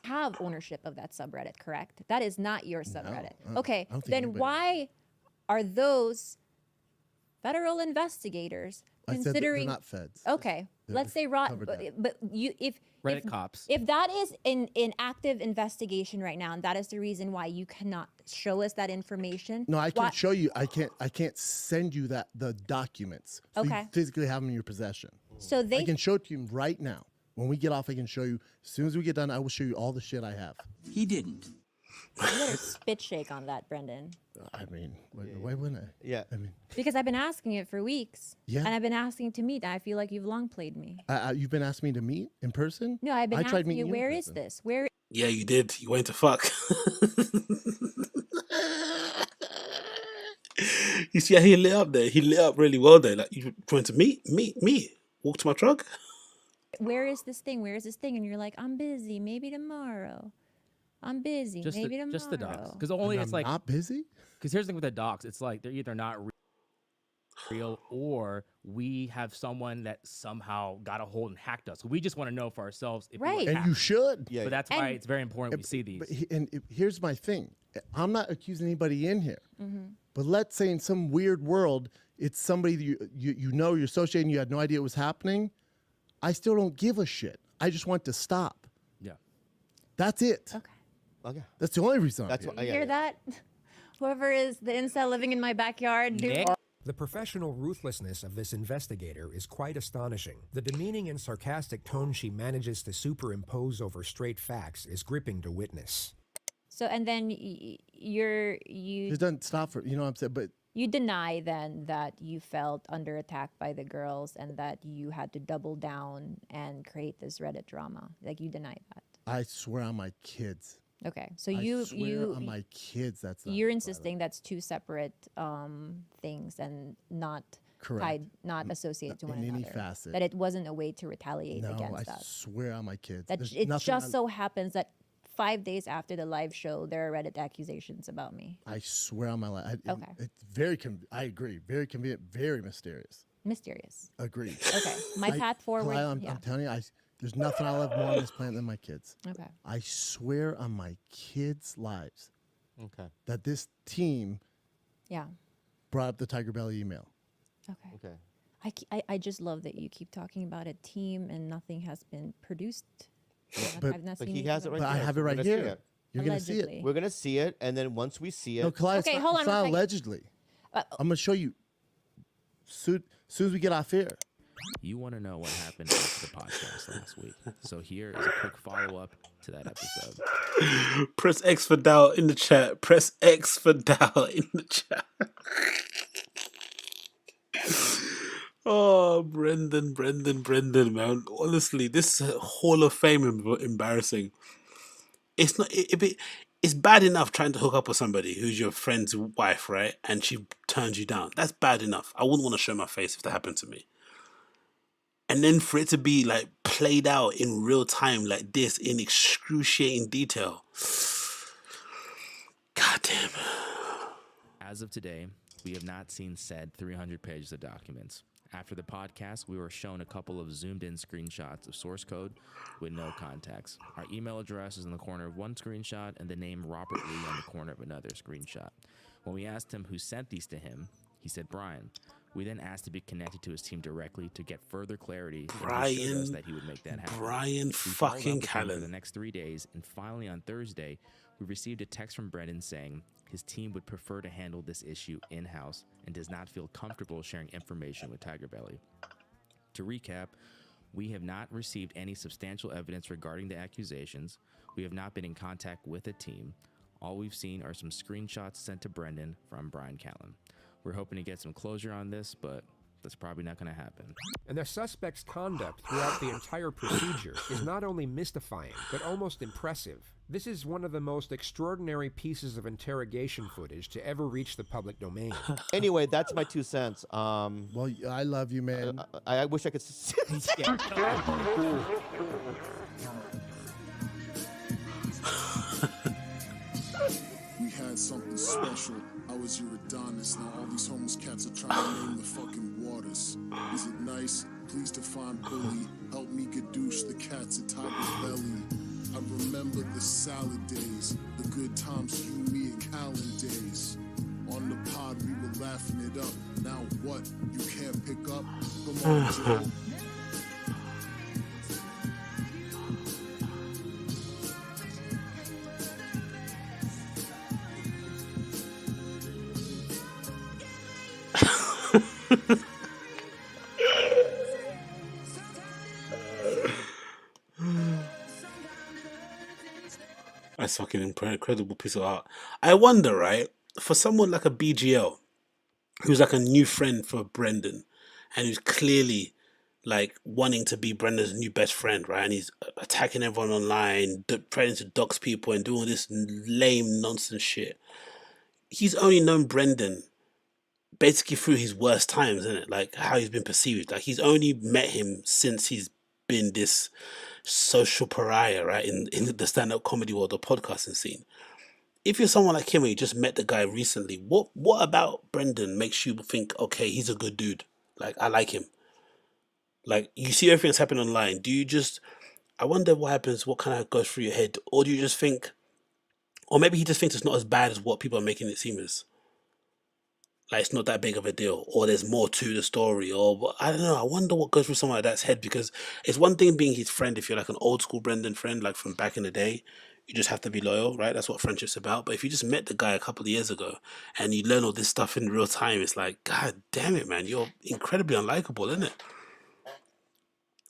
[SPEAKER 19] Have ownership of that subreddit, correct? That is not your subreddit.
[SPEAKER 10] No,
[SPEAKER 19] okay, then why are those federal investigators considering?
[SPEAKER 10] They're not feds.
[SPEAKER 19] Okay, let's say but if
[SPEAKER 17] Reddit cops.
[SPEAKER 19] If that is in active investigation right now, and that is the reason why you cannot show us that information.
[SPEAKER 10] No, I can show you. I can't send you the documents. So
[SPEAKER 19] okay.
[SPEAKER 10] You physically have them in your possession.
[SPEAKER 19] So
[SPEAKER 10] I can show it to you right now. When we get off, I can show you. As soon as we get done, I will show you all the shit I have.
[SPEAKER 18] He didn't.
[SPEAKER 19] You better spit shake on that, Brendan.
[SPEAKER 10] I mean, why wouldn't I?
[SPEAKER 21] Yeah.
[SPEAKER 10] I mean,
[SPEAKER 19] because I've been asking it for weeks.
[SPEAKER 10] Yeah.
[SPEAKER 19] And I've been asking to meet. And I feel like you've long played me.
[SPEAKER 10] You've been asking me to meet in person?
[SPEAKER 19] No, I've been asking you,
[SPEAKER 10] in
[SPEAKER 19] where is
[SPEAKER 10] person.
[SPEAKER 19] this? Where?
[SPEAKER 1] Yeah, you did. You went to fuck. You see how he lit up there? He lit up really well there. Like, you went to me, walk to my truck.
[SPEAKER 19] Where is this thing? Where is this thing? And you're like, I'm busy. Maybe tomorrow. I'm busy. Maybe tomorrow.
[SPEAKER 17] Just the docs. Because only it's like
[SPEAKER 10] not busy.
[SPEAKER 17] Because here's the thing with the docs, it's like they're either not real or we have someone that somehow got a hold and hacked us. We just want to know for ourselves if we were
[SPEAKER 10] And
[SPEAKER 17] hacked.
[SPEAKER 10] you should.
[SPEAKER 17] But that's why it's very important we see these.
[SPEAKER 10] Here's my thing. I'm not accusing anybody in here.
[SPEAKER 19] Mm-hmm.
[SPEAKER 10] But let's say in some weird world, it's somebody that you know, you're associating, you had no idea it was happening. I still don't give a shit. I just want to stop. That's it.
[SPEAKER 21] Okay.
[SPEAKER 10] That's the only reason.
[SPEAKER 21] That's
[SPEAKER 10] I'm
[SPEAKER 21] what.
[SPEAKER 10] here.
[SPEAKER 5] You hear that? Whoever is the incel living in my backyard, dude.
[SPEAKER 20] The professional ruthlessness of this investigator is quite astonishing. The demeaning and sarcastic tone she manages to superimpose over straight facts is gripping to witness.
[SPEAKER 19] So, and then you
[SPEAKER 10] It doesn't stop for, you know what I'm saying? But
[SPEAKER 19] you deny then that you felt under attack by the girls and that you had to double down and create this Reddit drama. Like, you deny that.
[SPEAKER 10] I swear on my kids.
[SPEAKER 19] Okay, so
[SPEAKER 10] I swear on my kids, that's not
[SPEAKER 19] you're insisting that's two separate things and not
[SPEAKER 10] Correct.
[SPEAKER 19] tied, not associated to one
[SPEAKER 10] in
[SPEAKER 19] another.
[SPEAKER 10] any facet.
[SPEAKER 19] That it wasn't a way to retaliate
[SPEAKER 10] No,
[SPEAKER 19] against
[SPEAKER 10] I
[SPEAKER 19] us.
[SPEAKER 10] swear on my kids.
[SPEAKER 19] That
[SPEAKER 10] There's
[SPEAKER 19] it
[SPEAKER 10] nothing
[SPEAKER 19] just so happens that 5 days after the live show, there are Reddit accusations about me.
[SPEAKER 10] I swear on my life.
[SPEAKER 19] Okay.
[SPEAKER 10] It's very, I agree. Very convenient, very mysterious.
[SPEAKER 19] Mysterious.
[SPEAKER 10] Agreed.
[SPEAKER 19] Okay. My path forward.
[SPEAKER 10] Kalila,
[SPEAKER 19] yeah.
[SPEAKER 10] I'm telling you, there's nothing I love more on this planet than my kids.
[SPEAKER 19] Okay.
[SPEAKER 10] I swear on my kids' lives
[SPEAKER 21] Okay.
[SPEAKER 10] that this team
[SPEAKER 19] Yeah.
[SPEAKER 10] brought up the Tiger Belly email.
[SPEAKER 19] Okay.
[SPEAKER 21] Okay.
[SPEAKER 19] I just love that you keep talking about a team and nothing has been produced.
[SPEAKER 10] But-
[SPEAKER 19] I've not
[SPEAKER 21] But
[SPEAKER 19] seen
[SPEAKER 21] he
[SPEAKER 19] anything
[SPEAKER 21] has it
[SPEAKER 19] about
[SPEAKER 21] right
[SPEAKER 10] But I
[SPEAKER 21] there.
[SPEAKER 10] have it
[SPEAKER 21] We're
[SPEAKER 10] right
[SPEAKER 21] gonna see
[SPEAKER 10] here.
[SPEAKER 21] it.
[SPEAKER 10] You're going to see it.
[SPEAKER 19] Allegedly.
[SPEAKER 21] We're gonna see it, and then once we see it,
[SPEAKER 10] No, Kalila,
[SPEAKER 19] Okay,
[SPEAKER 10] it's
[SPEAKER 19] hold
[SPEAKER 10] not,
[SPEAKER 19] on
[SPEAKER 10] it's
[SPEAKER 19] one
[SPEAKER 10] not
[SPEAKER 19] second.
[SPEAKER 10] allegedly. I'm going to show you soon as we get off air.
[SPEAKER 17] You want to know what happened after the podcast last week. So here is a quick follow-up to that episode.
[SPEAKER 1] Press X for doubt in the chat. Press X for doubt in the chat. Oh, Brendan, man. Honestly, this is Hall of Fame embarrassing. It's not. It's bad enough trying to hook up with somebody who's your friend's wife, right? And she turns you down. That's bad enough. I wouldn't want to show my face if that happened to me. And then for it to be like played out in real time like this in excruciating detail. God damn.
[SPEAKER 17] As of today, we have not seen said 300 pages of documents. After the podcast, we were shown a couple of zoomed-in screenshots of source code with no context. Our email address is in the corner of one screenshot and the name Robert Lee on the corner of another screenshot. When we asked him who sent these to him, he said Bryan. We then asked to be connected to his team directly to get further clarity. And he showed us that he would make that happen.
[SPEAKER 1] Bryan
[SPEAKER 17] We followed
[SPEAKER 1] fucking
[SPEAKER 17] up with him
[SPEAKER 1] Callen.
[SPEAKER 17] for the next 3 days, and finally on Thursday, we received a text from Brendan saying his team would prefer to handle this issue in-house and does not feel comfortable sharing information with Tiger Belly. To recap, we have not received any substantial evidence regarding the accusations. We have not been in contact with a team. All we've seen are some screenshots sent to Brendan from Bryan Callen. We're hoping to get some closure on this, but that's probably not going to happen.
[SPEAKER 20] And the suspect's conduct throughout the entire procedure is not only mystifying, but almost impressive. This is one of the most extraordinary pieces of interrogation footage to ever reach the public domain.
[SPEAKER 21] Anyway, that's my 2 cents.
[SPEAKER 10] Well, I love you, man.
[SPEAKER 21] I wish I could.
[SPEAKER 2] We had something special. I was your Adonis. Now all these homeless cats are trying to name the fucking waters. Is it nice? Please define bully. Help me gadoosh the cats at Tiger's Belly. I remember the salad days, the good times you, me, and Callen days. On the pod, we were laughing it up. Now what? You can't pick up? Come on, Joe.
[SPEAKER 1] That's fucking incredible piece of art. I wonder, right, for someone like a BGL, who's like a new friend for Brendan, and who's clearly like wanting to be Brendan's new best friend, right? And he's attacking everyone online, threatening to dox people and doing all this lame nonsense shit. He's only known Brendan basically through his worst times, isn't it? Like how he's been perceived. Like he's only met him since he's been this social pariah, right, in the stand-up comedy world or podcasting scene. If you're someone like him and you just met the guy recently, what about Brendan makes you think, okay, he's a good dude? Like, I like him. Like, you see everything that's happening online. Do you just, I wonder what happens, what kind of goes through your head? Or do you just think, or maybe he just thinks it's not as bad as what people are making it seem as? Like it's not that big of a deal, or there's more to the story, or I don't know. I wonder what goes through someone like that's head, because it's one thing being his friend if you're like an old school Brendan friend, like from back in the day. You just have to be loyal, right? That's what friendship's about. But if you just met the guy a couple of years ago and you learn all this stuff in real time, it's like, God damn it, man, you're incredibly unlikable, isn't it?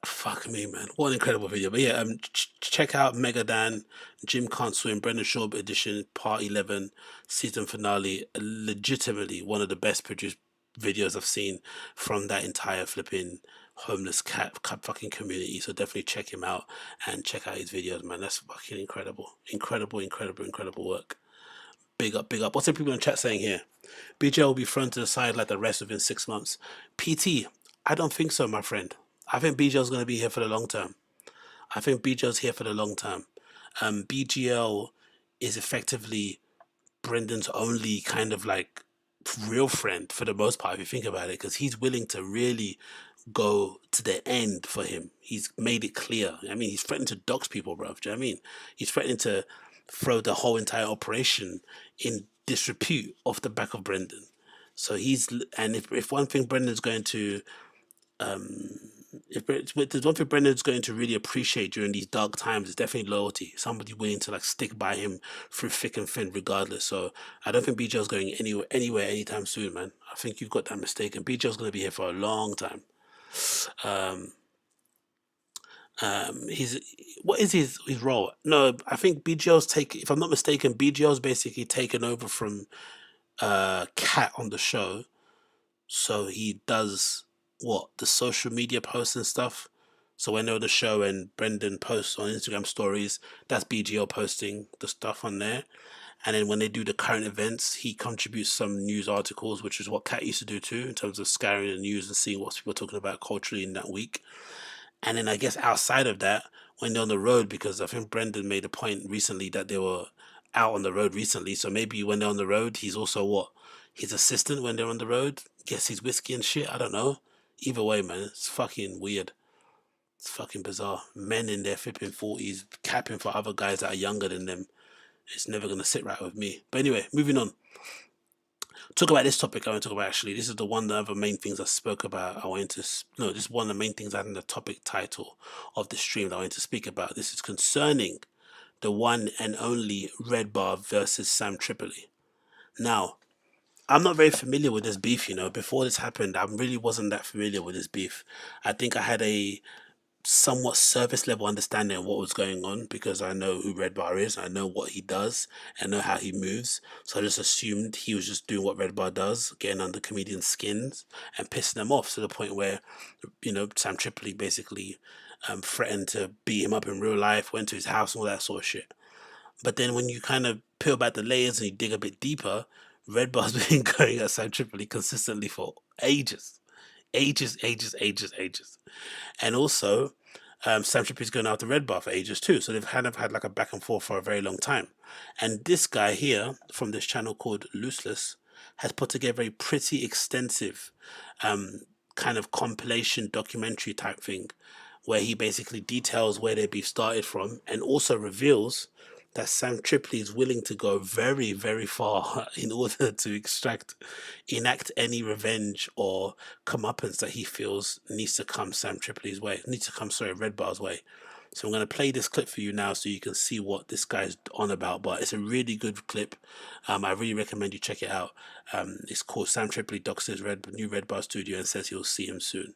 [SPEAKER 1] Fuck me, man. What an incredible video. But yeah, check out Megadan, Jim Can't Swim, Brendan Schaub edition, part 11, season finale. Legitimately one of the best produced videos I've seen from that entire flipping homeless cat fucking community. So definitely check him out and check out his videos, man. That's fucking incredible. Incredible work. Big up. What's the people in the chat saying here? BGL will be thrown to the side like the rest within 6 months. PT, I don't think so, my friend. I think BGL's going to be here for the long term. BGL is effectively Brendan's only kind of like real friend for the most part, if you think about it, because he's willing to really go to the end for him. He's made it clear. I mean, he's threatening to dox people, bro. Do you know what I mean? He's threatening to throw the whole entire operation in disrepute off the back of Brendan. So and if one thing Brendan's going to if there's one thing Brendan's going to really appreciate during these dark times, is definitely loyalty. Somebody willing to like stick by him through thick and thin, regardless. So I don't think BJ's going anywhere anytime soon, man. I think you've got that mistaken. BJ's going to be here for a long time. What is his role? No, I think BGL's if I'm not mistaken, BGL's basically taken over from Cat on the show. So he does the social media posts and stuff. So when they're on the show and Brendan posts on Instagram stories, that's BGL posting the stuff on there. And then when they do the current events, he contributes some news articles, which is what Cat used to do too, in terms of scouring the news and seeing what people are talking about culturally in that week. And then I guess outside of that, when they're on the road, because I think Brendan made a point recently that they were out on the road recently. So maybe when they're on the road, he's also his assistant when they're on the road, gets his whiskey and shit. I don't know. Either way, man, it's fucking weird. It's fucking bizarre. Men in their flipping 40s capping for other guys that are younger than them. It's never going to sit right with me. But anyway, moving on. Talk about this topic I want to talk about, actually. This is one of the other main things I spoke about. This is one of the main things I had in the topic title of the stream that I wanted to speak about. This is concerning the one and only Red Bar versus Sam Tripoli. Now, I'm not very familiar with this beef, Before this happened, I really wasn't that familiar with this beef. I think I had a somewhat surface level understanding of what was going on because I know who Red Bar is, I know what he does, I know how he moves. So I just assumed he was just doing what Red Bar does, getting under comedians' skins and pissing them off to the point where, Sam Tripoli basically threatened to beat him up in real life, went to his house and all that sort of shit. But then when you kind of peel back the layers and you dig a bit deeper, Red Bar's been going at Sam Tripoli consistently for ages. And also, Sam Tripoli's going after Red Bar for ages too. So they've kind of had like a back and forth for a very long time. And this guy here from this channel called Looseless has put together a pretty extensive kind of compilation documentary type thing where he basically details where their beef started from and also reveals that Sam Tripoli is willing to go very, very far in order to enact any revenge or comeuppance that he feels needs to come Red Bar's way. So I'm going to play this clip for you now so you can see what this guy's on about. But it's a really good clip. I really recommend you check it out. It's called Sam Tripoli doxes new Red Bar studio and says he'll see him soon.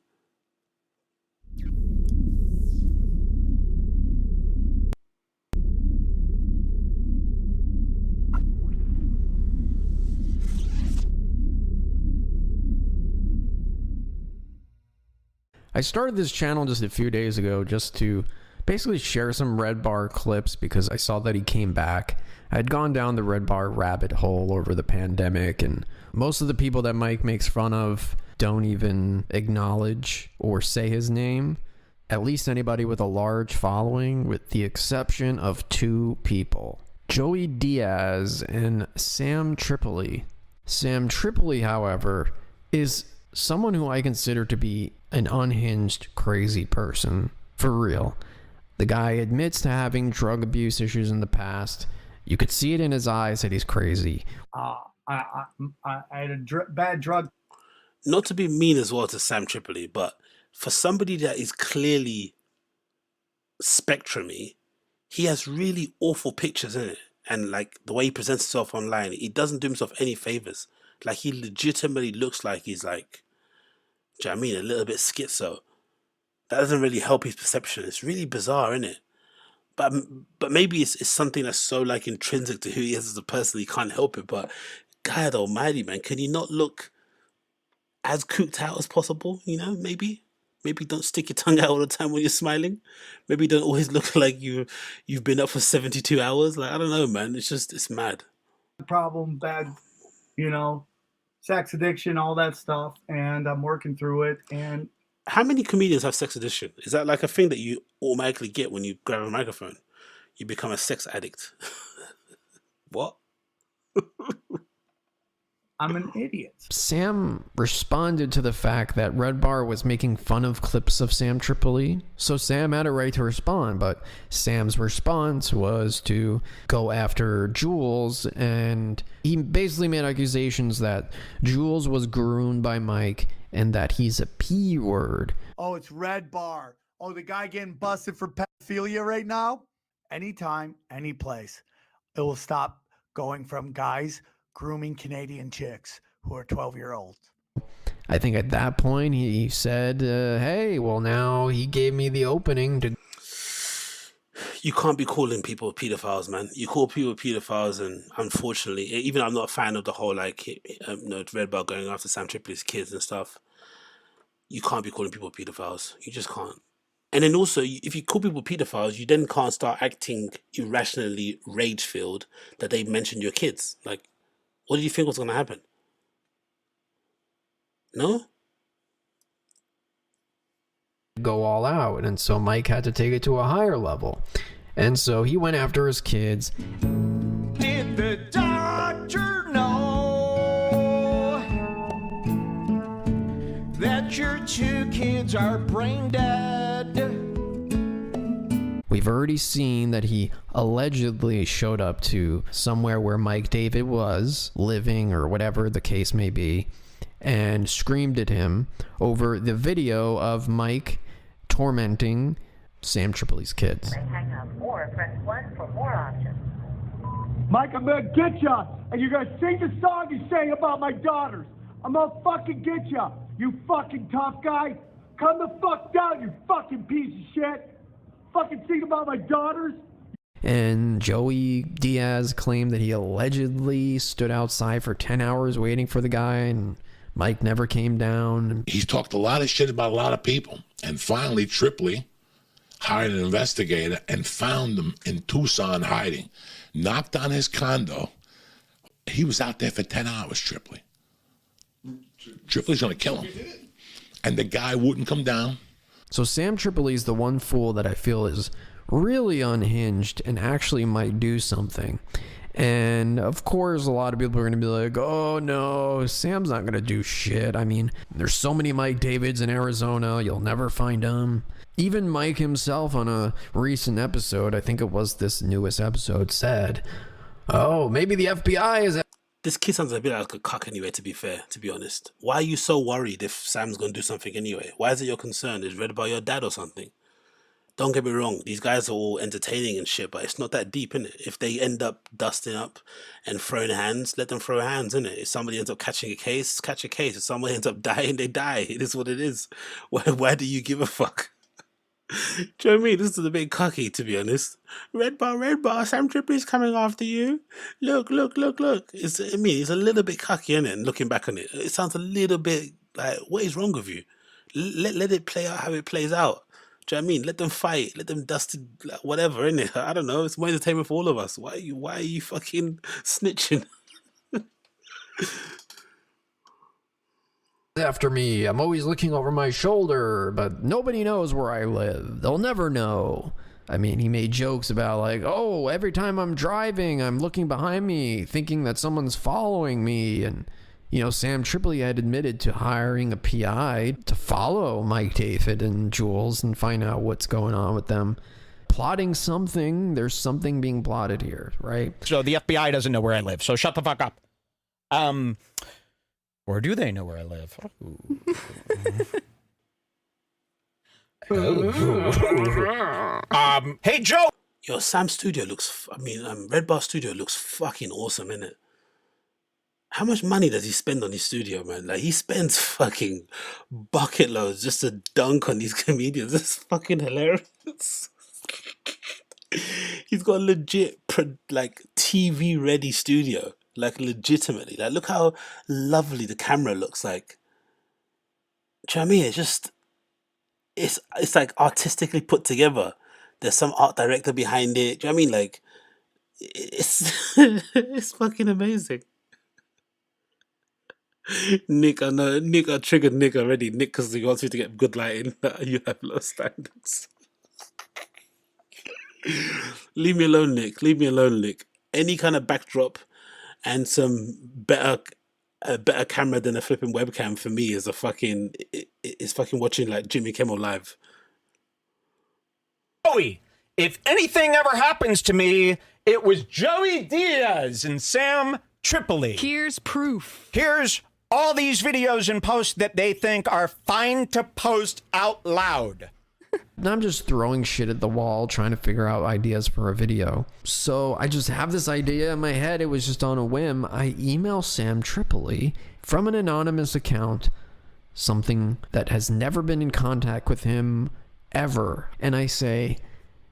[SPEAKER 4] I started this channel just a few days ago just to basically share some Red Bar clips because I saw that he came back. I had gone down the Red Bar rabbit hole over the pandemic, and most of the people that Mike makes fun of don't even acknowledge or say his name. At least anybody with a large following, with the exception of two people. Joey Diaz and Sam Tripoli. Sam Tripoli, however, is someone who I consider to be an unhinged, crazy person. For real. The guy admits to having drug abuse issues in the past. You could see it in his eyes that he's crazy.
[SPEAKER 3] I had a bad drug.
[SPEAKER 1] Not to be mean as well to Sam Tripoli, but for somebody that is clearly spectrumy, he has really awful pictures in it. And like the way he presents himself online, he doesn't do himself any favors. Like he legitimately looks like he's like, do you know what I mean, a little bit schizo. That doesn't really help his perception. It's really bizarre, isn't it? But maybe it's something that's so like intrinsic to who he is as a person, he can't help it. But God almighty, man, can you not look as cooked out as possible? You know, maybe don't stick your tongue out all the time when you're smiling. Maybe don't always look like you've been up for 72 hours. Like, I don't know, man. It's mad.
[SPEAKER 3] Problem, bad, sex addiction, all that stuff, and I'm working through it. And
[SPEAKER 1] how many comedians have sex addiction? Is that like a thing that you automatically get when you grab a microphone? You become a sex addict. What?
[SPEAKER 3] I'm an idiot.
[SPEAKER 4] Sam responded to the fact that Red Bar was making fun of clips of Sam Tripoli, so Sam had a right to respond, but Sam's response was to go after Jules, and he basically made accusations that Jules was groomed by Mike and that he's a P word.
[SPEAKER 3] Oh, it's Red Bar. Oh, the guy getting busted for pedophilia right now? Anytime, any place. It will stop going from guys grooming Canadian chicks who are 12-year-olds.
[SPEAKER 4] I think at that point he said, hey, well, now he gave me the opening to...
[SPEAKER 1] You can't be calling people pedophiles, man. You call people pedophiles, and unfortunately, even I'm not a fan of the whole, Red Bar going after Sam Tripoli's kids and stuff. You can't be calling people pedophiles. You just can't. And then also, if you call people pedophiles, you then can't start acting irrationally rage-filled that they mentioned your kids. Like, what did you think was going to happen? No?
[SPEAKER 4] Go all out, and so Mike had to take it to a higher level. And so he went after his kids.
[SPEAKER 22] Did the doctor know that your 2 kids are brain dead?
[SPEAKER 4] We've already seen that he allegedly showed up to somewhere where Mike David was living, or whatever the case may be, and screamed at him over the video of Mike tormenting Sam Tripoli's kids.
[SPEAKER 23] Hang up or press 1 for more options.
[SPEAKER 3] Mike, I'm gonna get ya, and you're gonna sing the song you sang about my daughters. I'm gonna fucking get ya, you fucking tough guy. Come the fuck down, you fucking piece of shit. Fucking sing about my daughters.
[SPEAKER 4] And Joey Diaz claimed that he allegedly stood outside for 10 hours waiting for the guy, and Mike never came down.
[SPEAKER 24] He's talked a lot of shit about a lot of people. And finally, Tripoli hired an investigator and found him in Tucson hiding. Knocked on his condo. He was out there for 10 hours, Tripoli. Tripoli's going to kill him. And the guy wouldn't come down.
[SPEAKER 4] So Sam Tripoli's the one fool that I feel is really unhinged and actually might do something. And of course, a lot of people are going to be like, oh no, Sam's not going to do shit. I mean, there's so many Mike Davids in Arizona, you'll never find them. Even Mike himself on a recent episode, I think it was this newest episode, said, oh, maybe the FBI is...
[SPEAKER 1] This kid sounds a bit like a cock anyway, to be fair, to be honest. Why are you so worried if Sam's going to do something anyway? Why is it your concern? Is Red Bar your dad or something? Don't get me wrong, these guys are all entertaining and shit, but it's not that deep, innit? If they end up dusting up and throwing hands, let them throw hands, innit? If somebody ends up catching a case, catch a case. If somebody ends up dying, they die. It is what it is. Why do you give a fuck? Do you know what I mean? This is a bit cocky, to be honest. Red Bar, Sam Tripoli's coming after you. Look. It's a little bit cocky, innit? And looking back on it, it sounds a little bit like, what is wrong with you? Let it play out how it plays out. Do you know what I mean? Let them fight. Let them dust it, whatever, innit? I don't know. It's more entertainment for all of us. Why are you fucking snitching?
[SPEAKER 4] After me, I'm always looking over my shoulder, but nobody knows where I live. They'll never know. I mean, he made jokes about like, oh, every time I'm driving, I'm looking behind me, thinking that someone's following me. And, you know, Sam Tripoli had admitted to hiring a PI to follow Mike David and Jules and find out what's going on with them. Plotting something. There's something being plotted here, right?
[SPEAKER 25] So the FBI doesn't know where I live, so shut the fuck up.
[SPEAKER 6] Or do they know where I live? Hey, Joe.
[SPEAKER 1] Yo, Sam's studio looks. Red Bar Studio looks fucking awesome, innit? How much money does he spend on his studio, man? Like, he spends fucking bucket loads just to dunk on these comedians. It's fucking hilarious. He's got a legit, like, TV ready studio. Like, legitimately. Like, look how lovely the camera looks like. Do you know what I mean? It's just, it's like artistically put together. There's some art director behind it. Do you know what I mean? Like, it's it's fucking amazing. Nick, I know. Nick, I triggered Nick already. Nick, because he wants me to get good lighting. You have low standards. Leave me alone, Nick. Leave me alone, Nick. Any kind of backdrop and some a better camera than a flipping webcam for me is it's fucking watching like Jimmy Kimmel live.
[SPEAKER 6] Joey, if anything ever happens to me, it was Joey Diaz and Sam Tripoli.
[SPEAKER 7] Here's proof.
[SPEAKER 6] Here's all these videos and posts that they think are fine to post out loud.
[SPEAKER 4] And I'm just throwing shit at the wall, trying to figure out ideas for a video. So I just have this idea in my head. It was just on a whim. I email Sam Tripoli from an anonymous account, something that has never been in contact with him ever. And I say,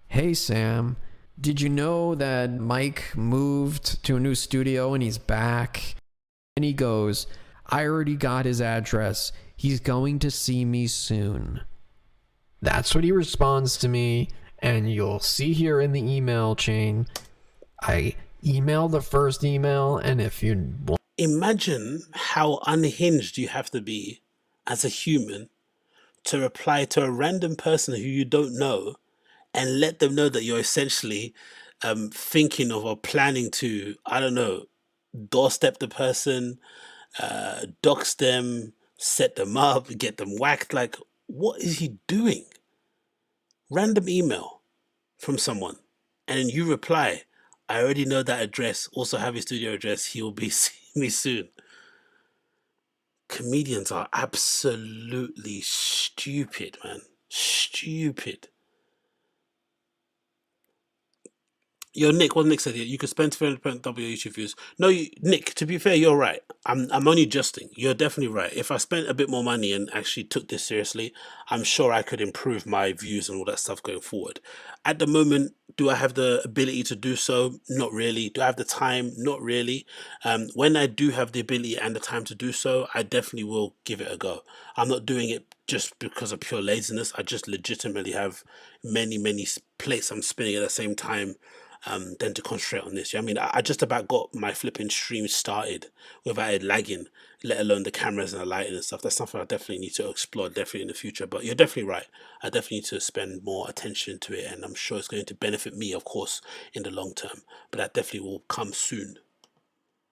[SPEAKER 4] hey, Sam, did you know that Mike moved to a new studio and he's back? And he goes, I already got his address. He's going to see me soon. That's what he responds to me, and you'll see here in the email chain, I emailed the first email, and if you want...
[SPEAKER 1] Imagine how unhinged you have to be as a human to reply to a random person who you don't know and let them know that you're essentially thinking of or planning to, I don't know, doorstep the person, dox them, set them up, get them whacked. Like, what is he doing? Random email from someone, and then you reply, I already know that address, also have his studio address, he will be seeing me soon. Comedians are absolutely stupid, man. Stupid. Yo, Nick, what Nick said here, you could spend 300% double your YouTube views. No, Nick, to be fair, you're right. I'm only jesting. You're definitely right. If I spent a bit more money and actually took this seriously, I'm sure I could improve my views and all that stuff going forward. At the moment, do I have the ability to do so? Not really. Do I have the time? Not really. When I do have the ability and the time to do so, I definitely will give it a go. I'm not doing it just because of pure laziness. I just legitimately have many plates I'm spinning at the same time. Than to concentrate on this. I mean, I just about got my flipping stream started without it lagging, let alone the cameras and the lighting and stuff. That's something I definitely need to explore definitely in the future. But you're definitely right. I definitely need to spend more attention to it, and I'm sure it's going to benefit me, of course, in the long term. But that definitely will come soon.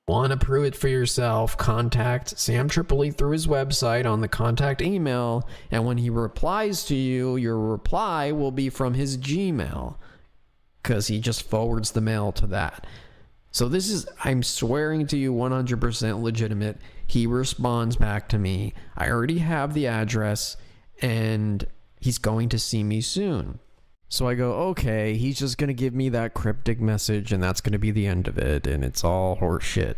[SPEAKER 4] Want to prove it for yourself? Contact Sam Tripoli through his website on the contact email, and when he replies to you, your reply will be from his Gmail, because he just forwards the mail to that. So this is, I'm swearing to you, 100% legitimate. He responds back to me, I already have the address, and he's going to see me soon. So I go, okay, he's just going to give me that cryptic message, and that's going to be the end of it, and it's all horseshit.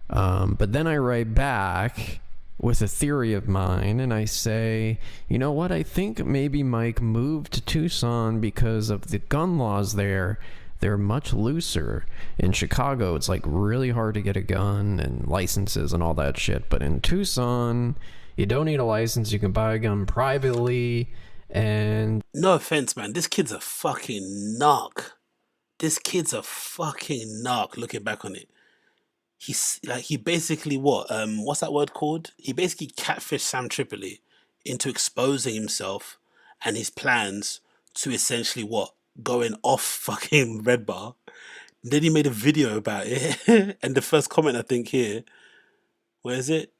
[SPEAKER 4] But then I write back with a theory of mine, and I say, you know what, I think maybe Mike moved to Tucson because of the gun laws there. They're much looser. In Chicago, it's like really hard to get a gun and licenses and all that shit, but in Tucson, you don't need a license, you can buy a gun privately, and...
[SPEAKER 1] No offense, man, this kid's a fucking narc. This kid's a fucking narc, looking back on it. He basically what's that word called? He basically catfished Sam Tripoli into exposing himself and his plans to essentially going off fucking Red Bar. Then he made a video about it, and the first comment I think here, where is it?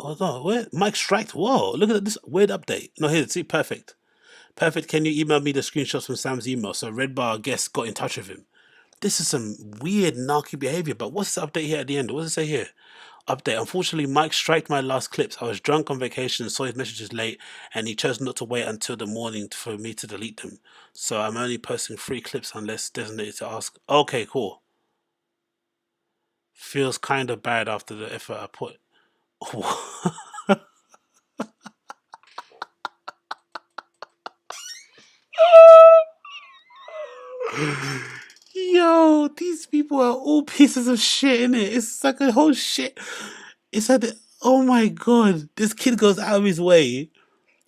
[SPEAKER 1] Oh no, where Mike Striked? Whoa, look at this weird update. No, here, see, perfect. Perfect. Can you email me the screenshots from Sam's email? So Red Bar, I guess, got in touch with him. This is some weird narky behavior, but what's the update here at the end? What does it say here? Update. Unfortunately, Mike striked my last clips. I was drunk on vacation and saw his messages late, and he chose not to wait until the morning for me to delete them. So I'm only posting 3 clips unless designated to ask. Okay, cool. Feels kind of bad after the effort I put. Yo, these people are all pieces of shit, innit? It's like a whole shit. It's like, oh my god, this kid goes out of his way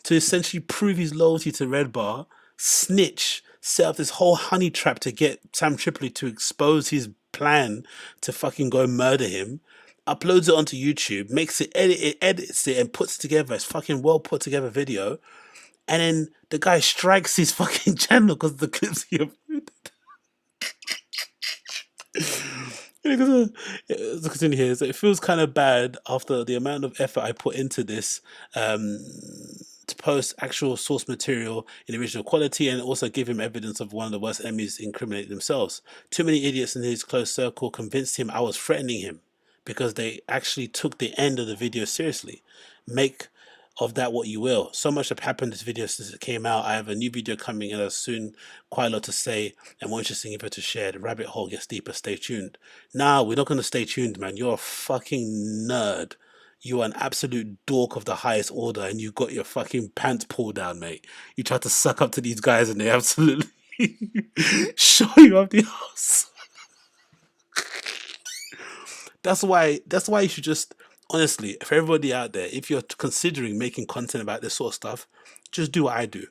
[SPEAKER 1] to essentially prove his loyalty to Red Bar, snitch, set up this whole honey trap to get Sam Tripoli to expose his plan to fucking go murder him, uploads it onto YouTube, makes it, edits it, and puts it together. It's fucking well put together video. And then the guy strikes his fucking channel because of the clips he uploaded. Let's continue here. So it feels kind of bad after the amount of effort I put into this to post actual source material in original quality and also give him evidence of one of the worst enemies incriminating themselves. Too many idiots in his close circle convinced him I was threatening him because they actually took the end of the video seriously. Make of that what you will. So much have happened this video since it came out. I have a new video coming and soon, quite a lot to say and more interesting info to share. The rabbit hole gets deeper. Stay tuned. Nah, we're not going to stay tuned, man. You're a fucking nerd. You are an absolute dork of the highest order and you got your fucking pants pulled down, mate. You tried to suck up to these guys and they absolutely show you up the house. That's why you should just, honestly, for everybody out there, if you're considering making content about this sort of stuff, just do what I do.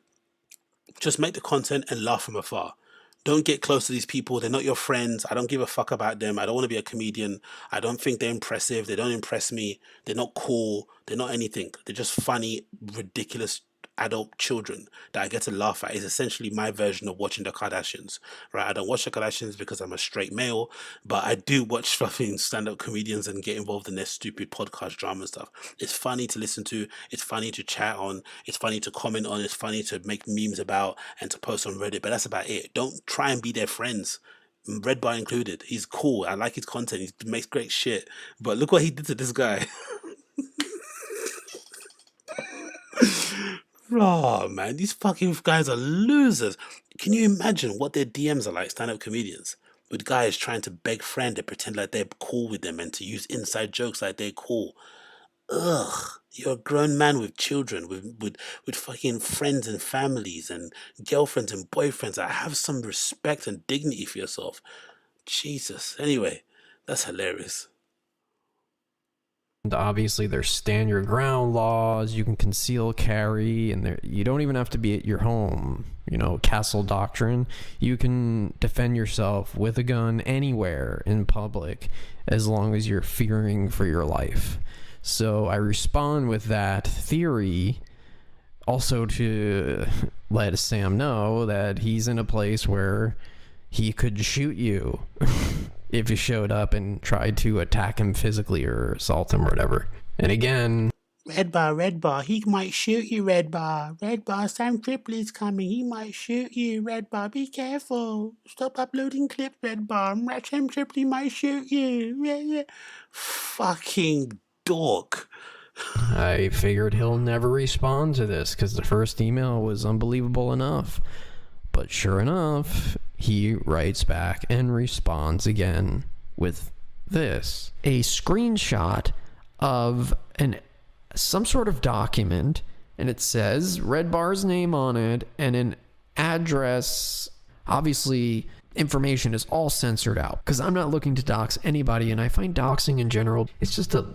[SPEAKER 1] Just make the content and laugh from afar. Don't get close to these people. They're not your friends. I don't give a fuck about them. I don't want to be a comedian. I don't think they're impressive. They don't impress me. They're not cool. They're not anything. They're just funny, ridiculous adult children that I get to laugh at. Is essentially my version of watching the Kardashians, right? I don't watch the Kardashians because I'm a straight male, but I do watch fucking stand-up comedians and get involved in their stupid podcast drama and stuff. It's funny to listen to, it's funny to chat on, it's funny to comment on, it's funny to make memes about and to post on Reddit, but that's about it. Don't try and be their friends, Red Bar included. He's cool, I like his content, he makes great shit, but look what he did to this guy. Oh man, these fucking guys are losers. Can you imagine what their DMs are like, stand-up comedians? With guys trying to beg friend and pretend like they're cool with them and to use inside jokes like they're cool. Ugh, you're a grown man with children, with fucking friends and families and girlfriends and boyfriends. I have some respect and dignity for yourself. Jesus. Anyway, that's hilarious.
[SPEAKER 4] Obviously, there's stand your ground laws. You can conceal carry, and you don't even have to be at your home. You know, castle doctrine. You can defend yourself with a gun anywhere in public as long as you're fearing for your life. So I respond with that theory also to let Sam know that he's in a place where he could shoot you if you showed up and tried to attack him physically or assault him or whatever. And again,
[SPEAKER 1] Red Bar, he might shoot you, Red Bar, Sam Tripoli's coming, he might shoot you, Red Bar, be careful, stop uploading clips, Red Bar, Sam Tripoli might shoot you, yeah. Fucking dork.
[SPEAKER 4] I figured he'll never respond to this because the first email was unbelievable enough. But sure enough, he writes back and responds again with this. A screenshot of some sort of document, and it says Red Bar's name on it and an address. Obviously, information is all censored out because I'm not looking to dox anybody, and I find doxing in general, it's just a...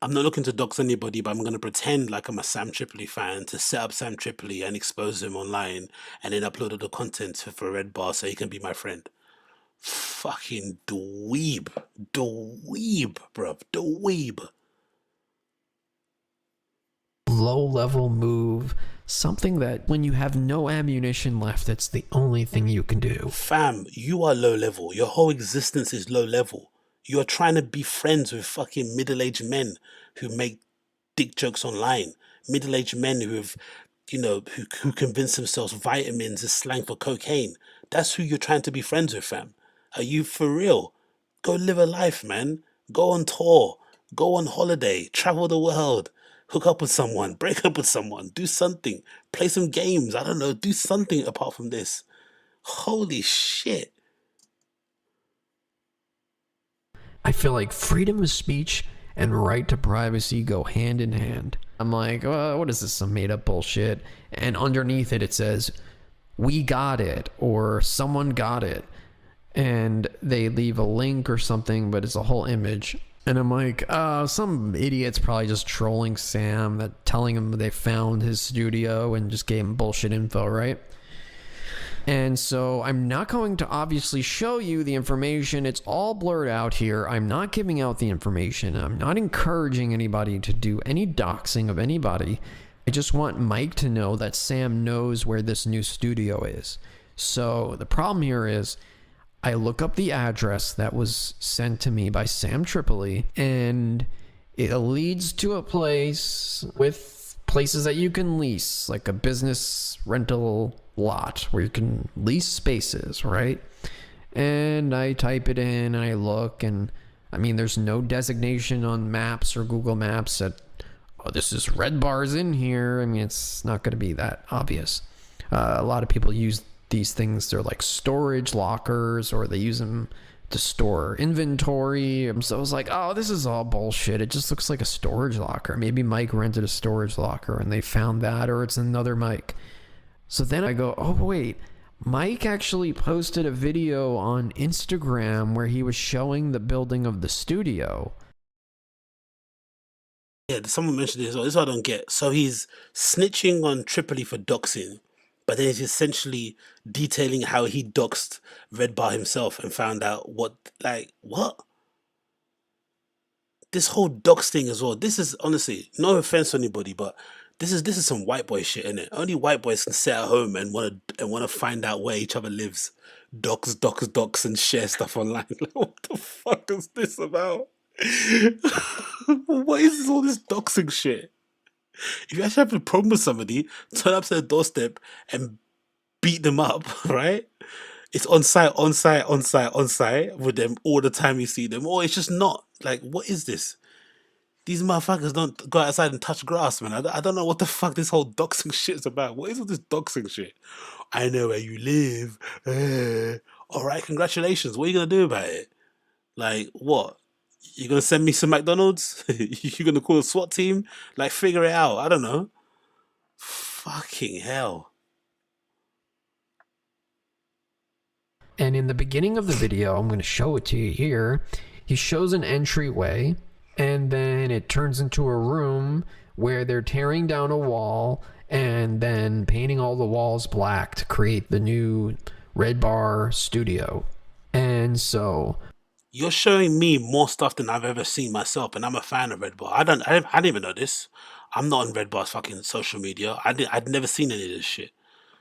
[SPEAKER 1] I'm not looking to dox anybody, but I'm going to pretend like I'm a Sam Tripoli fan to set up Sam Tripoli and expose him online and then upload all the content for Red Bar so he can be my friend. Fucking dweeb. Dweeb, bruv. Dweeb.
[SPEAKER 4] Low-level move. Something that when you have no ammunition left, that's the only thing you can do.
[SPEAKER 1] Fam, you are low level. Your whole existence is low level. You're trying to be friends with fucking middle-aged men who make dick jokes online. Middle-aged men who have you know, who convince themselves vitamins is slang for cocaine. That's who you're trying to be friends with, fam. Are you for real? Go live a life, man. Go on tour. Go on holiday. Travel the world. Hook up with someone. Break up with someone. Do something. Play some games. I don't know. Do something apart from this. Holy shit.
[SPEAKER 4] I feel like freedom of speech and right to privacy go hand in hand. I'm like, what is this, some made up bullshit? And underneath it, it says, we got it, or someone got it. And they leave a link or something, but it's a whole image. And I'm like, some idiot's probably just trolling Sam, that telling him they found his studio and just gave him bullshit info, right? And so I'm not going to obviously show you the information. It's all blurred out here. I'm not giving out the information. I'm not encouraging anybody to do any doxing of anybody. I just want Mike to know that Sam knows where this new studio is. So the problem here is I look up the address that was sent to me by Sam Tripoli, and it leads to a place with places that you can lease, like a business rental lot where you can lease spaces, right? And I type it in and I look, and I mean, there's no designation on maps or Google Maps that, oh, this is Red Bar's in here. I mean, it's not going to be that obvious. A lot of people use these things, they're like storage lockers, or they use them to store inventory. So I was like, oh, this is all bullshit. It just looks like a storage locker. Maybe Mike rented a storage locker and they found that, or it's another Mike. So then I go, oh, wait, Mike actually posted a video on Instagram where he was showing the building of the studio.
[SPEAKER 1] Yeah, someone mentioned this. This I don't get. So he's snitching on Tripoli for doxing, but then he's essentially detailing how he doxed Red Bar himself and found out what? This whole dox thing as well. This is honestly, no offense to anybody, but this is some white boy shit, innit? Only white boys can sit at home and wanna find out where each other lives, dox, and share stuff online. Like, what the fuck is this about? What is all this doxing shit? If you actually have a problem with somebody, turn up to their doorstep and beat them up, right? It's on site with them all the time you see them, or it's just not. Like, what is this? These motherfuckers don't go outside and touch grass, man. I don't know what the fuck this whole doxing shit is about. What is all this doxing shit? I know where you live. All right, congratulations. What are you going to do about it? Like, what? You going to send me some McDonald's? You going to call a SWAT team? Like, figure it out. I don't know. Fucking hell.
[SPEAKER 4] And in the beginning of the video, I'm going to show it to you here, he shows an entryway, and then it turns into a room where they're tearing down a wall and then painting all the walls black to create the new Red Bar studio. And so
[SPEAKER 1] you're showing me more stuff than I've ever seen myself, and I'm a fan of Red Bar. I didn't even know this. I'm not on Red Bar's fucking social media. I'd never seen any of this shit.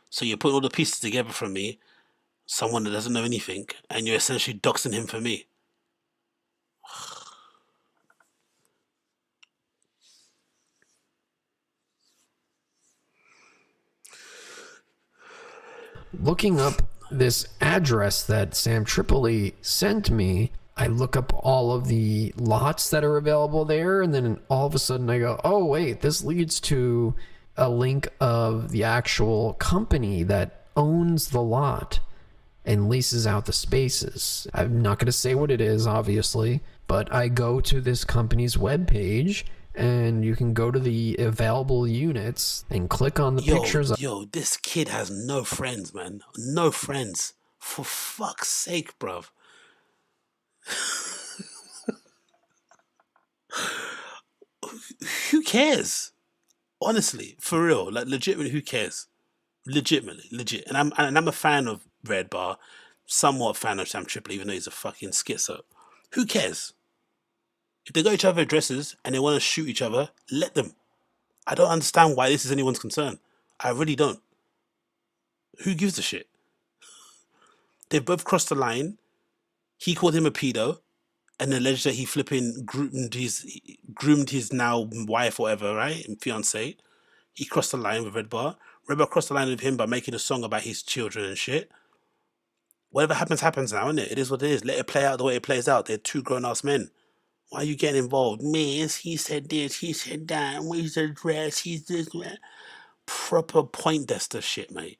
[SPEAKER 1] So you're putting all the pieces together for me, someone that doesn't know anything, and you're essentially doxing him for me.
[SPEAKER 4] Looking up this address that Sam Tripoli sent me, I look up all of the lots that are available there, and then all of a sudden I go, oh wait, this leads to a link of the actual company that owns the lot and leases out the spaces. I'm not going to say what it is, obviously, but I go to this company's webpage, and you can go to the available units and click on the pictures.
[SPEAKER 1] Yo, this kid has no friends, man. No friends. For fuck's sake, bruv. Who cares? Honestly, for real, like legitimately, who cares? Legitimately, legit. And I'm a fan of Red Bar, somewhat fan of Sam Tripoli, even though he's a fucking schizo. Who cares? If they got each other addresses and they want to shoot each other, let them. I don't understand why this is anyone's concern. I really don't. Who gives a shit? They've both crossed the line. He called him a pedo and alleged that he flipping groomed his now wife or whatever, right? And fiance. He crossed the line with Red Bar. Red Bar crossed the line with him by making a song about his children and shit. Whatever happens, happens now, innit? It is what it is. Let it play out the way it plays out. They're two grown-ass men. Why are you getting involved? Miss, he said this, he said that. Where's the dress? He's this, man. Proper Poindexter shit, mate.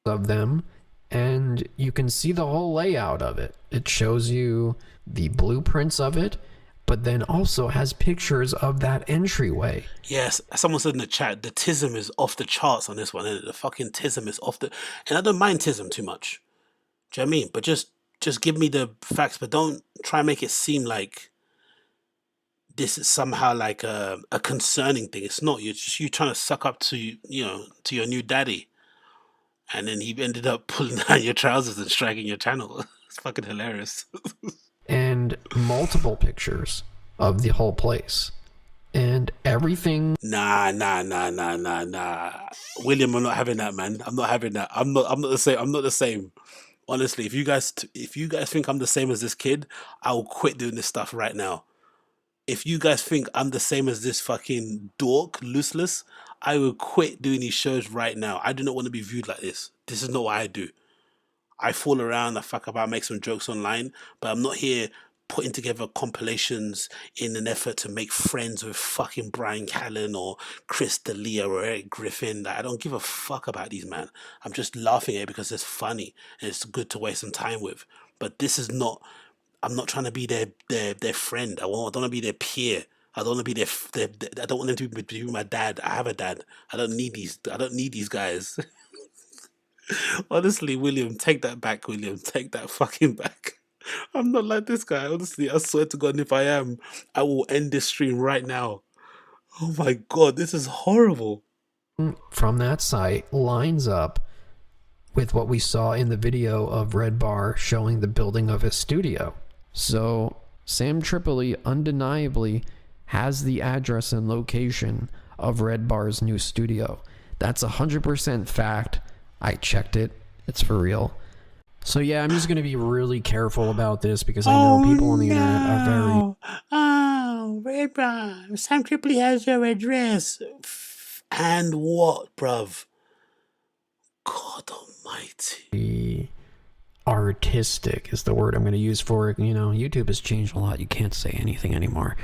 [SPEAKER 4] Of them, and you can see the whole layout of it. It shows you the blueprints of it, but then also has pictures of that entryway.
[SPEAKER 1] Yes, someone said in the chat, the tism is off the charts on this one, isn't it? The fucking tism is off the... And I don't mind tism too much. Do you know what I mean? But just give me the facts, but don't try and make it seem like this is somehow like a concerning thing. It's not. You're just trying to suck up to, you know, to your new daddy. And then he ended up pulling down your trousers and striking your channel. It's fucking hilarious.
[SPEAKER 4] And multiple pictures of the whole place. And everything...
[SPEAKER 1] Nah. William, I'm not having that, man. I'm not having that. I'm not the same. I'm not the same. Honestly, if you guys think I'm the same as this kid, I will quit doing this stuff right now. If you guys think I'm the same as this fucking dork, Looseless, I will quit doing these shows right now. I do not want to be viewed like this. This is not what I do. I fool around, I fuck about, make some jokes online, but I'm not here putting together compilations in an effort to make friends with fucking Bryan Callen or Chris D'Elia or Erik Griffin. I don't give a fuck about these, man. I'm just laughing at it because it's funny and it's good to waste some time with. But this is not... I'm not trying to be their friend. I don't want to be their peer. I don't want to be I don't want them to be my dad. I have a dad. I don't need these guys. Honestly, William, take that back, William. Take that fucking back. I'm not like this guy. Honestly, I swear to God, if I am, I will end this stream right now. Oh my God, this is horrible.
[SPEAKER 4] From that site lines up with what we saw in the video of Red Bar showing the building of his studio. So Sam Tripoli undeniably has the address and location of Red Bar's new studio. That's 100% fact. I checked it. It's for real. So yeah, I'm just going to be really careful about this because I know people on the internet are very...
[SPEAKER 1] Oh, Red Bar, Sam Tripoli has your address. And what, bruv? God almighty.
[SPEAKER 4] Artistic is the word I'm going to use for it. You know, YouTube has changed a lot. You can't say anything anymore.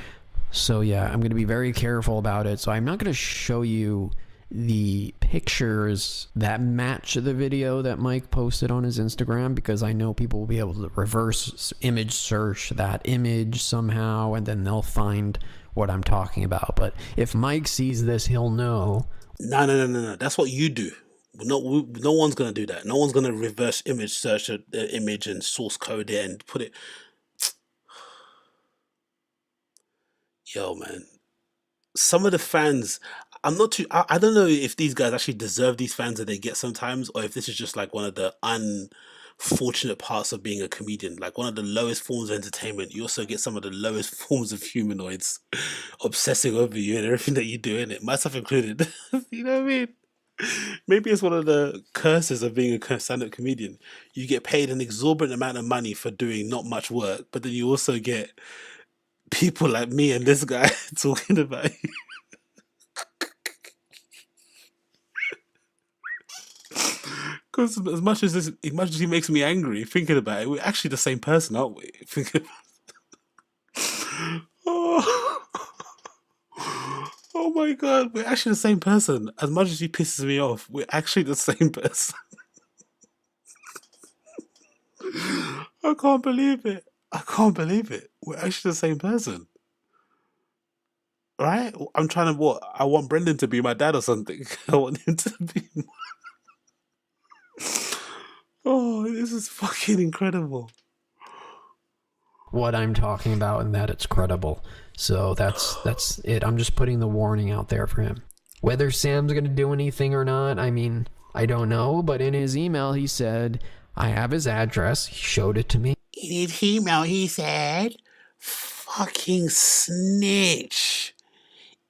[SPEAKER 4] So yeah, I'm going to be very careful about it. So I'm not going to show you the pictures that match the video that Mike posted on his Instagram because I know people will be able to reverse image search that image somehow and then they'll find what I'm talking about. But if Mike sees this, he'll know.
[SPEAKER 1] No. That's what you do. No one's going to do that. No one's going to reverse image search the image and source code it and put it. Yo, man. Some of the fans, I don't know if these guys actually deserve these fans that they get sometimes, or if this is just like one of the unfortunate parts of being a comedian. Like one of the lowest forms of entertainment. You also get some of the lowest forms of humanoids obsessing over you and everything that you do in it, myself included. You know what I mean? Maybe it's one of the curses of being a stand-up comedian. You get paid an exorbitant amount of money for doing not much work, but then you also get people like me and this guy talking about you. Because as much as he makes me angry thinking about it, we're actually the same person, aren't we? Oh my God, we're actually the same person. As much as he pisses me off, we're actually the same person. I can't believe it. We're actually the same person. Right? I'm trying to what? I want Brendan to be my dad or something. I want him to be Oh, this is fucking incredible.
[SPEAKER 4] What I'm talking about and that it's credible. So that's it. I'm just putting the warning out there for him. Whether Sam's going to do anything or not, I mean, I don't know. But in his email, he said, I have his address. He showed it to me.
[SPEAKER 1] In his email, he said, fucking snitch.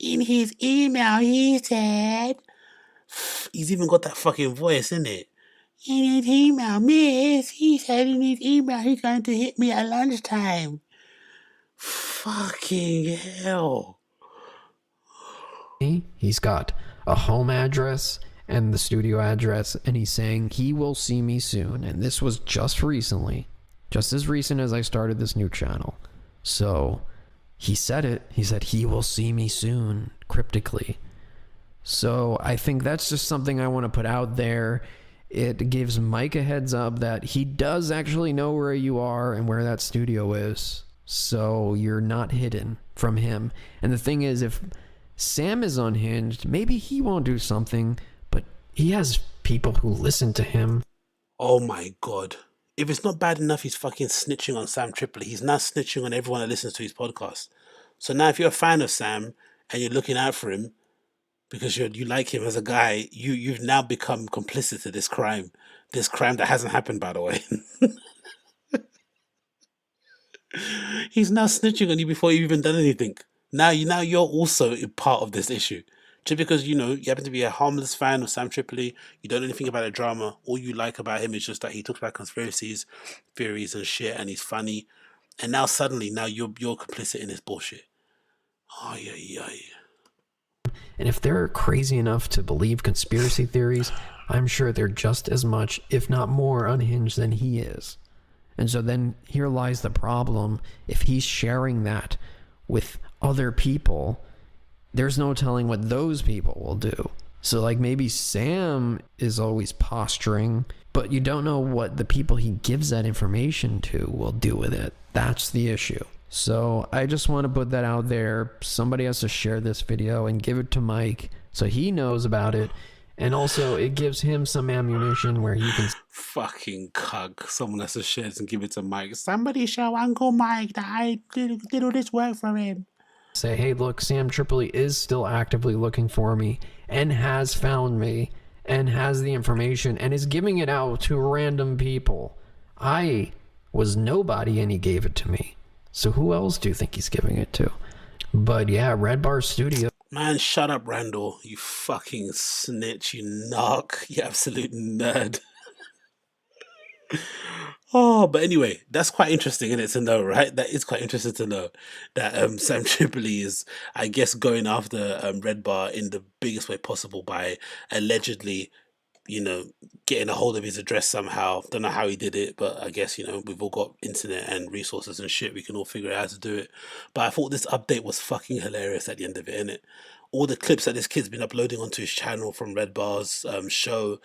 [SPEAKER 1] In his email, he said, he's even got that fucking voice, isn't it? In his email, miss, he said in his email he's going to hit me at lunchtime. Fucking hell.
[SPEAKER 4] He's got a home address and the studio address, and he's saying he will see me soon. And this was just recently, just as recent as I started this new channel. So he said it. He said he will see me soon, cryptically. So I think that's just something I want to put out there. It gives Mike a heads up that he does actually know where you are and where that studio is. So you're not hidden from him. And the thing is, if Sam is unhinged, maybe he won't do something, but he has people who listen to him.
[SPEAKER 1] Oh my God. If it's not bad enough, he's fucking snitching on Sam Tripoli. He's now snitching on everyone that listens to his podcast. So now if you're a fan of Sam and you're looking out for him because you like him as a guy, you've now become complicit to this crime. This crime that hasn't happened, by the way. He's now snitching on you before you've even done anything. Now you're also a part of this issue. Just because, you happen to be a harmless fan of Sam Tripoli, you don't know anything about the drama, all you like about him is just that he talks about conspiracies, theories and shit, and he's funny. And now suddenly, you're complicit in this bullshit. Oh, yeah.
[SPEAKER 4] And if they're crazy enough to believe conspiracy theories, I'm sure they're just as much, if not more, unhinged than he is. And so then here lies the problem. If he's sharing that with other people, there's no telling what those people will do. So like maybe Sam is always posturing, but you don't know what the people he gives that information to will do with it. That's the issue. So I just want to put that out there. Somebody has to share this video and give it to Mike so he knows about it. And also it gives him some ammunition where he can...
[SPEAKER 1] Fucking cuck. Someone has to share this and give it to Mike. Somebody show Uncle Mike that I did all this work for him.
[SPEAKER 4] Say, hey, look, Sam Tripoli is still actively looking for me and has found me and has the information and is giving it out to random people. I was nobody and he gave it to me. So who else do you think he's giving it to? But yeah, Red Bar Studio.
[SPEAKER 1] Man, shut up, Randall. You fucking snitch, you narc, you absolute nerd. Oh, but anyway, that's quite interesting, isn't it, to know, right? That is quite interesting to know that Sam Tripoli is, I guess, going after Red Bar in the biggest way possible by allegedly, getting a hold of his address somehow. Don't know how he did it, but I guess, we've all got internet and resources and shit. We can all figure out how to do it. But I thought this update was fucking hilarious at the end of it, innit? All the clips that this kid's been uploading onto his channel from Red Bar's show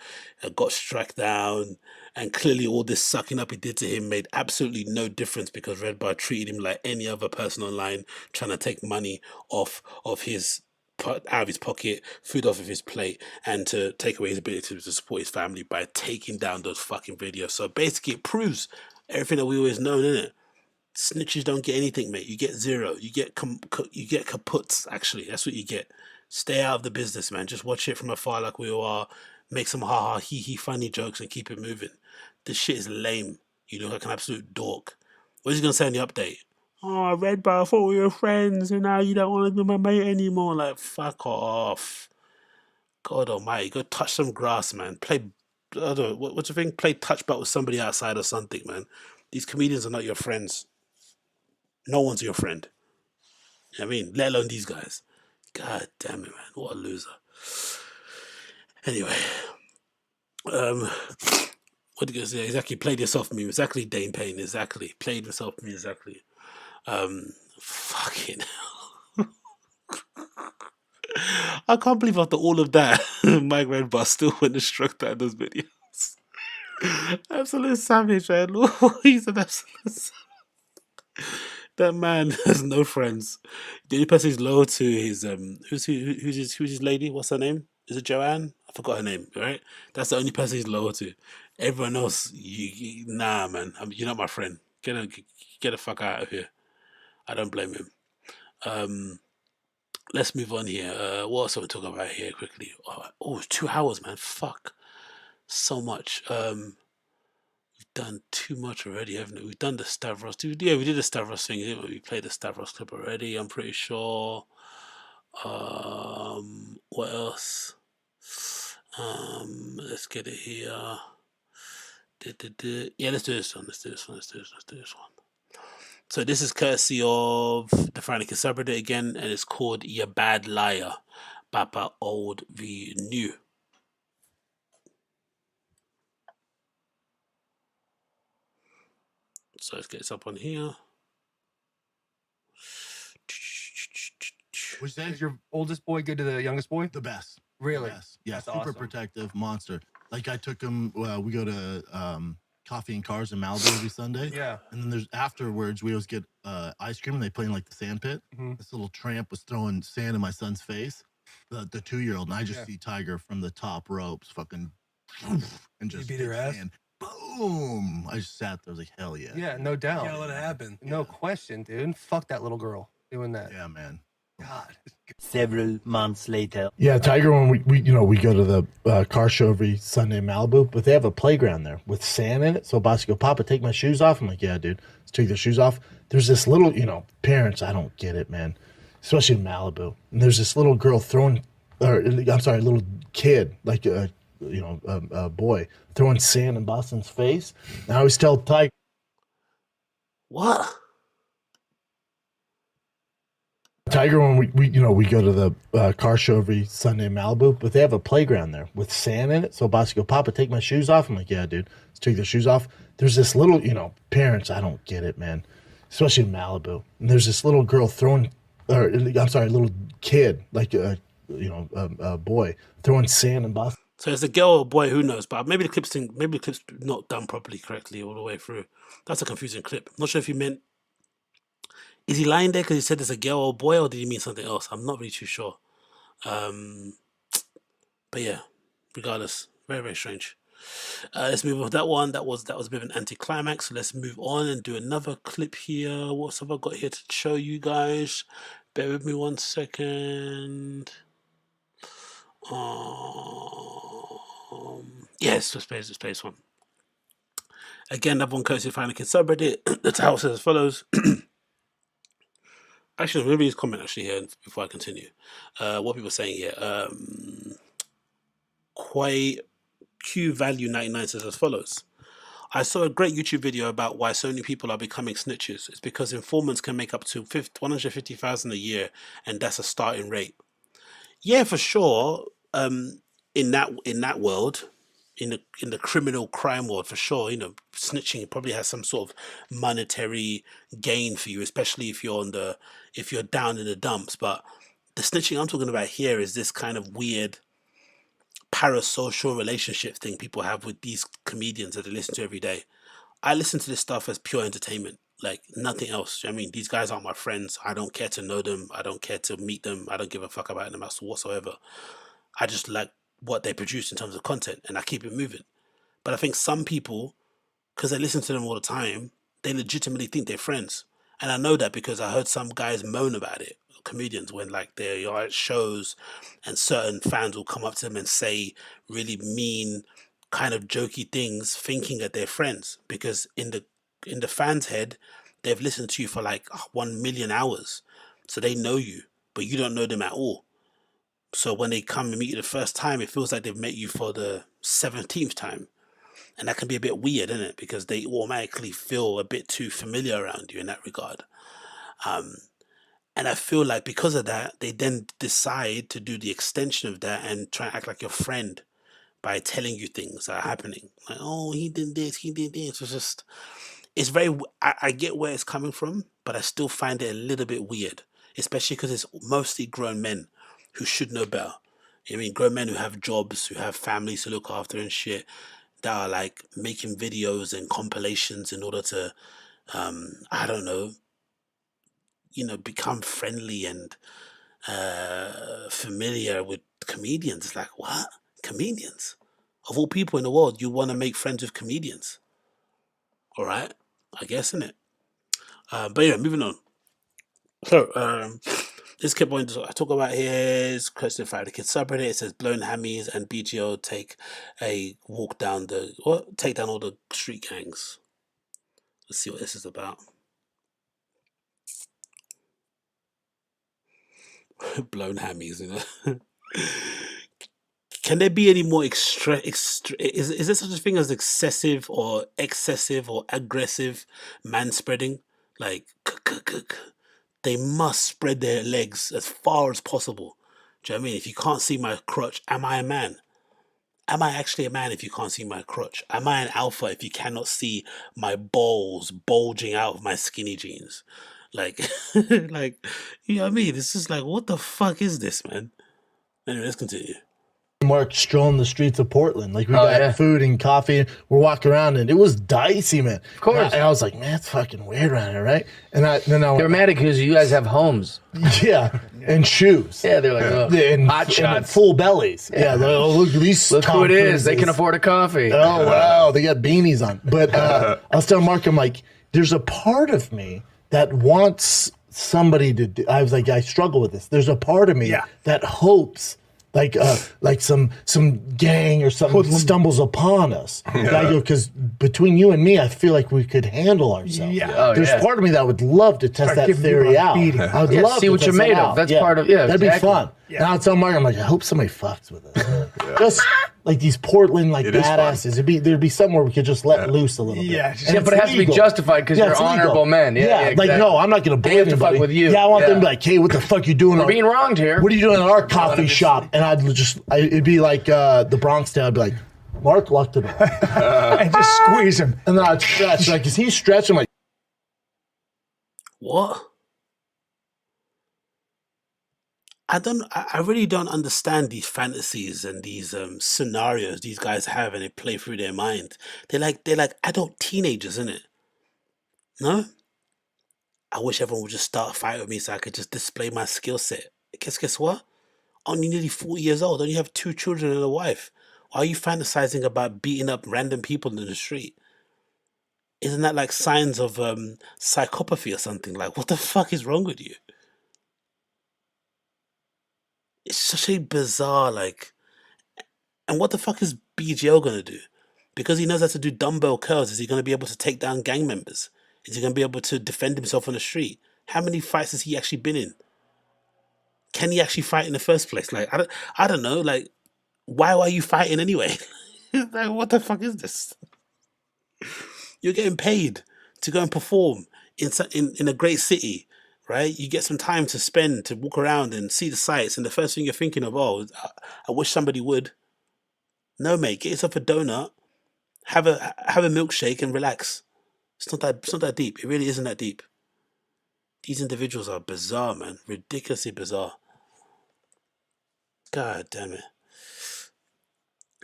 [SPEAKER 1] got struck down, and clearly all this sucking up he did to him made absolutely no difference because Red Bar treated him like any other person online trying to take money out of his pocket, food off of his plate, and to take away his ability to support his family by taking down those fucking videos. So basically it proves everything that we always known, innit? Snitches don't get anything, mate. You get zero. You get kaputs, actually. That's what you get. Stay out of the business, man. Just watch it from afar like we all are. Make some ha-ha, hee-hee funny jokes and keep it moving. This shit is lame. You look like an absolute dork. What is he going to say in the update? Oh, Red Bar, I thought we were friends and now you don't want to be my mate anymore. Like, fuck off. God almighty. Go touch some grass, man. Play, I don't know, what's the thing? Play touch butt with somebody outside or something, man. These comedians are not your friends. No one's your friend. You know what I mean? Let alone these guys. God damn it, man. What a loser. Anyway. What did you say? Exactly. Played yourself meme. Exactly, Dane Payne. Exactly. Played yourself meme. Exactly. Fucking hell. I can't believe after all of that, Mike Red Bar still went and struck down those videos. Absolute savage, man. He's an absolute savage. That man has no friends. The only person he's loyal to is who's his lady? What's her name? Is it Joanne? I forgot her name. Right? That's the only person he's loyal to. Everyone else, nah, man. You're not my friend. Get the fuck out of here. I don't blame him. Let's move on here. What else are we talking about here quickly? Oh, 2 hours, man. Fuck. So much. We've done too much already, haven't we? We've done the Stavros. Yeah, we did the Stavros thing, didn't we? We played the Stavros clip already, I'm pretty sure. What else? Let's get it here. Yeah, let's do this one. Let's do this one. So this is courtesy of the Frantic subreddit again, and it's called "You Bad Liar" Papa old v new. So let's get this up on here.
[SPEAKER 7] Which is your oldest boy good to the youngest boy?
[SPEAKER 10] The best.
[SPEAKER 7] Really?
[SPEAKER 10] The best. Yeah,
[SPEAKER 7] That's
[SPEAKER 10] super
[SPEAKER 7] awesome.
[SPEAKER 10] protective monster. Like I took him. We go to Coffee and Cars in Malibu every Sunday.
[SPEAKER 7] Yeah.
[SPEAKER 10] And then there's afterwards we always get ice cream and they play in like the sand pit. This little tramp was throwing sand in my son's face, the 2-year-old, and I just see Tiger from the top ropes, fucking, and just
[SPEAKER 7] beat her ass?
[SPEAKER 10] sand. Boom! I just sat there. I was like, hell yeah.
[SPEAKER 7] Yeah, no doubt.
[SPEAKER 10] Yeah, let it
[SPEAKER 7] happen. No question, dude. Fuck that little girl doing that.
[SPEAKER 10] Yeah, man.
[SPEAKER 7] God.
[SPEAKER 13] Several months later.
[SPEAKER 10] Yeah, Tiger, when we go to the car show every Sunday in Malibu, but they have a playground there with sand in it. So Bossy go, Papa, take my shoes off. I'm like, yeah, dude, let's take the shoes off. There's this little, parents, I don't get it, man, especially in Malibu. And there's this little girl little kid, like a boy, throwing sand in Boston's face. And I always tell Tiger,
[SPEAKER 1] what?
[SPEAKER 10] Tiger, when we go to the car show every Sunday in Malibu, but they have a playground there with sand in it. So Bossy go, Papa, take my shoes off. I'm like, yeah, dude, let's take the shoes off. There's this little, parents, I don't get it, man, especially in Malibu. And there's this little girl little kid, like a boy, throwing sand in Boston.
[SPEAKER 1] So it's a girl or boy, who knows? But maybe the clip's not done properly, correctly all the way through. That's a confusing clip. I'm not sure if he meant. Is he lying there because he said it's a girl or boy, or did he mean something else? I'm not really too sure. But yeah, regardless, very, very strange. Let's move on with that one. That was a bit of an anticlimax. So let's move on and do another clip here. What have I got here to show you guys? Bear with me 1 second. Yes, let's play this one. Again, that one courtesy of Find a Kid subreddit. The title says as follows. Actually, I'm going to read his comment actually here before I continue. What people are saying here. Quay Q Value 99 says as follows. I saw a great YouTube video about why so many people are becoming snitches. It's because informants can make up to 150,000 a year, and that's a starting rate. Yeah, for sure. In that world, in the criminal crime world, for sure, snitching probably has some sort of monetary gain for you, especially if you're down in the dumps. But the snitching I'm talking about here is this kind of weird parasocial relationship thing people have with these comedians that they listen to every day. I listen to this stuff as pure entertainment, like nothing else. I mean, these guys aren't my friends. I don't care to know them. I don't care to meet them. I don't give a fuck about them whatsoever. I just like what they produce in terms of content, and I keep it moving. But I think some people, because they listen to them all the time, they legitimately think they're friends. And I know that because I heard some guys moan about it, comedians, when like they're at shows and certain fans will come up to them and say really mean kind of jokey things thinking that they're friends, because in the fans' head they've listened to you for like 1 million hours, so they know you, but you don't know them at all. So when they come and meet you the first time, it feels like they've met you for the 17th time. And that can be a bit weird, isn't it? Because they automatically feel a bit too familiar around you in that regard. And I feel like because of that, they then decide to do the extension of that and try and act like your friend by telling you things that are happening. Like, oh, he did this, he did this. It's very, I get where it's coming from, but I still find it a little bit weird, especially because it's mostly grown men who should know better. I mean, grown men who have jobs, who have families to look after and shit, that are like making videos and compilations in order to, I don't know, become friendly and familiar with comedians. It's like, what? Comedians? Of all people in the world, you want to make friends with comedians? All right, I guess, innit? But yeah, moving on. So, this kid point I talk about here is question 5. The kid subreddit. It says blown hammies and BGL take a walk down take down all the street gangs. Let's see what this is about. Blown hammies, Can there be any more is there such a thing as excessive or aggressive manspreading? Like, they must spread their legs as far as possible Do you know what I mean? If you can't see my crotch, am I a man? Am I actually a man if you can't see my crotch? Am I an alpha if you cannot see my balls bulging out of my skinny jeans? Like, like, you know what I mean? It's just like, what the fuck is this, man? Anyway, let's continue.
[SPEAKER 11] Mark strolling the streets of Portland. Like we got food and coffee. We're walking around and it was dicey, man. Of
[SPEAKER 14] course.
[SPEAKER 11] And I was like, man, it's fucking weird around here, right? And
[SPEAKER 14] they're mad because you guys have homes.
[SPEAKER 11] Yeah, and shoes.
[SPEAKER 14] Yeah, they're like, oh,
[SPEAKER 11] and,
[SPEAKER 14] hot
[SPEAKER 11] and
[SPEAKER 14] shots.
[SPEAKER 11] full bellies. Yeah, like, oh, look at these.
[SPEAKER 14] Look
[SPEAKER 11] Tom
[SPEAKER 14] who it is. They
[SPEAKER 11] Cruises.
[SPEAKER 14] can afford a coffee.
[SPEAKER 11] Oh, wow. They got beanies on. But I was telling Mark, I'm like, there's a part of me that wants somebody to do. I was like, I struggle with this. There's a part of me that hopes like some gang or something stumbles upon us. I go, because between you and me, I feel like we could handle ourselves.
[SPEAKER 14] Yeah.
[SPEAKER 11] There's part of me that would love to test that theory out. I would love
[SPEAKER 14] see
[SPEAKER 11] to
[SPEAKER 14] what you're
[SPEAKER 11] test
[SPEAKER 14] made
[SPEAKER 11] that
[SPEAKER 14] of.
[SPEAKER 11] out.
[SPEAKER 14] That's part of
[SPEAKER 11] That'd
[SPEAKER 14] exactly.
[SPEAKER 11] be fun. And I'll tell Mark, I'm like, I hope somebody fucks with us. Just like these Portland badasses. There'd be somewhere we could just let loose a little bit.
[SPEAKER 14] Yeah,
[SPEAKER 11] And
[SPEAKER 14] but it has to be
[SPEAKER 11] legal.
[SPEAKER 14] justified because you're
[SPEAKER 11] it's legal.
[SPEAKER 14] honorable men. Yeah,
[SPEAKER 11] like
[SPEAKER 14] exactly.
[SPEAKER 11] no, I'm not gonna bully
[SPEAKER 14] They have to
[SPEAKER 11] anybody.
[SPEAKER 14] fuck with you.
[SPEAKER 11] Yeah, I want them to be like, hey, what the fuck you doing?
[SPEAKER 14] We're being wronged here.
[SPEAKER 11] What are you doing at our coffee shop? And it'd be like the Bronx town. I'd be like, Mark locked it door.
[SPEAKER 15] And just squeeze him.
[SPEAKER 11] And then I'd stretch. Like, is he stretching? Like,
[SPEAKER 1] What? I really don't understand these fantasies and these scenarios these guys have and they play through their mind. They're like adult teenagers, isn't it? No? I wish everyone would just start a fight with me so I could just display my skill set. Guess what? I'm nearly 40 years old. I only have 2 children and a wife. Why are you fantasizing about beating up random people in the street? Isn't that like signs of psychopathy or something? Like, what the fuck is wrong with you? It's such a bizarre, and what the fuck is BGL gonna do? Because he knows how to do dumbbell curls, is he gonna be able to take down gang members? Is he gonna be able to defend himself on the street? How many fights has he actually been in? Can he actually fight in the first place? Like, I don't know. Like, why are you fighting anyway? Like, what the fuck is this? You're getting paid to go and perform in a great city. Right, you get some time to spend to walk around and see the sights, and the first thing you're thinking of, I wish somebody would. No, mate, get yourself a donut, have a milkshake, and relax. It's not that deep. It really isn't that deep. These individuals are bizarre, man, ridiculously bizarre. God damn it!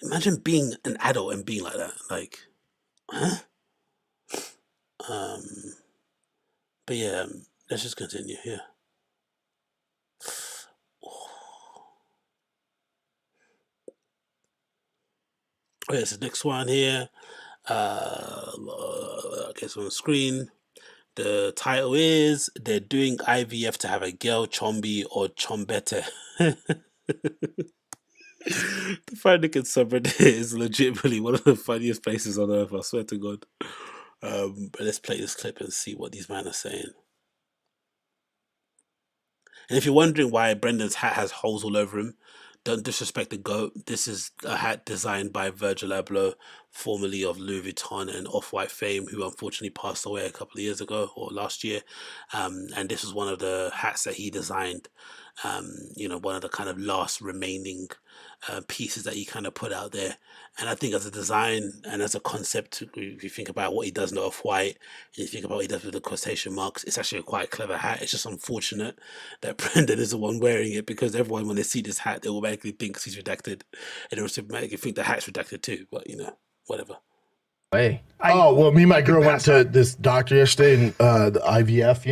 [SPEAKER 1] Imagine being an adult and being like that. Like, huh? But yeah. Let's just continue here. Okay, so next one here. Okay, so on the screen, the title is "They're doing IVF to have a girl chombi or chombete." The Finding in subreddit is legitimately one of the funniest places on earth. I swear to God. But let's play this clip and see what these men are saying. And if you're wondering why Brendan's hat has holes all over him, don't disrespect the GOAT. This is a hat designed by Virgil Abloh, formerly of Louis Vuitton and Off-White fame, who unfortunately passed away a couple of years ago or last year. And this was one of the hats that he designed. One of the kind of last remaining pieces that he kind of put out there. And I think as a design and as a concept, if you think about what he does in Off-White, and you think about what he does with the quotation marks, it's actually a quite clever hat. It's just unfortunate that Brendan is the one wearing it, because everyone, when they see this hat, they automatically think he's redacted, and they automatically think the hat's redacted too. But whatever.
[SPEAKER 11] Hey. Well, me and my girl went to this doctor yesterday, and the IVF,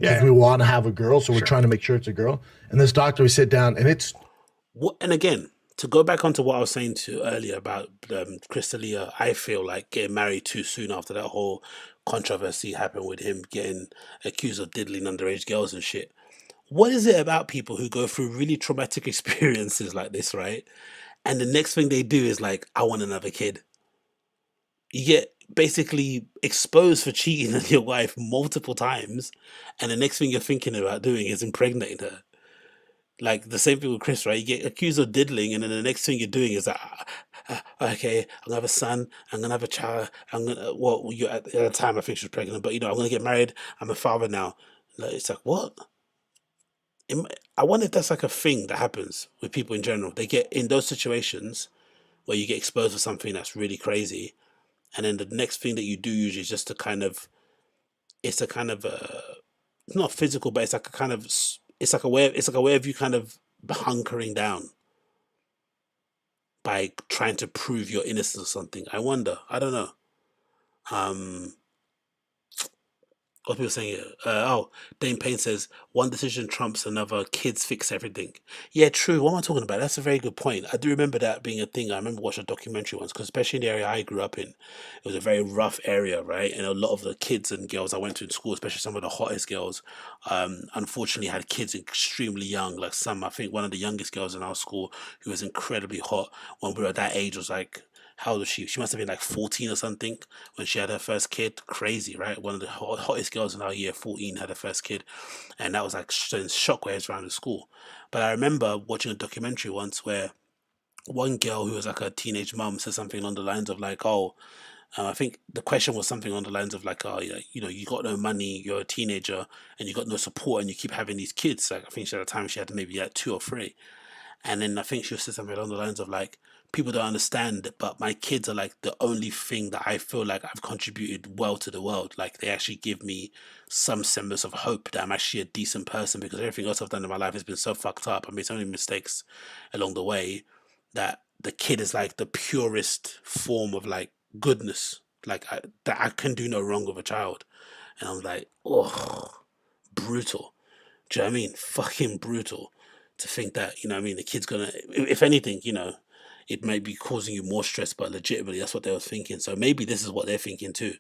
[SPEAKER 11] because we want to have a girl, so we're trying to make sure it's a girl. And this doctor, we sit down, and it's...
[SPEAKER 1] And again, to go back onto what I was saying earlier about Crystalia, I feel like getting married too soon after that whole controversy happened with him getting accused of diddling underage girls and shit. What is it about people who go through really traumatic experiences like this, right? And the next thing they do is like, I want another kid. You get basically exposed for cheating on your wife multiple times, and the next thing you're thinking about doing is impregnating her. Like the same thing with Chris, right? You get accused of diddling, and then the next thing you're doing is like, okay, I'm gonna have a son, I'm gonna have a child, at the time I think she was pregnant, but I'm gonna get married, I'm a father now. Like, it's like, what? I wonder if that's like a thing that happens with people in general. They get in those situations where you get exposed to something that's really crazy, and then the next thing that you do usually is just to kind of, it's a kind of it's not physical, but it's like a kind of, it's like a way of you kind of hunkering down by trying to prove your innocence or something. I wonder. I don't know. What people saying here? Dane Payne says one decision trumps another. Kids fix everything. Yeah, true. What am I talking about? That's a very good point. I do remember that being a thing. I remember watching a documentary once, because especially in the area I grew up in, it was a very rough area, right? And a lot of the kids and girls I went to in school, especially some of the hottest girls, unfortunately had kids extremely young. Like I think one of the youngest girls in our school who was incredibly hot when we were at that age was like, how old was she? She must have been like 14 or something when she had her first kid. Crazy, right? One of the hottest girls in our year, 14, had her first kid. And that was like shockwaves around the school. But I remember watching a documentary once where one girl who was like a teenage mum said something along the lines of like, I think the question was something on the lines of like, you got no money, you're a teenager, and you got no support, and you keep having these kids. Like I think at the time she had maybe 2 or 3. And then I think she said something along the lines of like, people don't understand, but my kids are like the only thing that I feel like I've contributed well to the world. Like they actually give me some semblance of hope that I'm actually a decent person, because everything else I've done in my life has been so fucked up. I made so many mistakes along the way that the kid is like the purest form of like goodness. Like that I can do no wrong with a child. And I'm like, oh, brutal. Do you know what I mean? Fucking brutal. To think that, you know what I mean, the kid's gonna, if anything, it may be causing you more stress, but legitimately that's what they were thinking. So maybe this is what they're thinking too.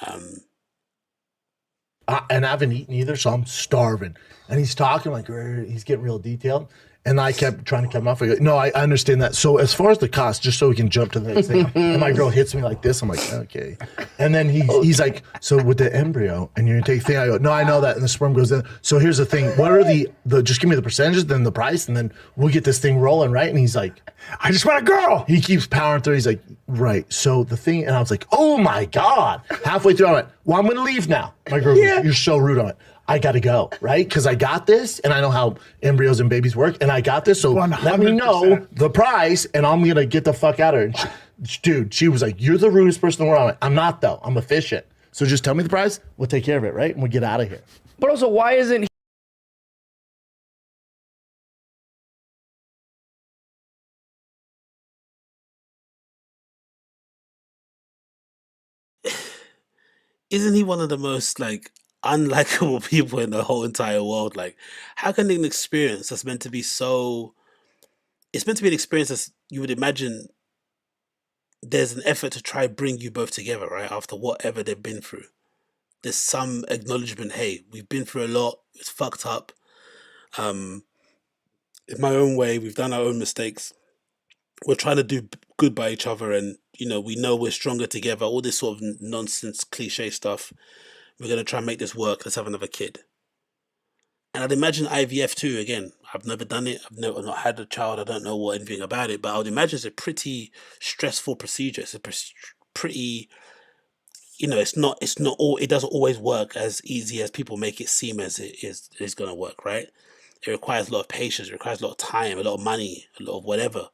[SPEAKER 11] And I haven't eaten either, so I'm starving. And he's talking like, he's getting real detailed. And I kept trying to cut him off. I go, no, I understand that. So as far as the cost, just so we can jump to the next thing, and my girl hits me like this, I'm like, okay. And then he's like, so with the embryo, and you're gonna take the thing, I go, no, I know that, and the sperm goes in. So here's the thing, what are the just give me the percentages, then the price, and then we'll get this thing rolling, right? And he's like,
[SPEAKER 15] I just want a girl.
[SPEAKER 11] He keeps powering through. He's like, right. So the thing, and I was like, oh my God. Halfway through, I went, well, I'm gonna leave now. My girl goes, you're so rude on it. I got to go, right? Because I got this, and I know how embryos and babies work, and I got this, so 100%. Let me know the price, and I'm going to get the fuck out of her. And she was like, you're the rudest person in the world. I'm like, I'm not, though. I'm efficient. So just tell me the price. We'll take care of it, right? And we'll get out of here.
[SPEAKER 14] But also, why isn't
[SPEAKER 1] Isn't he one of the most like unlikable people in the whole entire world? Like, how can an experience that's meant to be so, it's meant to be an experience that you would imagine there's an effort to try bring you both together, right? After whatever they've been through, there's some acknowledgement. Hey, we've been through a lot. It's fucked up. In my own way, we've done our own mistakes. We're trying to do good by each other, and we know we're stronger together. All this sort of nonsense, cliche stuff. We're gonna try and make this work. Let's have another kid. And I'd imagine IVF too. Again, I've never done it. I've not had a child. I don't know anything about it. But I would imagine it's a pretty stressful procedure. It's a pretty, it's not all. It doesn't always work as easy as people make it seem as it is gonna work, right? It requires a lot of patience. It requires a lot of time, a lot of money, a lot of whatever.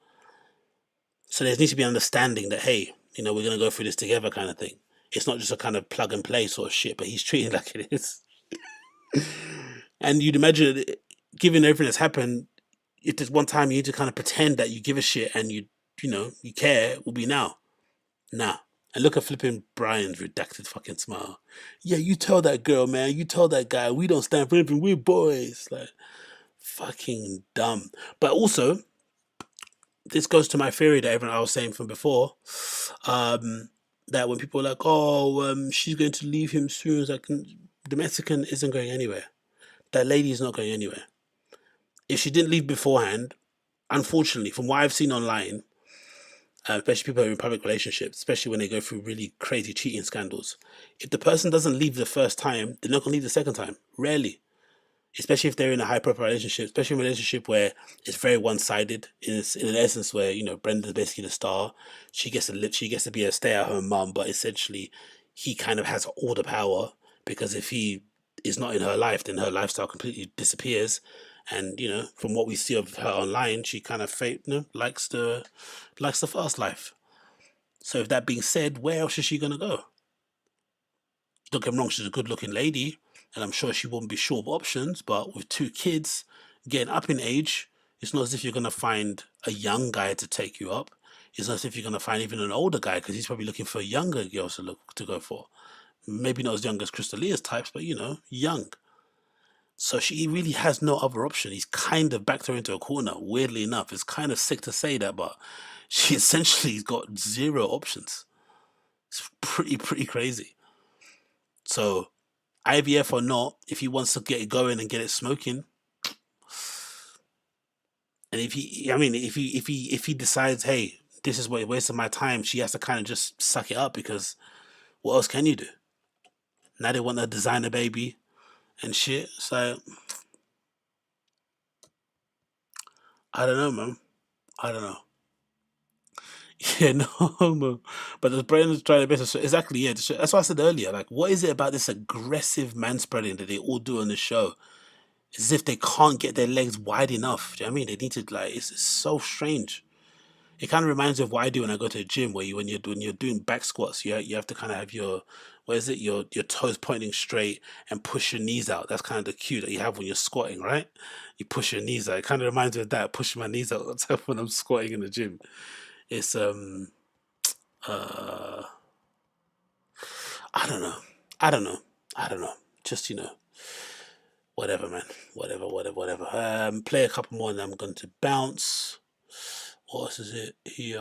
[SPEAKER 1] So there needs to be an understanding that, hey, we're going to go through this together kind of thing. It's not just a kind of plug and play sort of shit, but he's treating it like it is. And you'd imagine, given everything that's happened, if there's one time you need to kind of pretend that you give a shit and you care, it will be now. Nah. And look at flipping Brian's redacted fucking smile. Yeah, you tell that girl, man. You tell that guy. We don't stand for anything. We're boys. Like, fucking dumb. But also, this goes to my theory that I was saying from before, that when people are like, she's going to leave him soon, it's like, the Mexican isn't going anywhere. That lady is not going anywhere. If she didn't leave beforehand, unfortunately, from what I've seen online, especially people who are in public relationships, especially when they go through really crazy cheating scandals, if the person doesn't leave the first time, they're not going to leave the second time. Rarely. Especially if they're in a high-profile relationship, especially in a relationship where it's very one-sided, in an essence where, Brenda's basically the star. She gets to be a stay-at-home mom, but essentially he kind of has all the power, because if he is not in her life, then her lifestyle completely disappears. And you know, from what we see of her online, she kind of likes the fast life. So with that being said, where else is she gonna go? Don't get me wrong, she's a good-looking lady, and I'm sure she won't be short of options. But with 2 kids getting up in age, it's not as if you're gonna find a young guy to take you up. It's not as if you're gonna find even an older guy, because he's probably looking for younger girls to go for. Maybe not as young as Crystalia's types, but you know, young. So she really has no other option. He's kind of backed her into a corner, weirdly enough. It's kind of sick to say that, but she essentially has got 0 options. It's pretty crazy. So IVF or not, if he wants to get it going and get it smoking, and if he decides, hey, this is what wasting my time, she has to kind of just suck it up, because what else can you do? Now they want a designer baby and shit. So I don't know, man. I don't know. Yeah, no, man. But the brain is trying their best. So exactly, yeah. That's what I said earlier. Like, what is it about this aggressive manspreading that they all do on the show? It's as if they can't get their legs wide enough. Do you know what I mean? They need to, like, it's so strange. It kind of reminds me of what I do when I go to the gym, where when you're doing back squats, you have to kind of have your toes pointing straight and push your knees out. That's kind of the cue that you have when you're squatting, right? You push your knees out. It kind of reminds me of that, pushing my knees out when I'm squatting in the gym. It's I don't know. Just, you know, whatever, man. Whatever. Play a couple more and I'm going to bounce. What else is it here?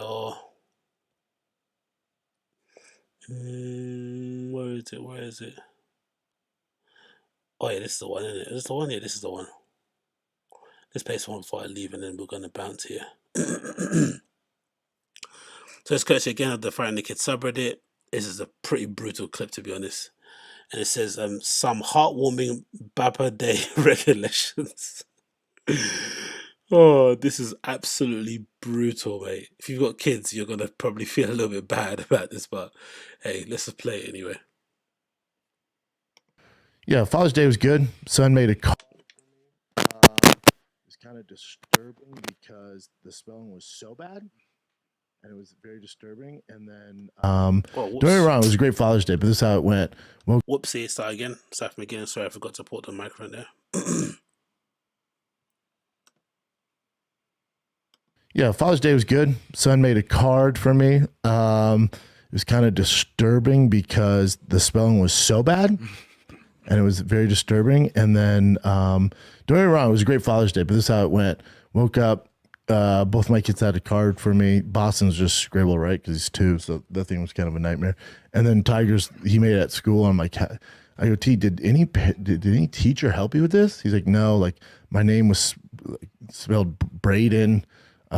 [SPEAKER 1] Where is it? Oh yeah, this is the one, isn't it? Is this the one? Yeah, this is the one. Let's play some before I leave, and then we're gonna bounce here. So it's courtesy again of the Friday Naked subreddit. This is a pretty brutal clip, to be honest. And it says some heartwarming Baba Day regulations. Oh, this is absolutely brutal, mate. If you've got kids, you're gonna probably feel a little bit bad about this, but hey, let's just play it anyway.
[SPEAKER 11] Yeah, Father's Day was good. Son made a call. It was kind of disturbing because the spelling was so bad, and it was very disturbing. And then, don't get me wrong, it was a great Father's Day, but this is how it went. Well,
[SPEAKER 1] Whoopsie, start again. Start from again. Sorry, I forgot to put the microphone there.
[SPEAKER 11] Yeah, Father's Day was good. Son made a card for me. It was kind of disturbing because the spelling was so bad, and it was very disturbing. And then, don't get me wrong, it was a great Father's Day, but this is how it went. Woke up, both my kids had a card for me. Boston's just scribble, right? Because he's 2, so that thing was kind of a nightmare. And then Tigers, he made it at school. I'm like, I go, T, did any teacher help you with this? He's like, no, like my name was spelled Braden. He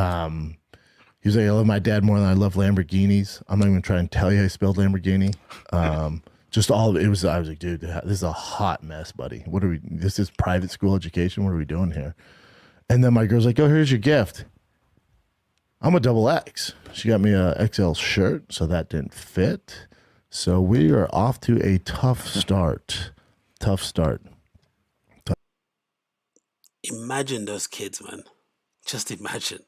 [SPEAKER 11] was like, I love my dad more than I love Lamborghinis. I'm not even trying to tell you I spelled Lamborghini. Just all of it was, I was like, dude, this is a hot mess, buddy. What are we, this is private school education. What are we doing here? And then my girl's like, oh, here's your gift. I'm a XX. She got me a XL shirt, so that didn't fit. So we are off to a tough start.
[SPEAKER 1] Imagine those kids, man. Just imagine.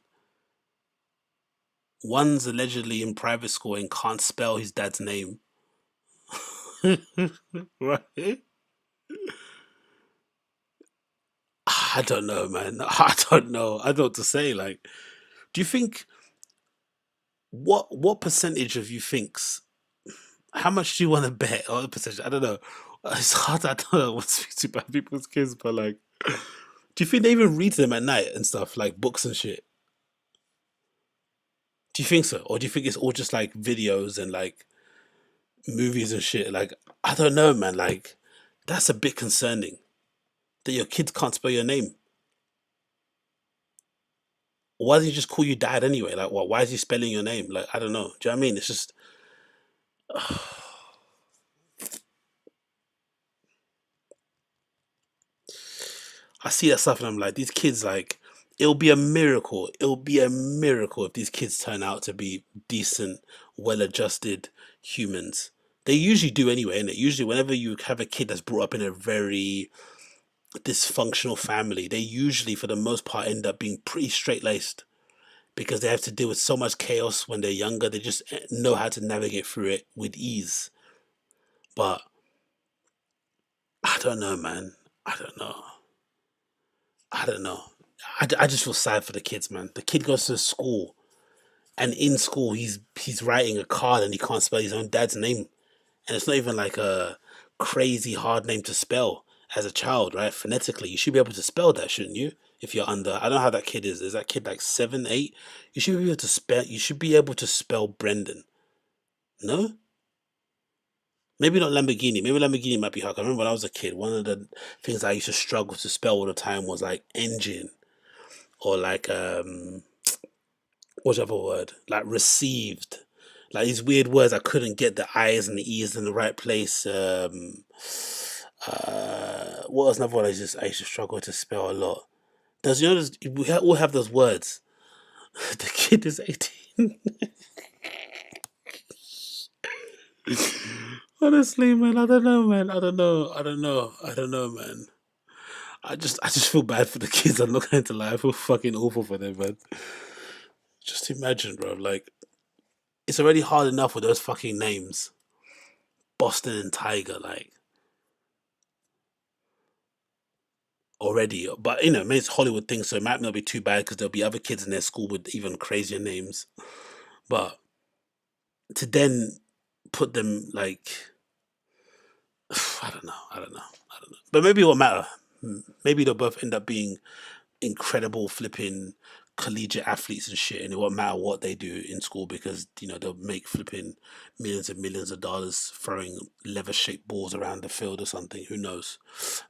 [SPEAKER 1] One's allegedly in private school and can't spell his dad's name. Right? I don't know, man. I don't know. I don't know what to say. Like, do you think what percentage of you thinks? How much do you want to bet? Or percentage? I don't know. It's hard. I don't know what to speak to about people's kids, but like, do you think they even read them at night and stuff, like books and shit? Do you think so? Or do you think it's all just like videos and like movies and shit? Like, I don't know, man. Like, that's a bit concerning that your kids can't spell your name. Why doesn't he just call you dad anyway? Like, what? Why is he spelling your name? Like, I don't know. Do you know what I mean? It's just. I see that stuff and I'm like, these kids, like, it'll be a miracle. It'll be a miracle if these kids turn out to be decent, well-adjusted humans. They usually do anyway, innit? Usually whenever you have a kid that's brought up in a very dysfunctional family, they usually, for the most part, end up being pretty straight-laced because they have to deal with so much chaos when they're younger. They just know how to navigate through it with ease. But I don't know, man. I don't know. I just feel sad for the kids, man. The kid goes to school, and in school he's writing a card and he can't spell his own dad's name, and it's not even like a crazy hard name to spell as a child, right? Phonetically, you should be able to spell that, shouldn't you? If you're under, I don't know how that kid is. Is that kid like 7, 8? You should be able to spell. You should be able to spell Brendan. No. Maybe not Lamborghini. Maybe Lamborghini might be hard. I remember when I was a kid, one of the things I used to struggle to spell all the time was like engine, or like what's the other word? Like received. Like these weird words, I couldn't get the I's and the E's in the right place. What was another one I used to struggle to spell a lot? Does we all have those words. The kid is 18. Honestly, man, I don't know, man. I don't know, man. I just feel bad for the kids. I'm not going to lie. I feel fucking awful for them, man. Just imagine, bro. Like, it's already hard enough with those fucking names. Boston and Tiger, like. Already. But, I mean, it's Hollywood thing, so it might not be too bad because there'll be other kids in their school with even crazier names. But to then put them, like, I don't know. But maybe it won't matter. Maybe they'll both end up being incredible flipping collegiate athletes and shit, and it won't matter what they do in school because they'll make flipping millions and millions of dollars throwing leather-shaped balls around the field or something. Who knows?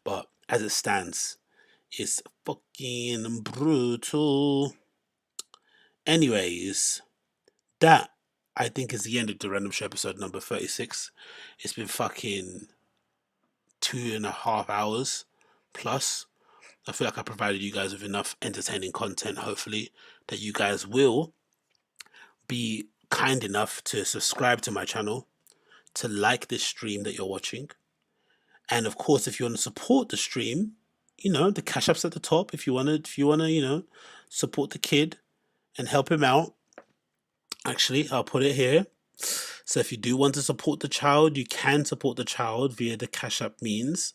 [SPEAKER 1] But as it stands, it's fucking brutal. Anyways, that I think is the end of the Random Show episode number 36. It's been fucking 2.5 hours plus. I feel like I provided you guys with enough entertaining content, hopefully, that you guys will be kind enough to subscribe to my channel, to like this stream that you're watching. And of course, if you want to support the stream, the cash app's at the top. If you wanna, support the kid and help him out. Actually, I'll put it here. So if you do want to support the child, you can support the child via the cash app means.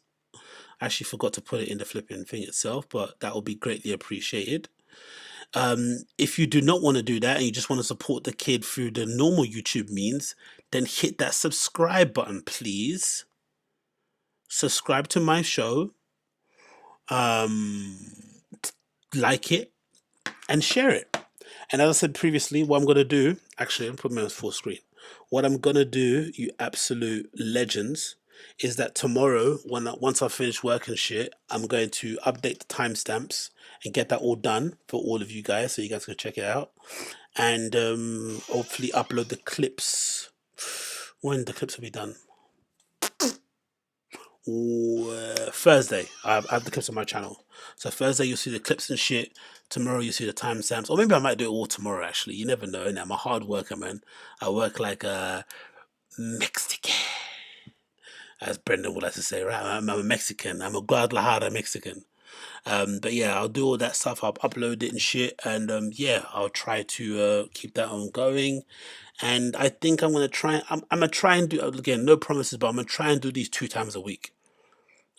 [SPEAKER 1] I actually forgot to put it in the flipping thing itself, but that will be greatly appreciated. If you do not want to do that and you just want to support the kid through the normal YouTube means, then hit that subscribe button, please. Subscribe to my show. Like it and share it. And as I said previously, what I'm going to do, actually, I'm putting me on full screen. What I'm going to do, you absolute legends, is that tomorrow, once I finish work and shit, I'm going to update the timestamps and get that all done for all of you guys, so you guys can check it out. And hopefully upload the clips. When the clips will be done? Thursday. I have the clips on my channel. So Thursday you'll see the clips and shit. Tomorrow you'll see the timestamps. Or maybe I might do it all tomorrow, actually. You never know. I'm a hard worker, man. I work like a Mexican, as Brendan would like to say, right? I'm a Mexican. I'm a Guadalajara Mexican. But yeah, I'll do all that stuff. I'll upload it and shit. And yeah, I'll try to keep that on going. And I think I'm going to try. I'm going to try and do, again, no promises, but I'm going to try and do these 2 times a week.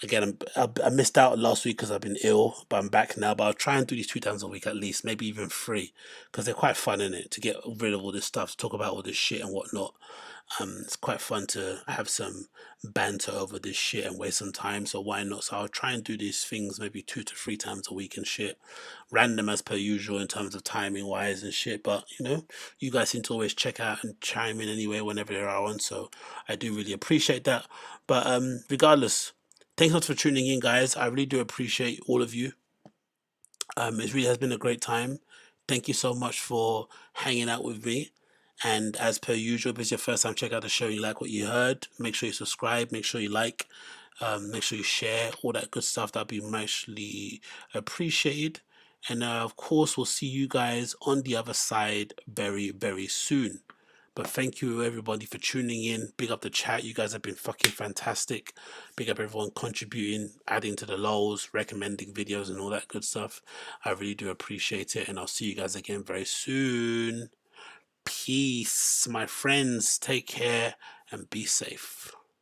[SPEAKER 1] Again, I missed out last week because I've been ill, but I'm back now. But I'll try and do these 2 times a week at least, maybe even 3, because they're quite fun, innit? To get rid of all this stuff, to talk about all this shit and whatnot. It's quite fun to have some banter over this shit and waste some time, so why not? So I'll try and do these things maybe 2 to 3 times a week and shit. Random as per usual in terms of timing wise and shit, but you guys seem to always check out and chime in anyway whenever they are on, so I do really appreciate that. But regardless, thanks a lot for tuning in, guys. I really do appreciate all of you. It really has been a great time. Thank you so much for hanging out with me. And as per usual, if it's your first time check out the show, you like what you heard, make sure you subscribe, make sure you like, make sure you share, all that good stuff. That'd be muchly appreciated. And of course, we'll see you guys on the other side very, very soon. But thank you everybody for tuning in. Big up the chat. You guys have been fucking fantastic. Big up everyone contributing, adding to the lows, recommending videos and all that good stuff. I really do appreciate it. And I'll see you guys again very soon. Peace, my friends. Take care and be safe.